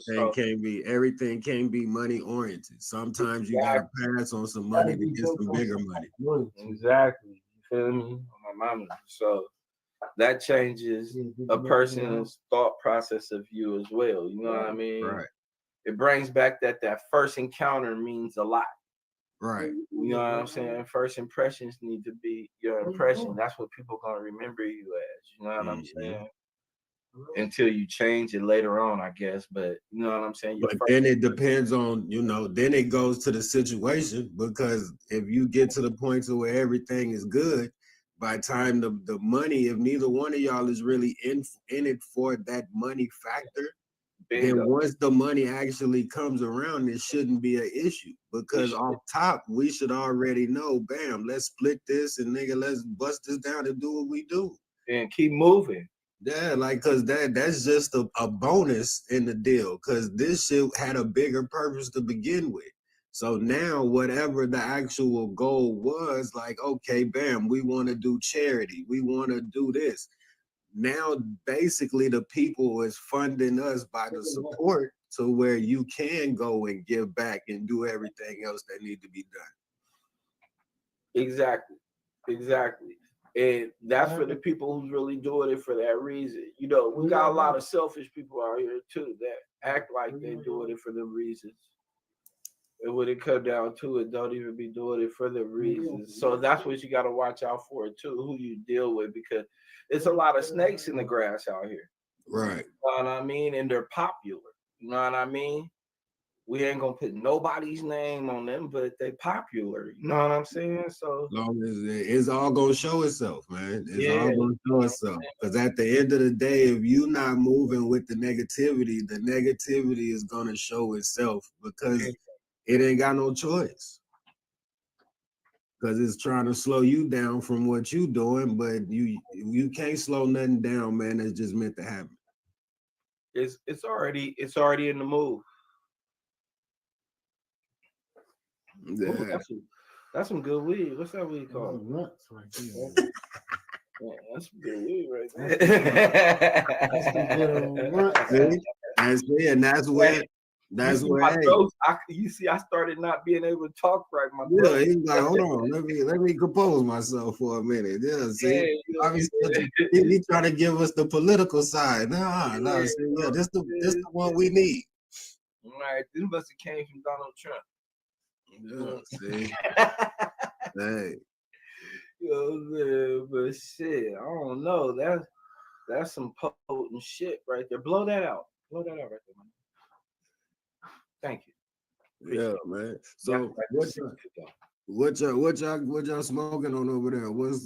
Everything can't be money oriented. Sometimes you gotta pass on some money to get some bigger money. Exactly. You feel me? My mama. So that changes a person's thought process of you as well. You know what I mean? Right. It brings back that first encounter means a lot. Right. You know what I'm saying? First impressions need to be your impression. That's what people gonna remember you as. You know what I'm saying? Until you change it later on, I guess. But you know what I'm saying? But then it depends on, then it goes to the situation, because if you get to the point to where everything is good, by the time the money, if neither one of y'all is really in it for that money factor, then once the money actually comes around, it shouldn't be an issue, because off top, we should already know, bam, let's split this and nigga, let's bust this down and do what we do. And keep moving. Yeah, like, cause that's just a bonus in the deal, cause this shit had a bigger purpose to begin with. So now whatever the actual goal was, like, okay, bam, we want to do charity, we want to do this. Now basically the people is funding us by the support to where you can go and give back and do everything else that need to be done. Exactly. And that's for the people who's really doing it for that reason. We got a lot of selfish people out here too that act like they're doing it for the reasons. And when it come down to it, don't even be doing it for the reasons. So that's what you got to watch out for too, who you deal with, because it's a lot of snakes in the grass out here. Right. You know what I mean? And they're popular. You know what I mean? We ain't gonna put nobody's name on them, but they popular. You know what I'm saying? So long as it's all gonna show itself, man. It's all gonna show itself. Because at the end of the day, if you're not moving with the negativity is gonna show itself, because it ain't got no choice. Because it's trying to slow you down from what you doing, but you can't slow nothing down, man. It's just meant to happen. It's already in the move. Yeah. Ooh, that's some good weed. What's that weed called? Nuts right there. Yeah, that's some good weed right there. And that's where That's see what. my Hey, throat. You see, I started not being able to talk right. My yeah, throat. he's like, hold on, let me compose myself for a minute. Yeah, see, Yeah, you know, obviously he trying to give us the political side. Nah, yeah, see, you yeah, know, this the one we need. right. This must have came from Donald Trump. Yeah, see, hey, You know what I'm saying? But shit, I don't know. That's some potent shit right there. Blow that out. Blow that out right there, man. Thank you. yeah, Appreciate man. it. So what y'all smoking on over there? What's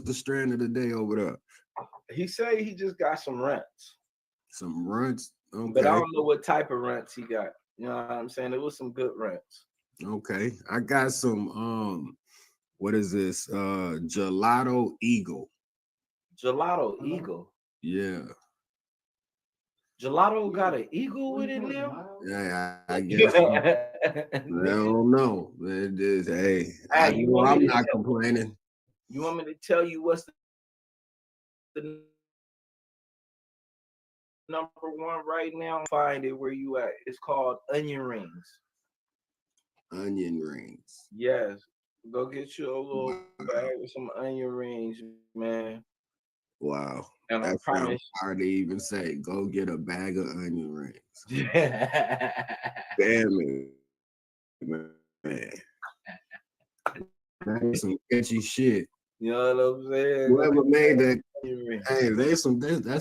the strand of the day over there? He say he just got some rents, Some runts. but I Okay, don't know what type of rents he got. You know what I'm saying? It was some good rents. okay. I got some what is this? Gelato Eagle. Gelato Eagle. Yeah. Gelato got an eagle with it now? Yeah, I guess so. I don't know. It is, hey, I Hey, you know want me I'm to not complaining. you want me to tell you what's the number one right now? Find it where you at. It's called onion rings. Onion rings. Yes. Go get you a little Wow. bag with some onion rings, man. Wow. And I That sounds promise. hard to even say. Go get a bag of onion rings. Yeah. Damn it, man. That is some catchy shit. You know what I'm saying? Whoever made that, Onion rings. hey, that's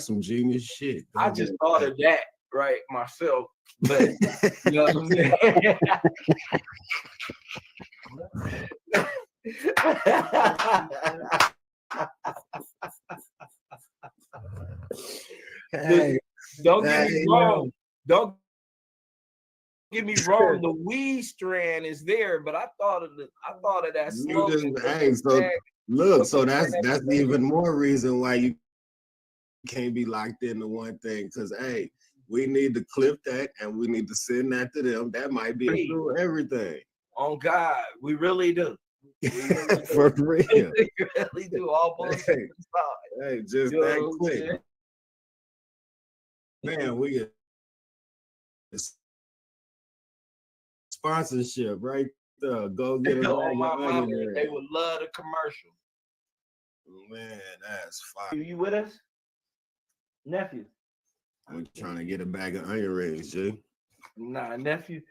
some genius shit. I just thought of that right myself, but you know what I'm saying? Hey, Don't get me wrong. yo. Don't get me wrong. The weed strand is there, but I thought of that You slogan. just, hey, so look, so that's even more reason why you can't be locked into one thing. Because hey, we need to clip that and we need to send that to them. That might be through everything. On God, we really do. For real. We really do. All bullshit aside. Hey, just You know that what I'm quick. saying? Man, we get sponsorship right there. Go get a bag Oh, my of mama, onion they rings. would love the commercial. Man, that's fire. You with us? Nephew. I'm trying to get a bag of onion rings, G. Nah, nephew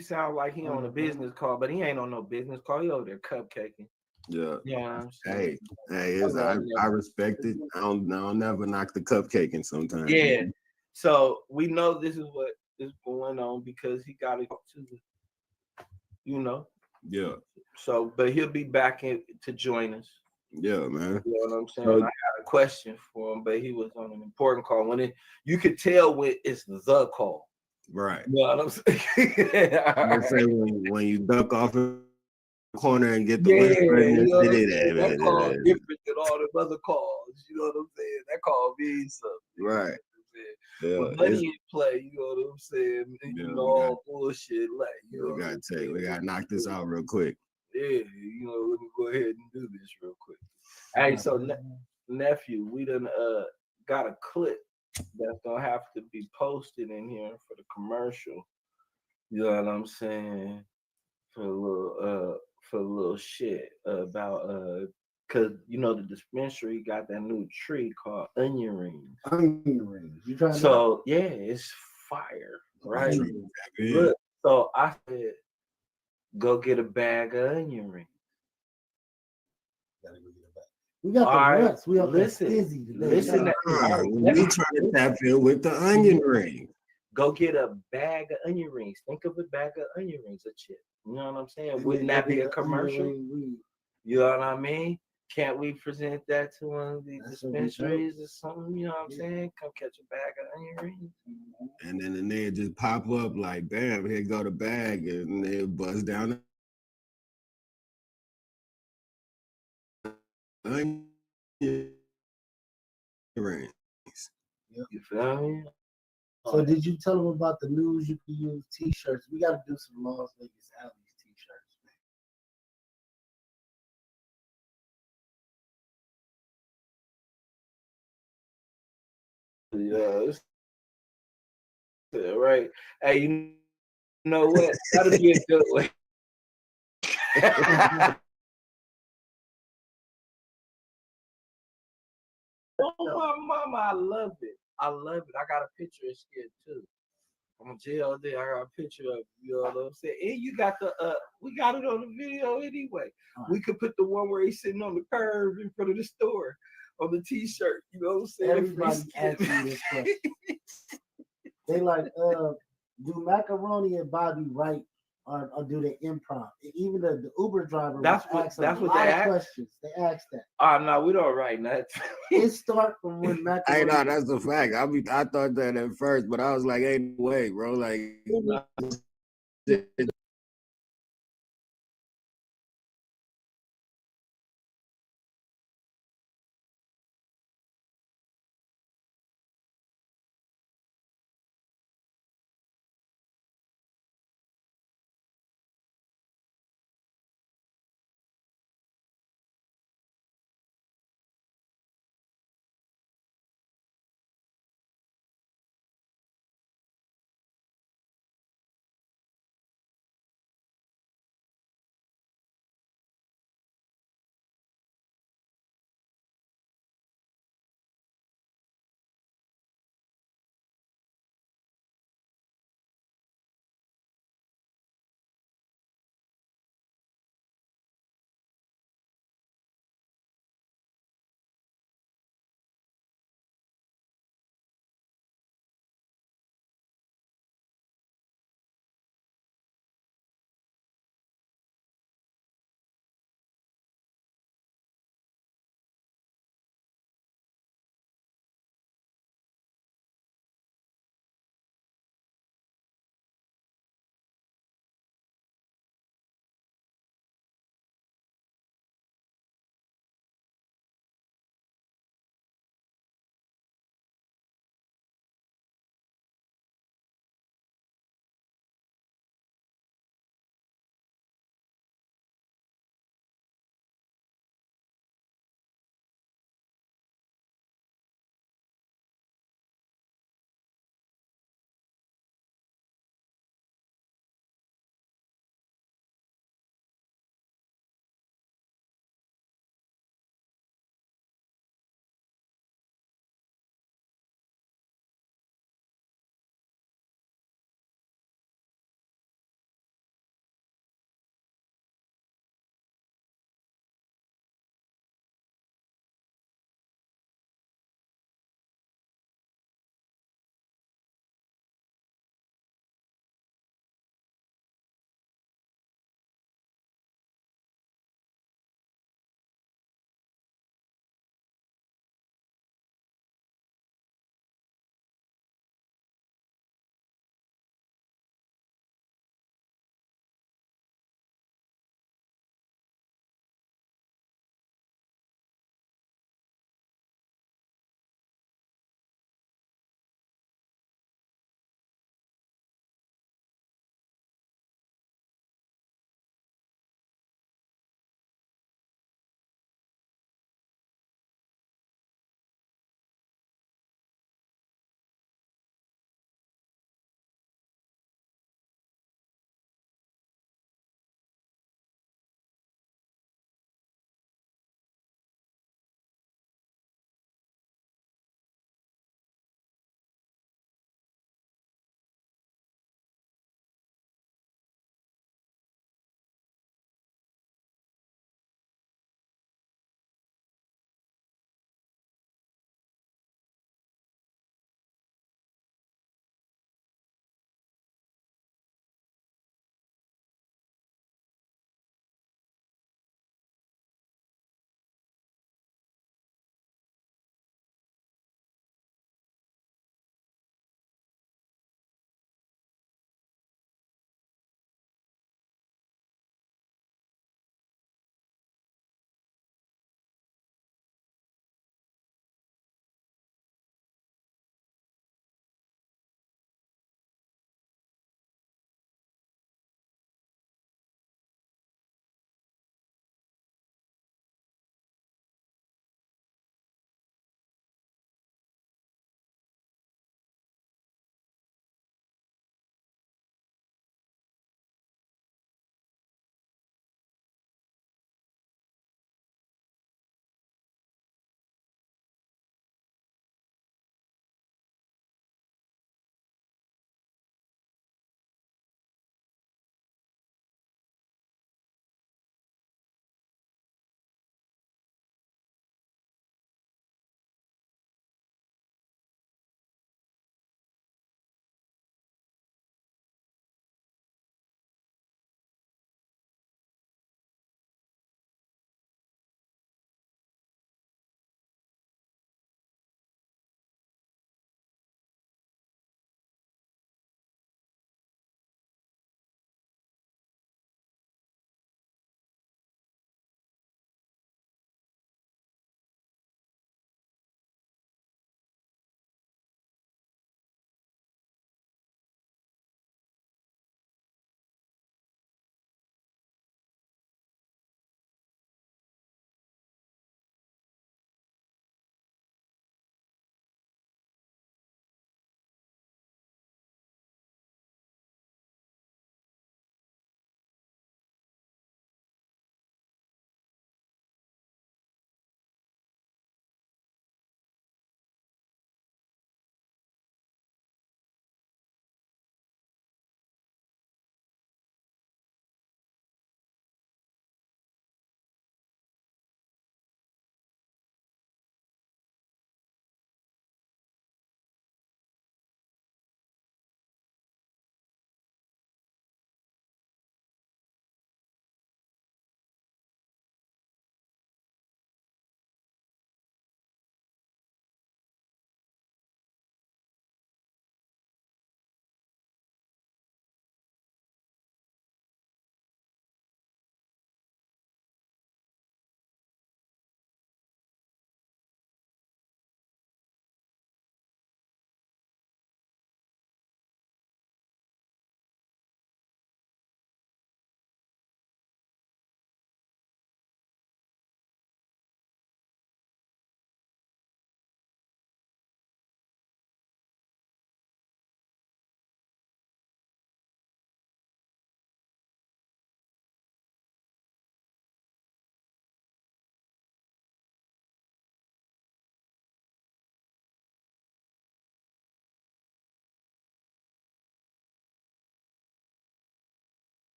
sounds like he on a business call, but he ain't on no business call. He over there cupcaking. Yeah. Yeah, I'm saying. Hey, I respect it. I'll never knock the cupcaking sometimes. Yeah. So we know this is what is going on because he got to go to the, you know. Yeah. So, but he'll be back to join us. Yeah, man. You know what I'm saying? So, I got a question for him, but he was on an important call. You could tell when it's the call. Right. You know what I'm saying? Let's say when you duck off in the corner and get the Yeah, whisper you know what I'm saying? that. That call different than all the other calls. You know what I'm saying? That call means something. Right. Yeah, when money in play, you know what I'm saying? Yeah, all bullshit like we gotta knock this out real quick. Yeah, let me go ahead and do this real quick. Hey, so nephew, we done got a clip that's gonna have to be posted in here for the commercial. You know what I'm saying? For a little shit about cause the dispensary got that new tree called onion rings. Onion rings. You trying So yeah, it's fire, right? Look, so I said, go get a bag of onion rings. Gotta go get a bag. We got the nuts. We have listen. We trying to tap in with the onion ring. Go get a bag of onion rings. Think of a bag of onion rings of chip. You know what I'm saying? Wouldn't that be a commercial? You know what I mean? Can't we present that to one of the dispensaries or something? You know what I'm saying? Come catch a bag of onion rings. And then they just pop up like, bam, here go the bag, and they buzz down the onion rings. You feel me? So did you tell them about the news? You can use T-shirts. We got to do some Las Vegas Alleys T-shirts, man. Yeah, right. Hey, know what? That'll be a good one. Oh my mama, I love it. I love it. I got a picture of Skid too. I'm gonna tell there. I got a picture of you know what I'm saying. And you got the we got it on the video anyway. We could put the one where he's sitting on the curb in front of the store on the t-shirt. You know what I'm saying? Everybody asks me this question. They like, do Macaroni and Bobby write or do they improv? Even the Uber driver That's asked what a lot they of ask. questions. They asked that. Oh no, we don't write nothing. It start from when Hey, Macaroni. no, that's a fact. I thought that at first, but I was like, ain't no way, bro. Like,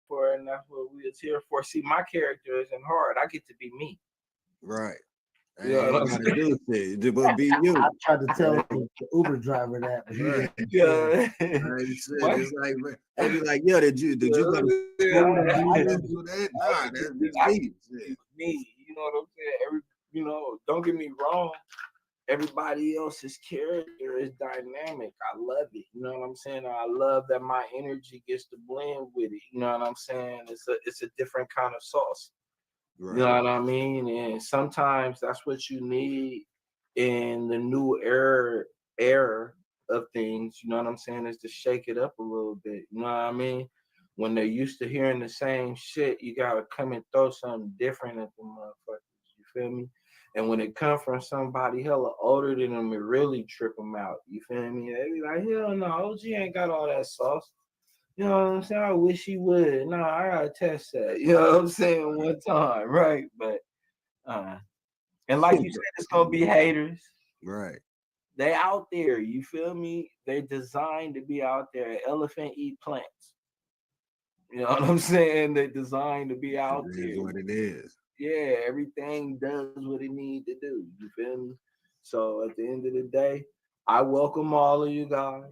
for, and that's what we was here for. See, my character isn't hard. I get to be me. Right. You know I what ain't I'm gotta do shit, but be I you. tried to tell the Uber driver that, but he Right. didn't. saying? Yeah. Like shit, What? it's like they be like, yeah, did you go to school to do I this, just do that? I Nah, get to that's be, just I me. get to be Shit. me. You know what I'm saying? Don't get me wrong. Everybody else's character is dynamic. I love it. You know what I'm saying? I love that my energy gets to blend with it. You know what I'm saying? It's a different kind of sauce. You Right. know what I mean? And sometimes that's what you need in the new era of things. You know what I'm saying? Is to shake it up a little bit. You know what I mean? When they're used to hearing the same shit, you gotta come and throw something different at the motherfuckers. You feel me? And when it comes from somebody hella older than them, it really trip them out. You feel me? They be like, hell no, OG ain't got all that sauce. You know what I'm saying? I wish he would. No, I gotta test that. You know what I'm saying? One time, right? But and like you said, it's gonna be haters. Right. They out there. You feel me? They designed to be out there. Elephant eat plants. You know what I'm saying? They designed to be out It is there. what it is. Yeah, everything does what it need to do. You feel me? So at the end of the day, I welcome all of you guys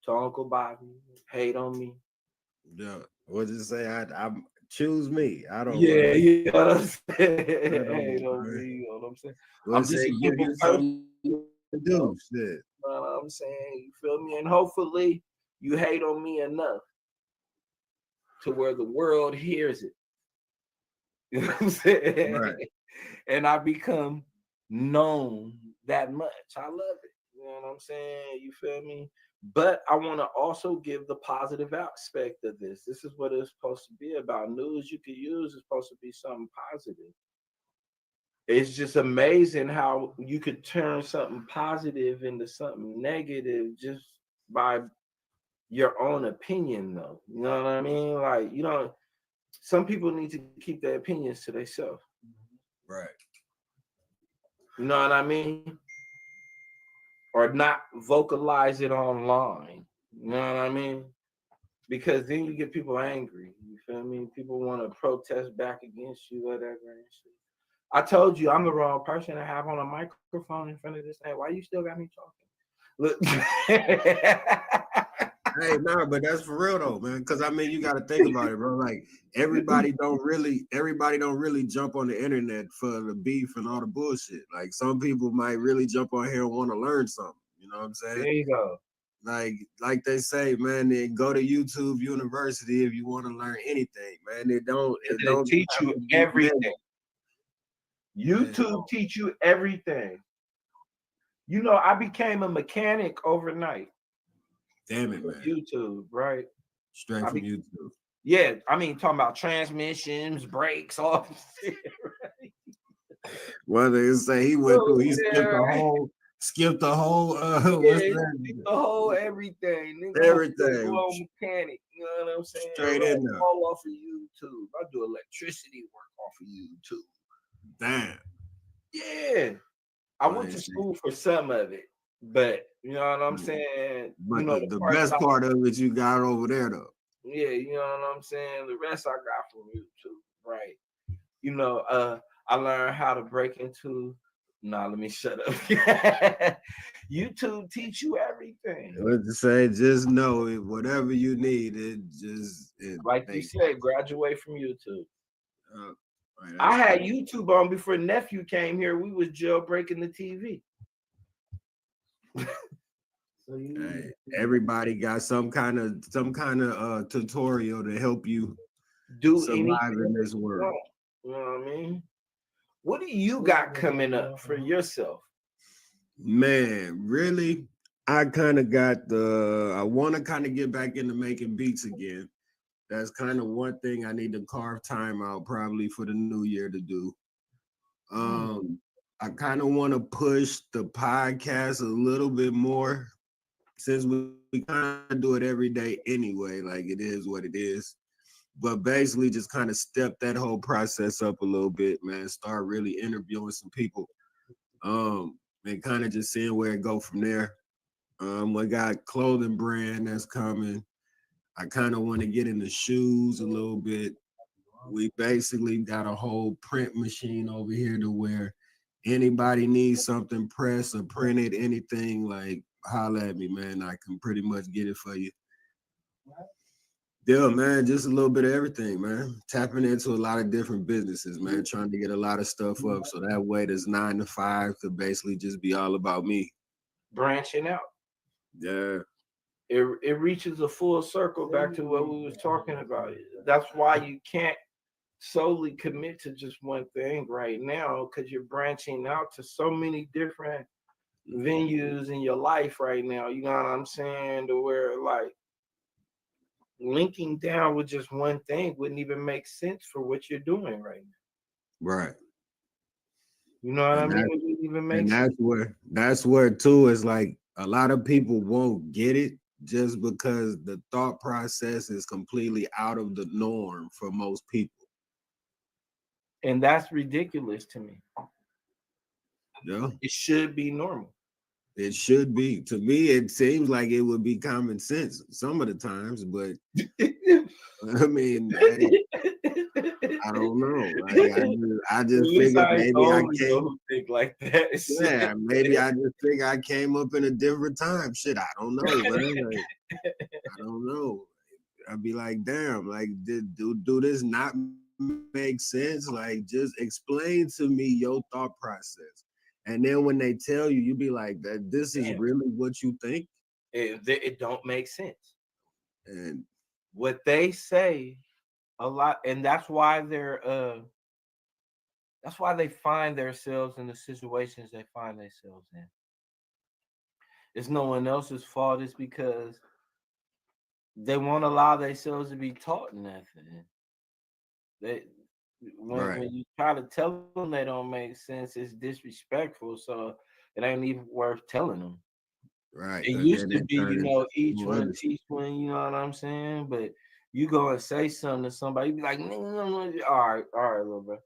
to Uncle Bobby. Hate on me. Yeah. What did you say? I choose me. I don't Yeah, mind. you know what I'm saying? I Hate don't on mind. me, you know what I'm saying? What I'm you just say? a Give simple you person, something you to know do. Shit. what I'm saying? You feel me? And hopefully you hate on me enough to where the world hears it. You know what I'm saying? Right. And I become known that much. I love it. You know what I'm saying? You feel me? But I want to also give the positive aspect of this. This is what it's supposed to be about. News you can use is supposed to be something positive. It's just amazing how you could turn something positive into something negative just by your own opinion, though. You know what I mean? Like, some people need to keep their opinions to themselves. Right. You know what I mean? Or not vocalize it online. You know what I mean? Because then you get people angry. You feel me? People want to protest back against you, whatever and shit. I told you I'm the wrong person to have on a microphone in front of this thing. Why you still got me talking? Look. Hey, nah, but that's for real though, man. Because I mean, you got to think about it, bro. Like everybody don't really jump on the internet for the beef and all the bullshit. Like some people might really jump on here and want to learn something. You know what I'm saying? There you go. Like they say, man. Then go to YouTube University if you want to learn anything, man. It They don't teach have you to be everything. negative. YouTube teach you everything. You know, I became a mechanic overnight. Damn it, man. YouTube, right? Straight from YouTube. Yeah, I mean, talking about transmissions, brakes, all this shit, right? Well, they say he went through, he skipped the whole what's Yeah, that? the whole everything. Nigga, Everything. full mechanic, you know what I'm saying? Straight in there. All off of YouTube. I do electricity work off of YouTube. Damn. Yeah. I went to school for some of it, but you know what I'm saying? But you know, the best part of it you got over there though. Yeah, you know what I'm saying? The rest I got from YouTube, right? You know, I learned how to break into. Nah, let me shut up. YouTube teach you everything. What to say? Just know it. Whatever you need, Like you said, graduate from YouTube. Right, I had YouTube on before nephew came here. We was jailbreaking the TV. Hey, everybody got some kind of tutorial to help you do survive anything in this world. You know what I mean? What do you got coming up for yourself? Man, really? I kind of I want to kind of get back into making beats again. That's kind of one thing I need to carve time out probably for the new year to do. I kind of want to push the podcast a little bit more since we kind of do it every day anyway, like it is what it is. But basically just kind of step that whole process up a little bit, man. Start really interviewing some people. And kind of just seeing where it go from there. I got clothing brand that's coming. I kind of want to get into shoes a little bit. We basically got a whole print machine over here to where anybody needs something pressed or printed, anything, like holla at me, man. I can pretty much get it for you. Yeah, man, just a little bit of everything, man. Tapping into a lot of different businesses, man. Trying to get a lot of stuff up so that way this 9 to 5 could basically just be all about me. Branching out. Yeah. It reaches a full circle back to what we was talking about. That's why you can't solely commit to just one thing right now, because you're branching out to so many different venues in your life right now. You know what I'm saying? To where like linking down with just one thing wouldn't even make sense for what you're doing right now. Right. You know what I mean? That, It wouldn't even make and sense. that's where too is like a lot of people won't get it just because the thought process is completely out of the norm for most people. And that's ridiculous to me. Yeah. It should be normal. It should be. To me, it seems like it would be common sense some of the times, but I mean, I don't know. Like, I just figured maybe I came. Who think like that. Yeah, maybe I just think I came up in a different time. Shit, I don't know, man. Like, I don't know. I'd be like, damn, like, do this not make sense? Like, just explain to me your thought process. And then when they tell you, you be like, that this is really what you think? It don't make sense. And what they say a lot, and that's why they find themselves in the situations they find themselves in. It's no one else's fault. It's because they won't allow themselves to be taught nothing. When you try to tell them they don't make sense, it's disrespectful. So it ain't even worth telling them. Right. It used to be, each one teach one. You know what I'm saying? But you go and say something to somebody, you be like, no. All right, little bro.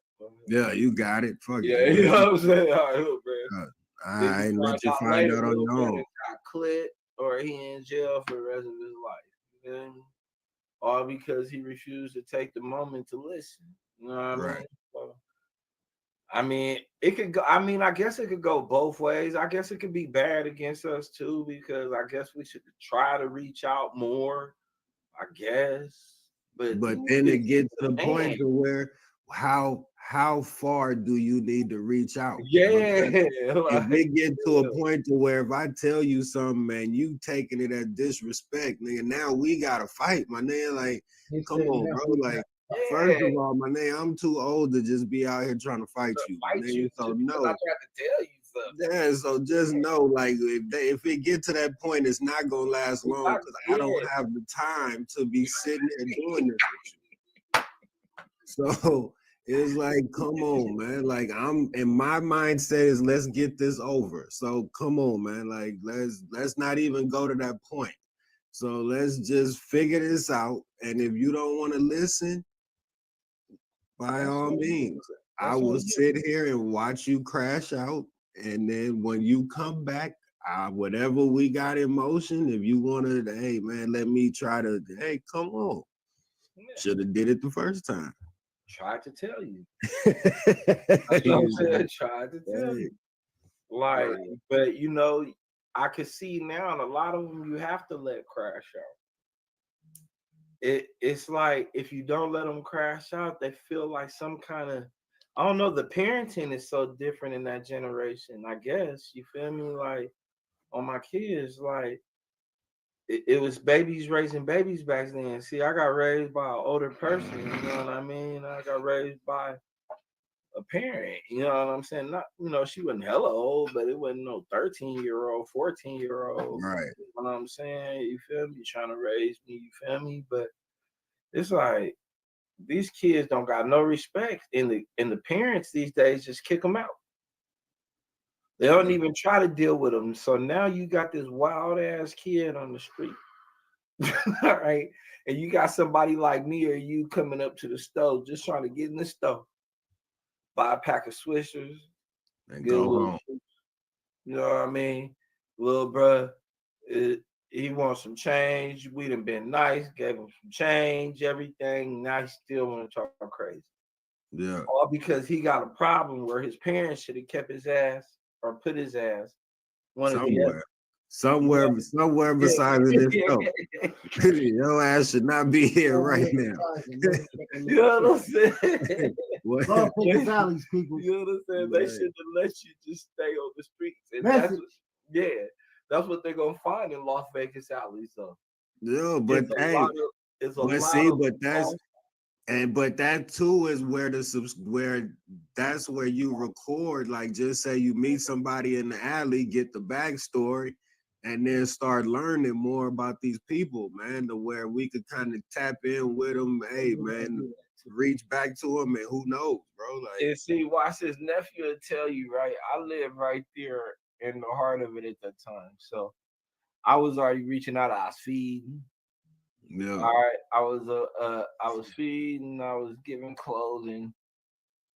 Yeah, you got it. Fuck yeah, it. You know what I'm saying? All right, little bro. I ain't let you find out on your own. Got clipped or he in jail for the rest of his life. You know? All because he refused to take the moment to listen. You know what I mean? So, I mean, it could go. I mean, I guess it could go both ways. I guess it could be bad against us too, because I guess we should try to reach out more. I guess, but then it gets to the point to where how far do you need to reach out? Yeah, if it get to a point to where if I tell you something, man, you taking it as disrespect, nigga. Now we gotta fight, my nigga. Like, come on, bro. Like, first of all, my nigga, I'm too old to just be out here trying to fight you. So no. I tried to tell you something. Yeah, so just know, like, if it get to that point, it's not gonna last long because I don't have the time to be sitting there doing this with you. So it's like, come on, man. Like, I'm in my mindset is let's get this over. So come on, man. Like, let's not even go to that point. So let's just figure this out. And if you don't want to listen, by all means, I will sit here and watch you crash out. And then when you come back, whatever we got in motion, if you want to, hey, man, let me try to, hey, come on. Should have did it the first time. Tried to tell you. Tried to tell you. Like, but I could see now, and a lot of them you have to let crash out. It's like if you don't let them crash out, they feel like some kind of, I don't know, the parenting is so different in that generation. I guess, you feel me? Like on my kids, like it was babies raising babies back then. See, I got raised by an older person, you know what I mean? I got raised by a parent, you know what I'm saying? Not, she wasn't hella old, but it wasn't no 13-year-old, 14-year-old. Right. You know what I'm saying? You feel me? Trying to raise me, you feel me? But it's like these kids don't got no respect, and the parents these days just kick them out. They don't even try to deal with them. So now you got this wild ass kid on the street. All right. And you got somebody like me or you coming up to the stove, just trying to get in the stove, buy a pack of Swishers, and go home. You know what I mean? Little bruh, He wants some change. We done been nice, gave him some change, everything. Now he still want to talk crazy. Yeah. All because he got a problem where his parents should have kept his ass or put his ass one of the other. Somewhere besides this show. Your ass should not be here right now. You know what I'm saying? Love Pickens Alleys, people. You know what I'm saying? They should have let you just stay on the streets. And that's what they're gonna find in Las Vegas alleys, though. Yeah, but that too is where that's where you record. Like, just say you meet somebody in the alley, get the backstory, and then start learning more about these people, man, to where we could kind of tap in with them. Hey, man, reach back to them, and who knows, bro? Like, and see, watch his nephew will tell you, right? I live right there in the heart of it at that time, so I was already reaching out. I was feeding. Yeah. All right. I was feeding. I was giving clothing.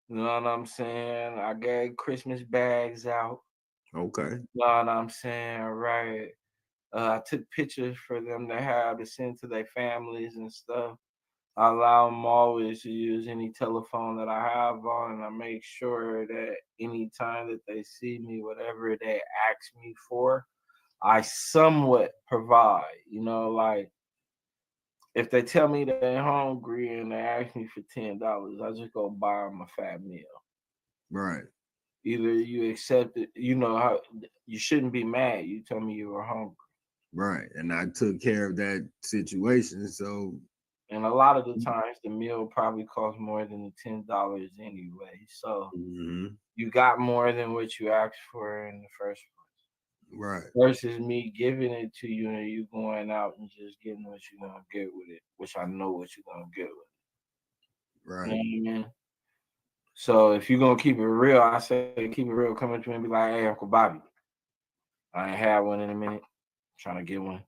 You know what I'm saying? I gave Christmas bags out. Okay. You know what I'm saying? Right. I took pictures for them to have to send to their families and stuff. I allow them always to use any telephone that I have on, and I make sure that anytime that they see me, whatever they ask me for, I somewhat provide. You know, like if they tell me they're hungry and they ask me for $10, I just go buy them a fat meal. Right. Either you accept it, you know how you shouldn't be mad. You told me you were hungry. Right. And I took care of that situation. So, and a lot of the times the meal probably costs more than the $10 anyway. So you got more than what you asked for in the first place. Right. Versus me giving it to you and you going out and just getting what you're gonna get with it, which I know what you're gonna get with it. Right. You know what I mean? So if you're gonna keep it real, I say keep it real. Come up to me and be like, "Hey, Uncle Bobby, I ain't had one in a minute. I'm trying to get one.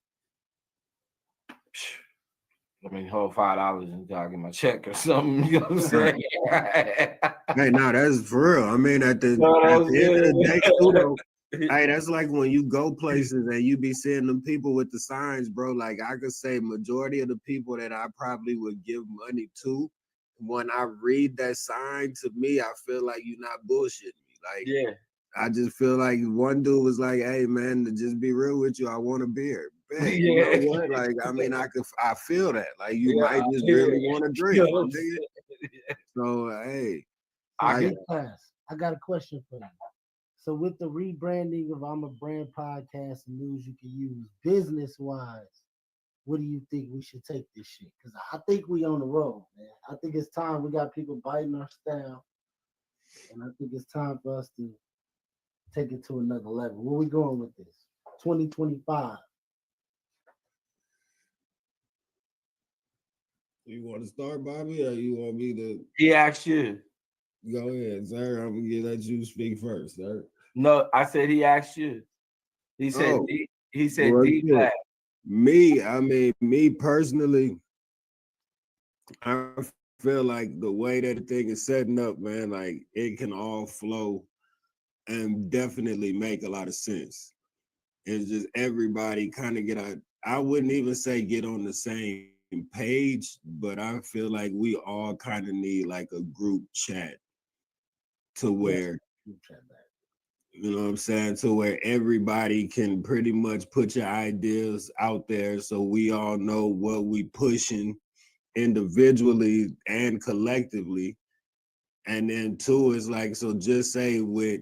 Let me hold $5 until I get my check or something." You know what I'm saying? Hey, no, that's for real. I mean, at the end of the day, too, though, hey, that's like when you go places and you be seeing them people with the signs, bro. Like, I could say majority of the people that I probably would give money to, when I read that sign, to me, I feel like you're not bullshitting me. Like, I just feel like one dude was like, "Hey, man, to just be real with you, I want a beer." Man, you know what? Like, I mean, I feel that. Like, you might just really want to drink. So, hey, I got a question for you. So with the rebranding of I'm a Brand Podcast and news you can use business-wise, what do you think we should take this shit? Because I think we on the road, man. I think it's time. We got people biting our style. And I think it's time for us to take it to another level. Where we going with this? 2025. You want to start, Bobby, or you want me to? He asked you. Go ahead, sir. I'm gonna let you speak first, sir. No, I said he asked you. He said D-Class. Me personally, I feel like the way that the thing is setting up, man, like it can all flow and definitely make a lot of sense. It's just everybody kind of I wouldn't even say get on the same page, but I feel like we all kind of need like a group chat to where, you know what I'm saying, to where everybody can pretty much put your ideas out there so we all know what we pushing individually and collectively. And then two is like, so just say with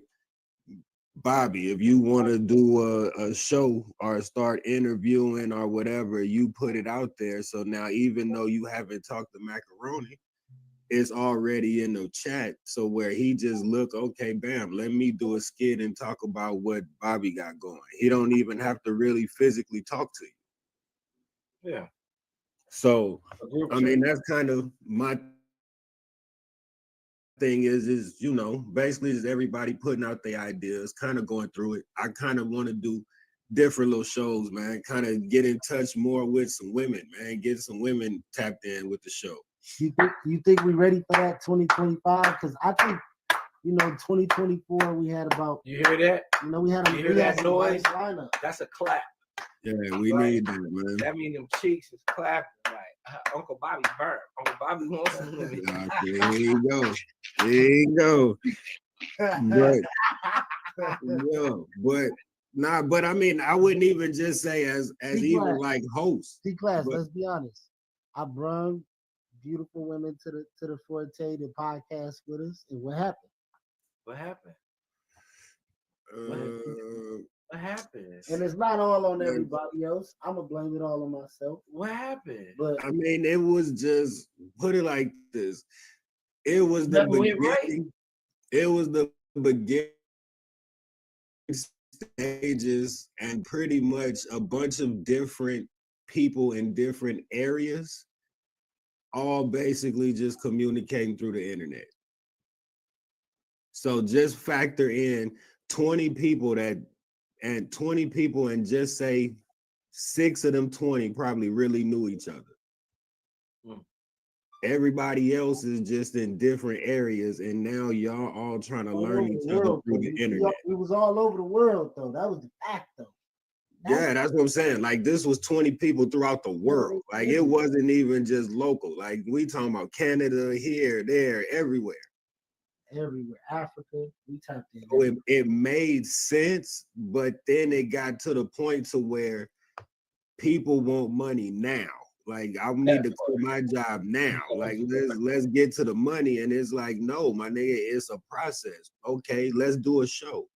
Bobby, if you want to do a show or start interviewing or whatever, you put it out there. So now, even though you haven't talked to Macaroni, it's already in the chat. So where he just look, okay, bam, let me do a skit and talk about what Bobby got going. He don't even have to really physically talk to you. Yeah. So, I mean, that's kind of my thing is, you know, basically just everybody putting out their ideas, kind of going through it. I kind of want to do different little shows, man, kind of get in touch more with some women, man, get some women tapped in with the show. You think we ready for that 2025? Because I think, you know, 2024 we had about. You hear that? You know, we had that noise? Lineup. That's a clap. Yeah, we Right. need that, man. That mean them cheeks is clapping like Uncle Bobby burnt. Uncle Bobby wants some women. There you go. There you go. But but I mean, I wouldn't even just say as even like host. D-Class, but- let's be honest. I brung beautiful women to the Forte, the podcast with us, and what happened? What happened? Uh, What happened? And it's not all on everybody else. I'm gonna blame it all on myself. What happened? But I mean, it was just put it like this. It was the Nothing went right? beginning. It was the beginning stages, and pretty much a bunch of different people in different areas, all basically just communicating through the internet. So just factor in 20 people and just say 6 of them 20 probably really knew each other. Everybody else is just in different areas, and now y'all all trying to learn each other through the internet. It was all over the world, though. That was the fact, though. Yeah, that's what I'm saying. Like, this was 20 people throughout the world. Like, it wasn't even just local. Like, we talking about Canada, here, there, everywhere. Everywhere. Africa, we tapped in. So it made sense, but then it got to the point to where people want money now. Like, I need to quit my job now. Like, let's get to the money. And it's like, no, my nigga, it's a process. Okay, let's do a show.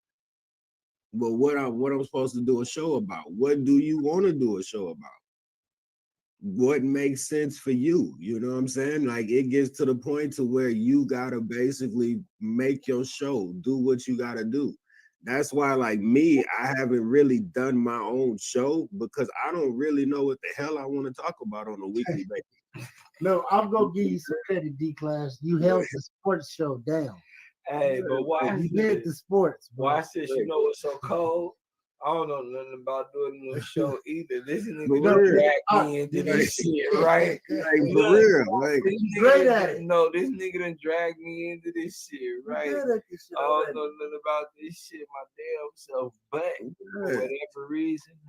But what I'm supposed to do a show about? What do you want to do a show about? What makes sense for you? You know what I'm saying? Like, it gets to the point to where you gotta basically make your show, do what you gotta do. That's why, like me, I haven't really done my own show because I don't really know what the hell I want to talk about on a weekly basis. No, I'm gonna give you some credit, D-Class. You held the sports show down. Hey, but why You did the sports, bro. Watch this. You know what's so cold? I don't know nothing about doing no show either. This nigga drag me into this shit, right? Like, for real, like, great at it. No, this nigga done dragged me into this shit, right? I don't know nothing about this shit my damn self, but for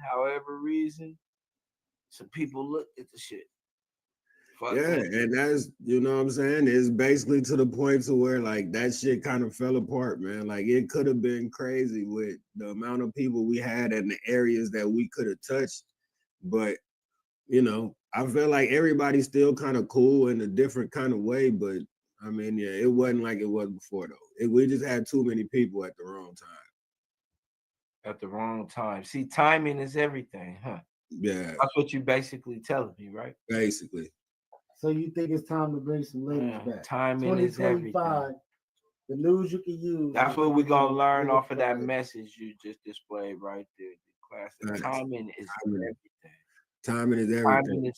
however reason, some people look at the shit. And that's, you know what I'm saying? It's basically to the point to where like that shit kind of fell apart, man. Like, it could have been crazy with the amount of people we had and the areas that we could have touched. But, you know, I feel like everybody's still kind of cool in a different kind of way. But I mean, yeah, it wasn't like it was before though. We just had too many people at the wrong time. At the wrong time. See, timing is everything, huh? Yeah. That's what you basically telling me, right? Basically. So you think it's time to bring some ladies back? Timing is everything. The news you can use. That's what we're gonna learn off of that message you just displayed right there. The class. Timing is everything. Timing is everything.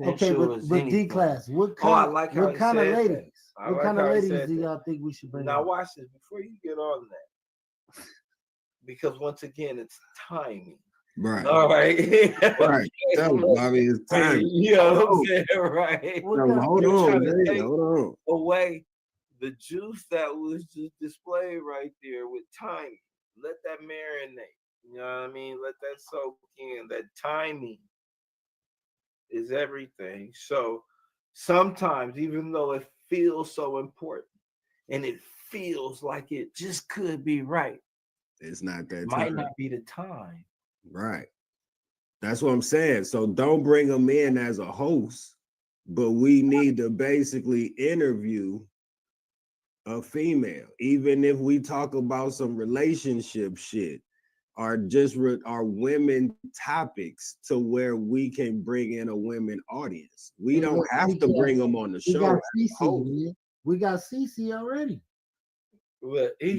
Okay, but D-Class, what kind of ladies? What kind of ladies do y'all think we should bring? Now watch this before you get on that, because once again, it's timing. Right. All right. Right. Tell me, Bobby, it's time. You know what I'm saying? Right. No, hold on. Away the juice that was just displayed right there with timing. Let that marinate. You know what I mean? Let that soak in. That timing is everything. So sometimes, even though it feels so important and it feels like it just could be right, it's not that might time. not be the time. Right. That's what I'm saying. So don't bring them in as a host, but we need to basically interview a female, even if we talk about some relationship shit or just our women topics to where we can bring in a women audience. We don't have to bring them on the show. We got CC already. But we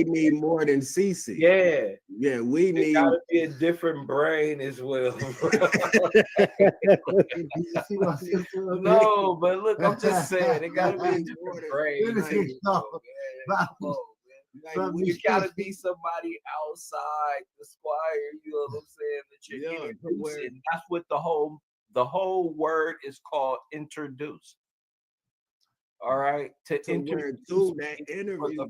need more than CC. Yeah, we need gotta be a different brain as well. No, but look, I'm just saying it gotta be a different brain. You gotta be somebody outside the squire. You know what I'm saying? That you're introducing. That's what the whole word is called, introduce. All right, to introduce that interview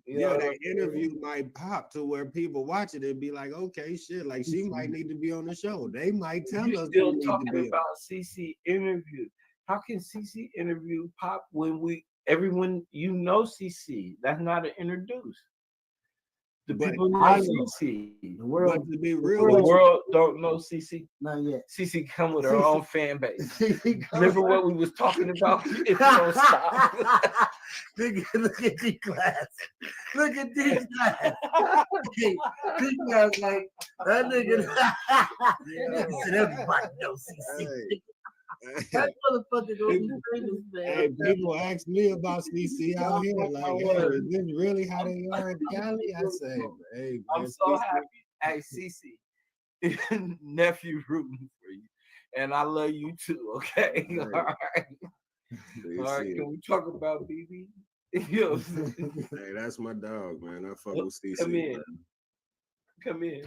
Yeah, that interview might pop to where people watch it and be like, okay, shit, like she might need to be on the show. They might tell You us still who need to talking be about CC interview. How can CC interview pop when everyone you know CC? That's not an introduce. The But people know I know. CC. The but world, to be the real The with you, world don't know CC. not yet. CC come with her CeCe own fan base. Remember what we was talking about? If you don't stop. Look at D class. Look at D class. D class like that nigga. He said everybody knows CC. hey, That motherfucker gonna be famous, hey, man. people ask me about CC out here, like, hey, is this really how they are in Cali? I say, hey, I'm man, so CC, happy. Hey, CC, nephew rooting for you. And I love you too, okay? Hey. All right. All right, CC. can we talk about BB? You know what I'm saying? Hey, that's my dog, man. I fuck with CC. Come in. Man. Come in.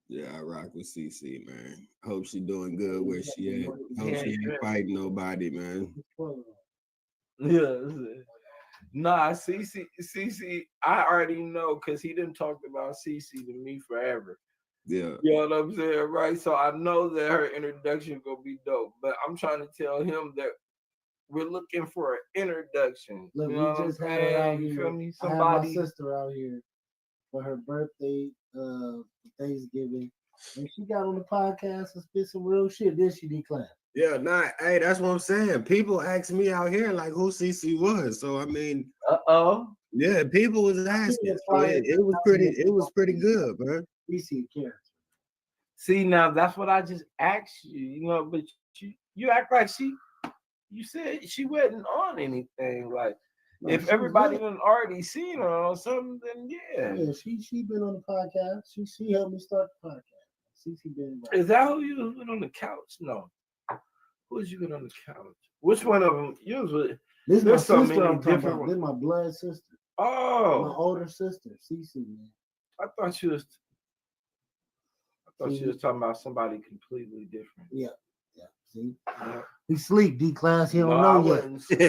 Yeah, I rock with CC, man. Hope she doing good where she at. Hope Yeah, she ain't yeah. fighting nobody, man. Yeah. Nah, CC, I already know because he done talked about CC to me forever. Yeah. You know what I'm saying, right? So I know that her introduction gonna be dope, but I'm trying to tell him that we're looking for an introduction. Look, you know we what just I'm had her saying? out You here. feel me? I had my Somebody. sister out here for her birthday, Thanksgiving, and she got on the podcast and spit some real shit. Then she declined. Yeah, nah, hey, that's what I'm saying. People ask me out here like who CC was. So I mean, yeah, people was asking. So it was pretty good, man. We see a character. See, now that's what I just asked you, you know, but you act like you said she wasn't on anything. Like, No, if she everybody was done already seen her on something, then yeah. Yeah, she been on the podcast. She helped me start the podcast. CC been right. Is that who you was with on the couch? No. Who was you with on the couch? Which one of them? You was with. This is my There's so sister many I'm talking different about. ones. This is my blood sister. My Oh, older sister, CC, man. I thought you was talking about somebody completely different. Yeah. See? Yeah. He sleep, D class. He don't No, I know yet. wouldn't sleep.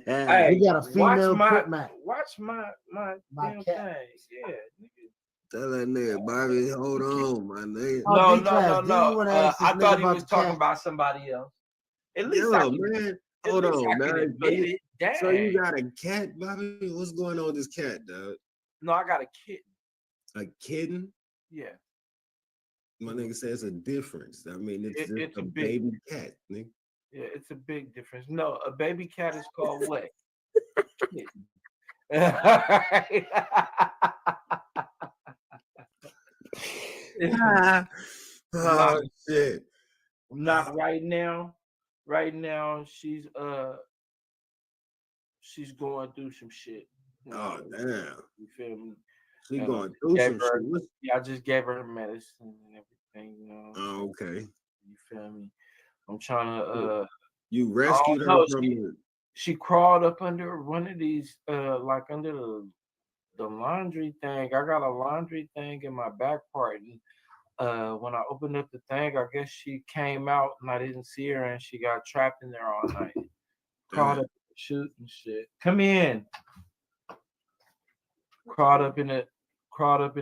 Hey, we got a female pit mat. Watch my damn cat. thing. Yeah, nigga. Tell that nigga, Bobby, hold on, my nigga. Oh, No. D-Class, you wanna ask this I nigga thought he about was the talking cat? about somebody else. At least I Yo, can, man. at Hold least on, I can man. admit it. Dang. So you got a cat, Bobby? What's going on with this cat, dog? No, I got a kitten. A kitten? Yeah. My nigga says a difference. I mean, it's just it's a a big- baby cat, nigga. Yeah, it's a big difference. No, a baby cat is called what? Kitten. Oh, shit. Not right now. Right now, she's going through some shit. Oh, damn. You feel me? She going through gave some her- shit. Yeah, I just gave her medicine and everything, you know. Oh, okay. You feel me? I'm trying to You rescued her no, from the... she crawled up under one of these like under the laundry thing. I got a laundry thing in my back part. And when I opened up the thing, I guess she came out and I didn't see her and she got trapped in there all night. Crawled up in the chute and shit. Come in. Crawled up in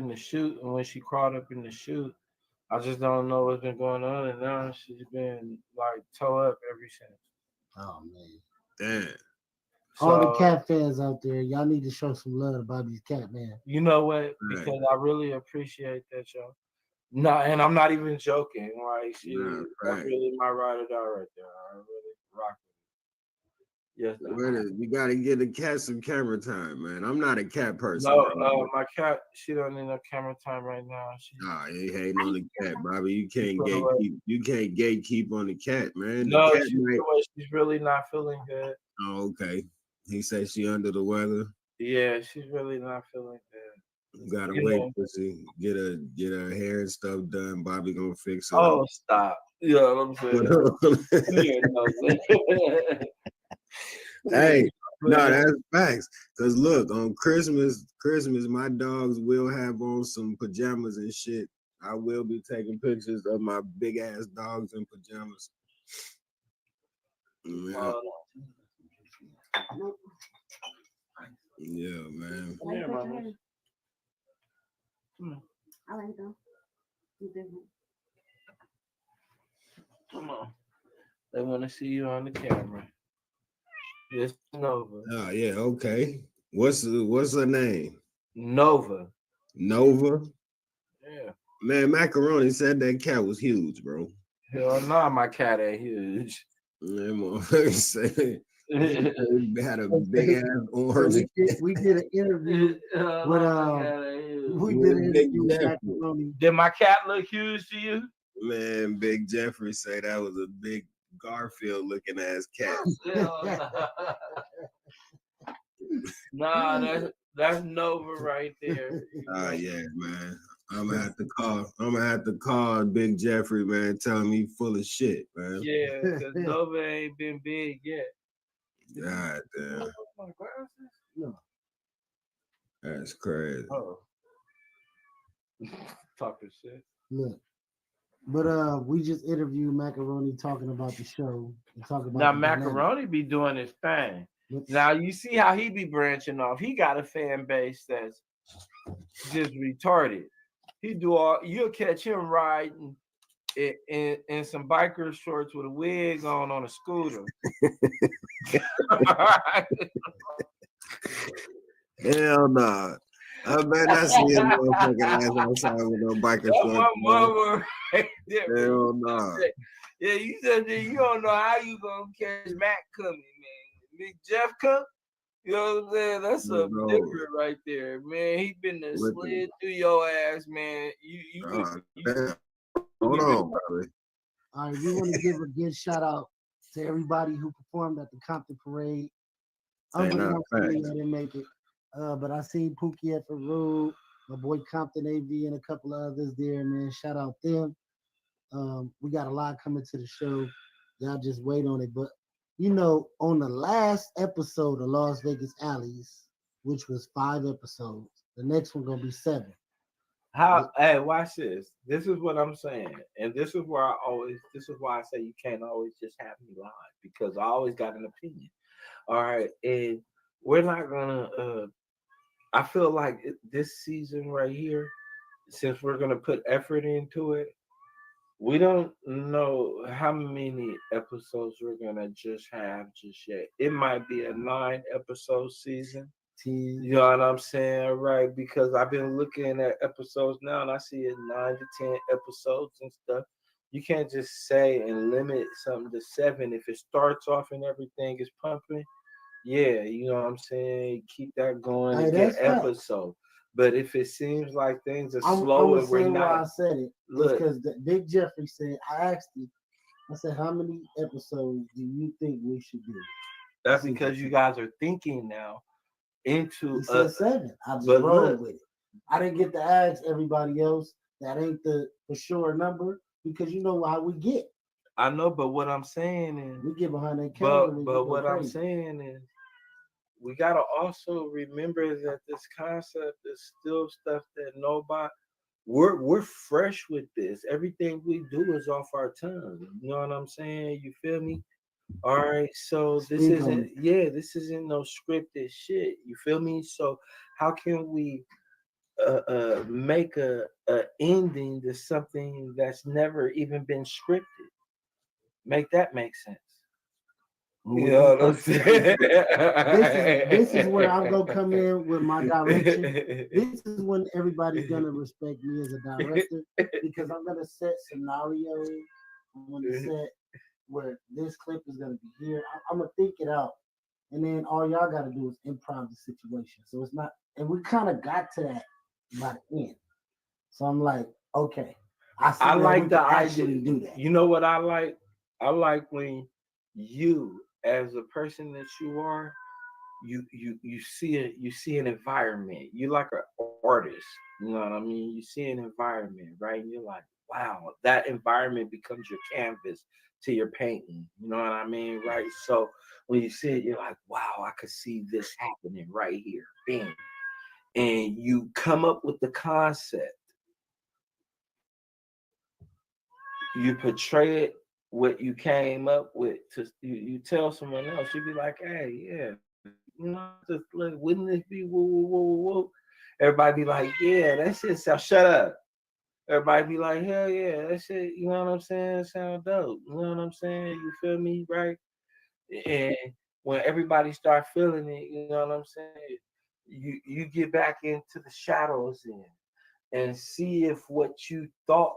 the chute, and when she crawled up in the chute, I just don't know what's been going on, and now she's been like toe up ever since. Oh man. Damn. All the cat fans out there, y'all need to show some love to Bobby's cat, man. You know what? Because I really appreciate that, y'all. No, and I'm not even joking. Like, that's really my ride or die right there. I really rock it. Yes. You gotta get the cat some camera time, man. I'm not a cat person. No, my cat, she don't need no camera time right now. Nah, you ain't hating on the cat, Bobby. You can't gatekeep. You can't gatekeep on the cat, man. No, the cat she's really not feeling good. Oh, okay. He said she under the weather. Yeah, she's really not feeling good. You gotta wait till she get her hair and stuff done. Bobby gonna fix it. Oh, stop. You know what I'm saying? Hey, no, that's facts. Cause look, on Christmas, my dogs will have on some pajamas and shit. I will be taking pictures of my big ass dogs in pajamas. Yeah. Yeah, man. Why you Yeah, cut your mama. hair? Come on. I like it though. It's different. Come on. They want to see you on the camera. This is Nova. Oh yeah, okay. What's her name? Nova. Nova. Yeah. Man, Macaroni said that cat was huge, bro. Hell no, my cat ain't huge. That motherfucker said he had a big ass So orange we did an interview Hell with no, my cat ain't huge. we did an with Big interview with Jeffrey. Macaroni. Did my cat look huge to you? Man, Big Jeffrey say that was a big Garfield looking ass cat. Hell no. Nah, that's Nova right there. Oh yeah, man. I'm gonna have to call Big Jeffrey, man. Tell him he full of shit, man. Yeah, because Nova ain't been big yet. God damn, My glasses? No. that's crazy. Oh. Talking shit. Look. But we just interviewed Macaroni talking about the show and talking about Now the dynamic. Macaroni be doing his thing. Let's- Now you see how he be branching off. He got a fan base that's just retarded. He do all. You'll catch him riding in some biker shorts with a wig on a scooter. Hell nah. I bet I see a motherfucking ass outside with no biker That's shorts. my man. mama right there. Hell nah. Yeah, you said that you don't know how you gonna catch Mac coming, man. Big Jeff come. You know what I'm saying? That's something No. different right there, man. He been to With slid through your ass, man. Damn. Hold on, brother. All right, we want to give a good shout out to everybody who performed at the Compton Parade. Say not Unfortunately, facts. I didn't make it, but I seen Pookie at the road, my boy Compton AV, and a couple of others there, man. Shout out them. We got a lot coming to the show. Y'all just wait on it. But you know, on the last episode of Las Vegas Alleys, which was 5 episodes, the next one gonna be 7. How? Hey, watch this. This is what I'm saying, and this is why I say you can't always just have me live because I always got an opinion. All right, and we're not gonna. I feel like this season right here, since we're gonna put effort into it, we don't know how many episodes we're gonna just have just yet. It might be a 9 episode season. 10. You know what I'm saying, right? Because I've been looking at episodes now, and I see it 9 to 10 episodes and stuff. You can't just say and limit something to 7 if it starts off and everything is pumping. Yeah, you know what I'm saying. Keep that going Hey, and get that's facts. episode. But if it seems like things are I'm slow gonna and we're say why I not, said it. look, Because Big Jeffrey said, I asked him, I said, how many episodes do you think we should do? that's because you guys are thinking now into He said 7. I just but rolled look. with it. I didn't get to ask everybody else. That ain't the for sure number because you know how we get. I know, but what I'm saying is, We get behind that camera. and we but go what I'm crazy. saying is, we gotta also remember that this concept is still stuff that nobody. We're fresh with this. Everything we do is off our tongue. You know what I'm saying? You feel me? All right. So this Speak on isn't. This isn't no scripted shit. You feel me? So how can we make a ending to something that's never even been scripted? Make that make sense. You know what I'm saying? This is where I'm gonna come in with my direction. This is when everybody's gonna respect me as a director because I'm gonna set scenarios. I'm gonna set where this clip is gonna be here. I'm gonna think it out, and then all y'all gotta do is improv the situation. So it's not, and we kind of got to that by the end. So I'm like, okay, I like the actually idea. do that. You know what I like? I like when you, as a person that you are, you see an environment. You like an artist. You know what I mean? You see an environment, right? And you're like, wow, that environment becomes your canvas to your painting. You know what I mean? Right. So when you see it, you're like, wow, I could see this happening right here. Bam. And you come up with the concept. You portray it what you came up with to you tell someone else. You be like, hey, yeah, just like, wouldn't this be woo woo woo woo woo? Everybody be like, yeah, that shit sound. Shut up. Everybody be like, hell yeah, that shit. You know what I'm saying? Sound dope. You know what I'm saying? You feel me, right? And when everybody start feeling it, you know what I'm saying? You get back into the shadows and see if what you thought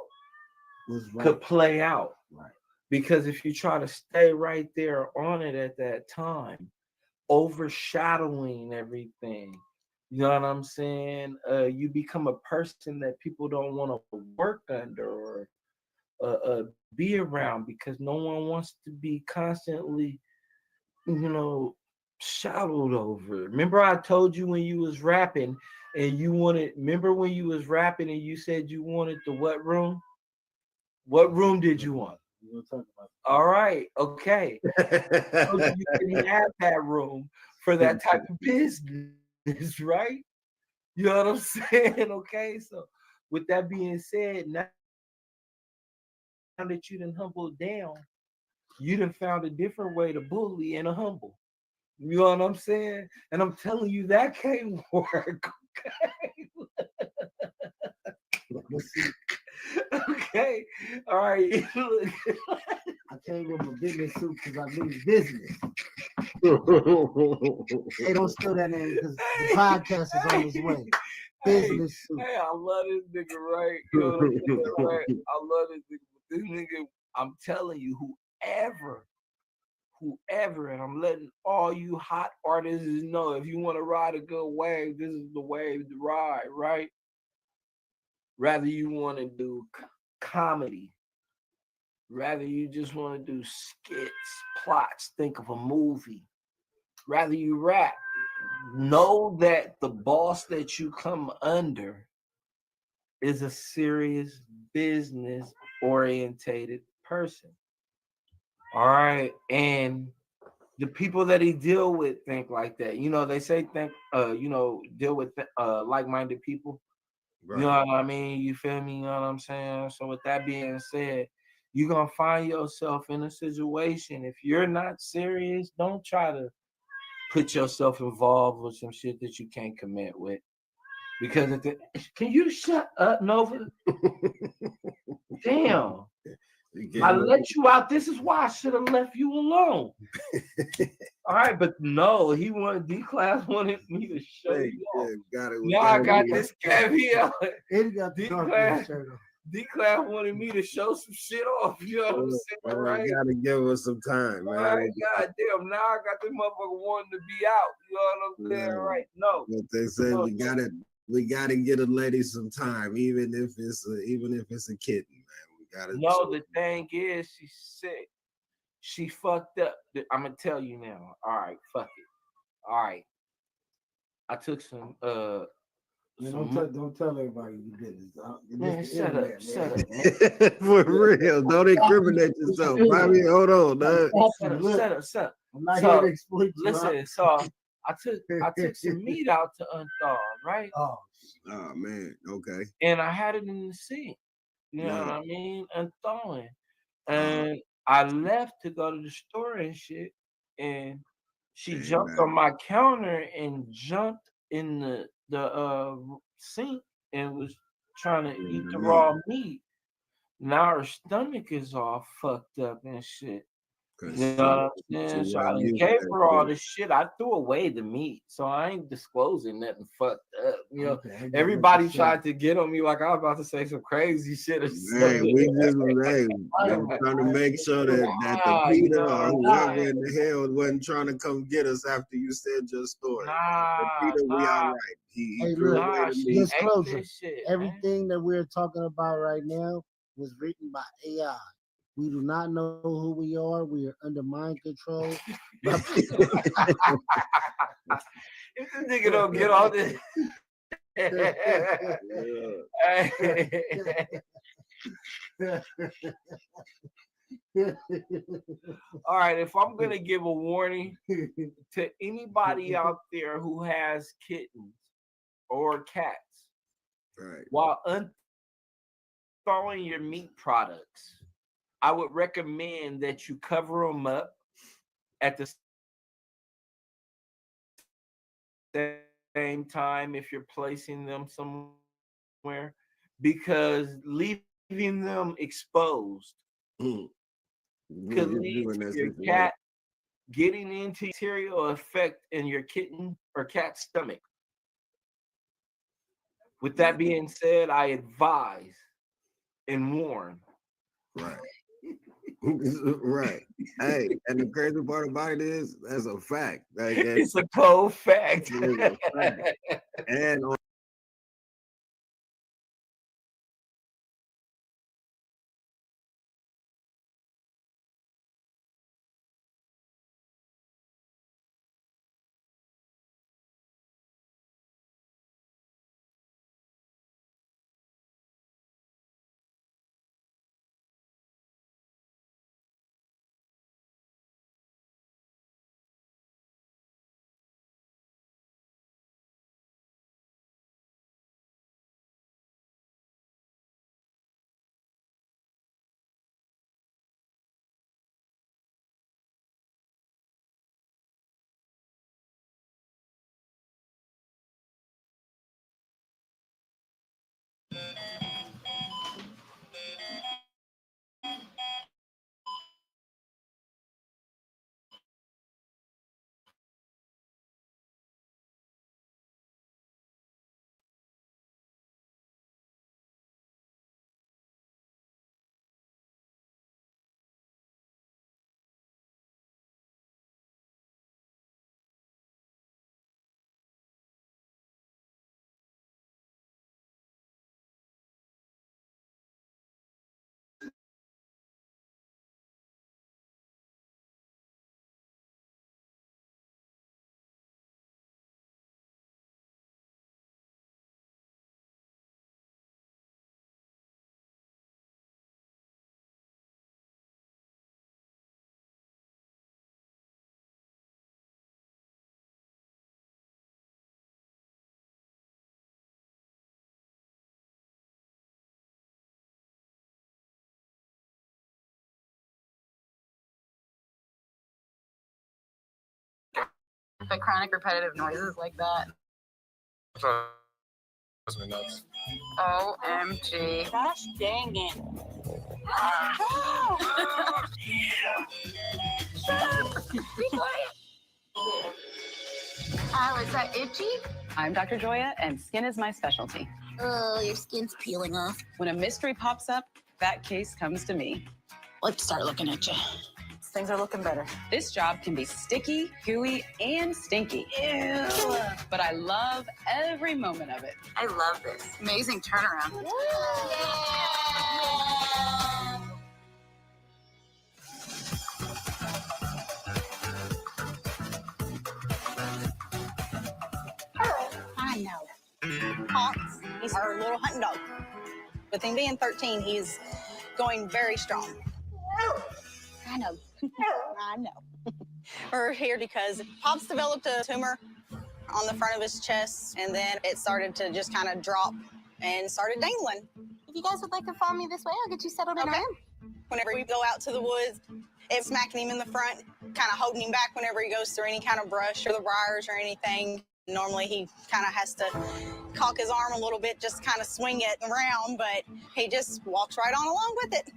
Was right. could play out. Right. Because if you try to stay right there on it at that time, overshadowing everything, you know what I'm saying? You become a person that people don't want to work under or be around because no one wants to be constantly, shadowed over. Remember I told you when you was rapping and you wanted, remember when you was rapping and you said you wanted the what room? What room did you want? We'll talk about All right, okay. So you can have that room for that type of business, right? You know what I'm saying? Okay, so with that being said, now that you done humbled down, you done found a different way to bully and a humble. You know what I'm saying? And I'm telling you that can't work. Okay. All right. I came with my business suit because I mean business. Hey, don't steal that name because the podcast is on its way. Business suit. Hey, I love this nigga, right? You know what I'm saying, right? I love this nigga. This nigga, I'm telling you, whoever, and I'm letting all you hot artists know, if you want to ride a good wave, this is the wave to ride, right? Rather you want to do comedy, rather you just want to do skits, plots, think of a movie, rather you rap, know that the boss that you come under is a serious business orientated person. All right. And the people that he deal with think like that. They say deal with like-minded people. Right. You know what I mean? You feel me? You know what I'm saying? So with that being said, you're gonna find yourself in a situation. If you're not serious, don't try to put yourself involved with some shit that you can't commit with. Because can you shut up, Nova? Damn. I let you out. This is why I should have left you alone. All right, but no, D-Class wanted me to show you off. Now I got this caveat. D-Class wanted me to show some shit off. You know what I'm saying, right? Gotta give us some time, man. All right, goddamn. Now I got this motherfucker wanting to be out. You know what I'm saying, right? No. But they say we gotta get a lady some time, even if it's a kitten, man. We gotta. No, the thing is, she's sick. She fucked up. I'm gonna tell you now. All right, fuck it. All right. I took some don't tell everybody you did this. Man, shut up, man. For real. Don't incriminate yourself. Bobby, hold on, dog. Shut up. I'm not here to exploit you. Listen, so I took some meat out to unthaw, right? Oh man. Okay. And I had it in the sink. You know what I mean? Unthawing. And I left to go to the store and shit. And she jumped on my counter and jumped in the sink and was trying to eat the raw meat. Now her stomach is all fucked up and shit. You know what I'm saying? So I gave her all this shit. I threw away the meat, so I ain't disclosing nothing fucked up. Everybody tried to get on me like I was about to say some crazy shit or something. Hey, we trying to make sure that the Peter or whoever in the hell wasn't trying to come get us after you said your story. Peter, we all right. He threw away the meat. Disclosure. Everything that we're talking about right now was written by AI. We do not know who we are. We are under mind control. If this nigga don't get all this. All right, if I'm going to give a warning to anybody out there who has kittens or cats, while unthawing your meat products, I would recommend that you cover them up at the same time if you're placing them somewhere, because leaving them exposed Mm. What could you lead do in to that your situation? cat getting into bacterial effect in your kitten or cat's stomach. With that being said, I advise and warn. Right. Right. Hey, and the crazy part about it is that's a fact. Like that It's a cold fact. is a fact. And on But chronic repetitive noises like that. OMG. Gosh dang it. Be quiet. Is that itchy? I'm Dr. Joya, and skin is my specialty. Oh, your skin's peeling off. When a mystery pops up, that case comes to me. Let's start looking at you. Things are looking better. This job can be sticky, gooey, and stinky. Ew. But I love every moment of it. I love this. Amazing turnaround. I know. Hawks, he's our little hunting dog. With him being 13, he's going very strong. I know. I know. We're here because Pops developed a tumor on the front of his chest, and then it started to just kind of drop and started dangling. If you guys would like to follow me this way, I'll get you settled in a room. Whenever we go out to the woods, it's smacking him in the front, kind of holding him back whenever he goes through any kind of brush or the briars or anything. Normally, he kind of has to cock his arm a little bit, just kind of swing it around, but he just walks right on along with it.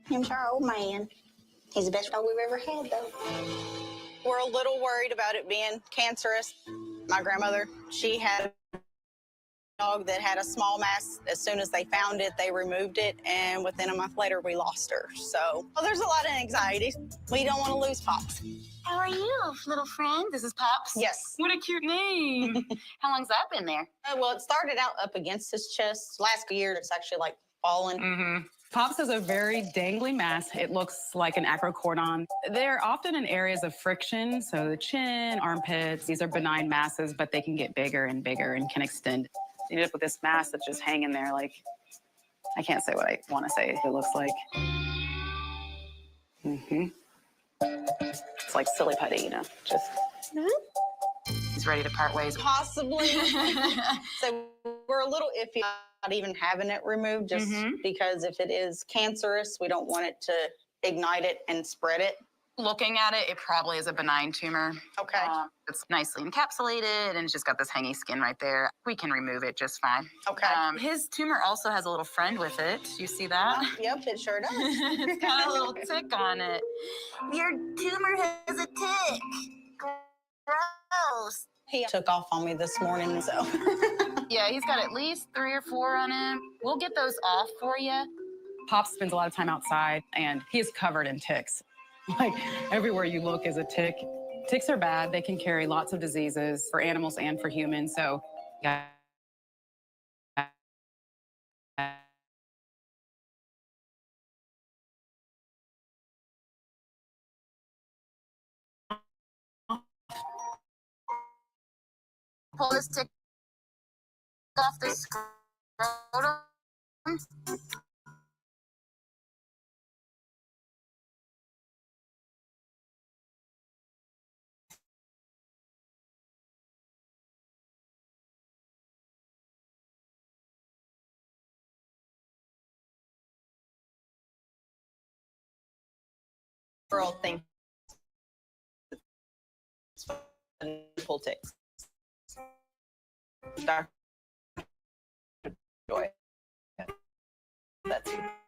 Him's our old man. He's the best dog we've ever had, though. We're a little worried about it being cancerous. My grandmother, she had a dog that had a small mass. As soon as they found it, they removed it, and within a month later, we lost her. So, well, there's a lot of anxiety. We don't want to lose Pops. How are you, little friend? This is Pops. Yes. What a cute name. How long's that been there? Well, it started out up against his chest. Last year, it's actually like fallen. Mm-hmm. Pops has a very dangly mass. It looks like an acrocordon. They're often in areas of friction, so the chin, armpits. These are benign masses, but they can get bigger and bigger and can extend. You end up with this mass that's just hanging there like, I can't say what I want to say it looks like. Mm-hmm. It's like silly putty, you know, just... He's ready to part ways. Possibly. So we're a little iffy about even having it removed, just because if it is cancerous, we don't want it to ignite it and spread it. Looking at it, it probably is a benign tumor. Okay. It's nicely encapsulated and it's just got this hangy skin right there. We can remove it just fine. Okay. His tumor also has a little friend with it. You see that? Yep, it sure does. It's got a little tick on it. Your tumor has a tick. Gross. He took off on me this morning, so. Yeah, he's got at least 3 or 4 on him. We'll get those off for you. Pop spends a lot of time outside, and he is covered in ticks. Like, everywhere you look is a tick. Ticks are bad. They can carry lots of diseases for animals and for humans, so yeah. Pull this tick off the scrotum. Girl thinks pull ticks. Dr. Joy. That's you.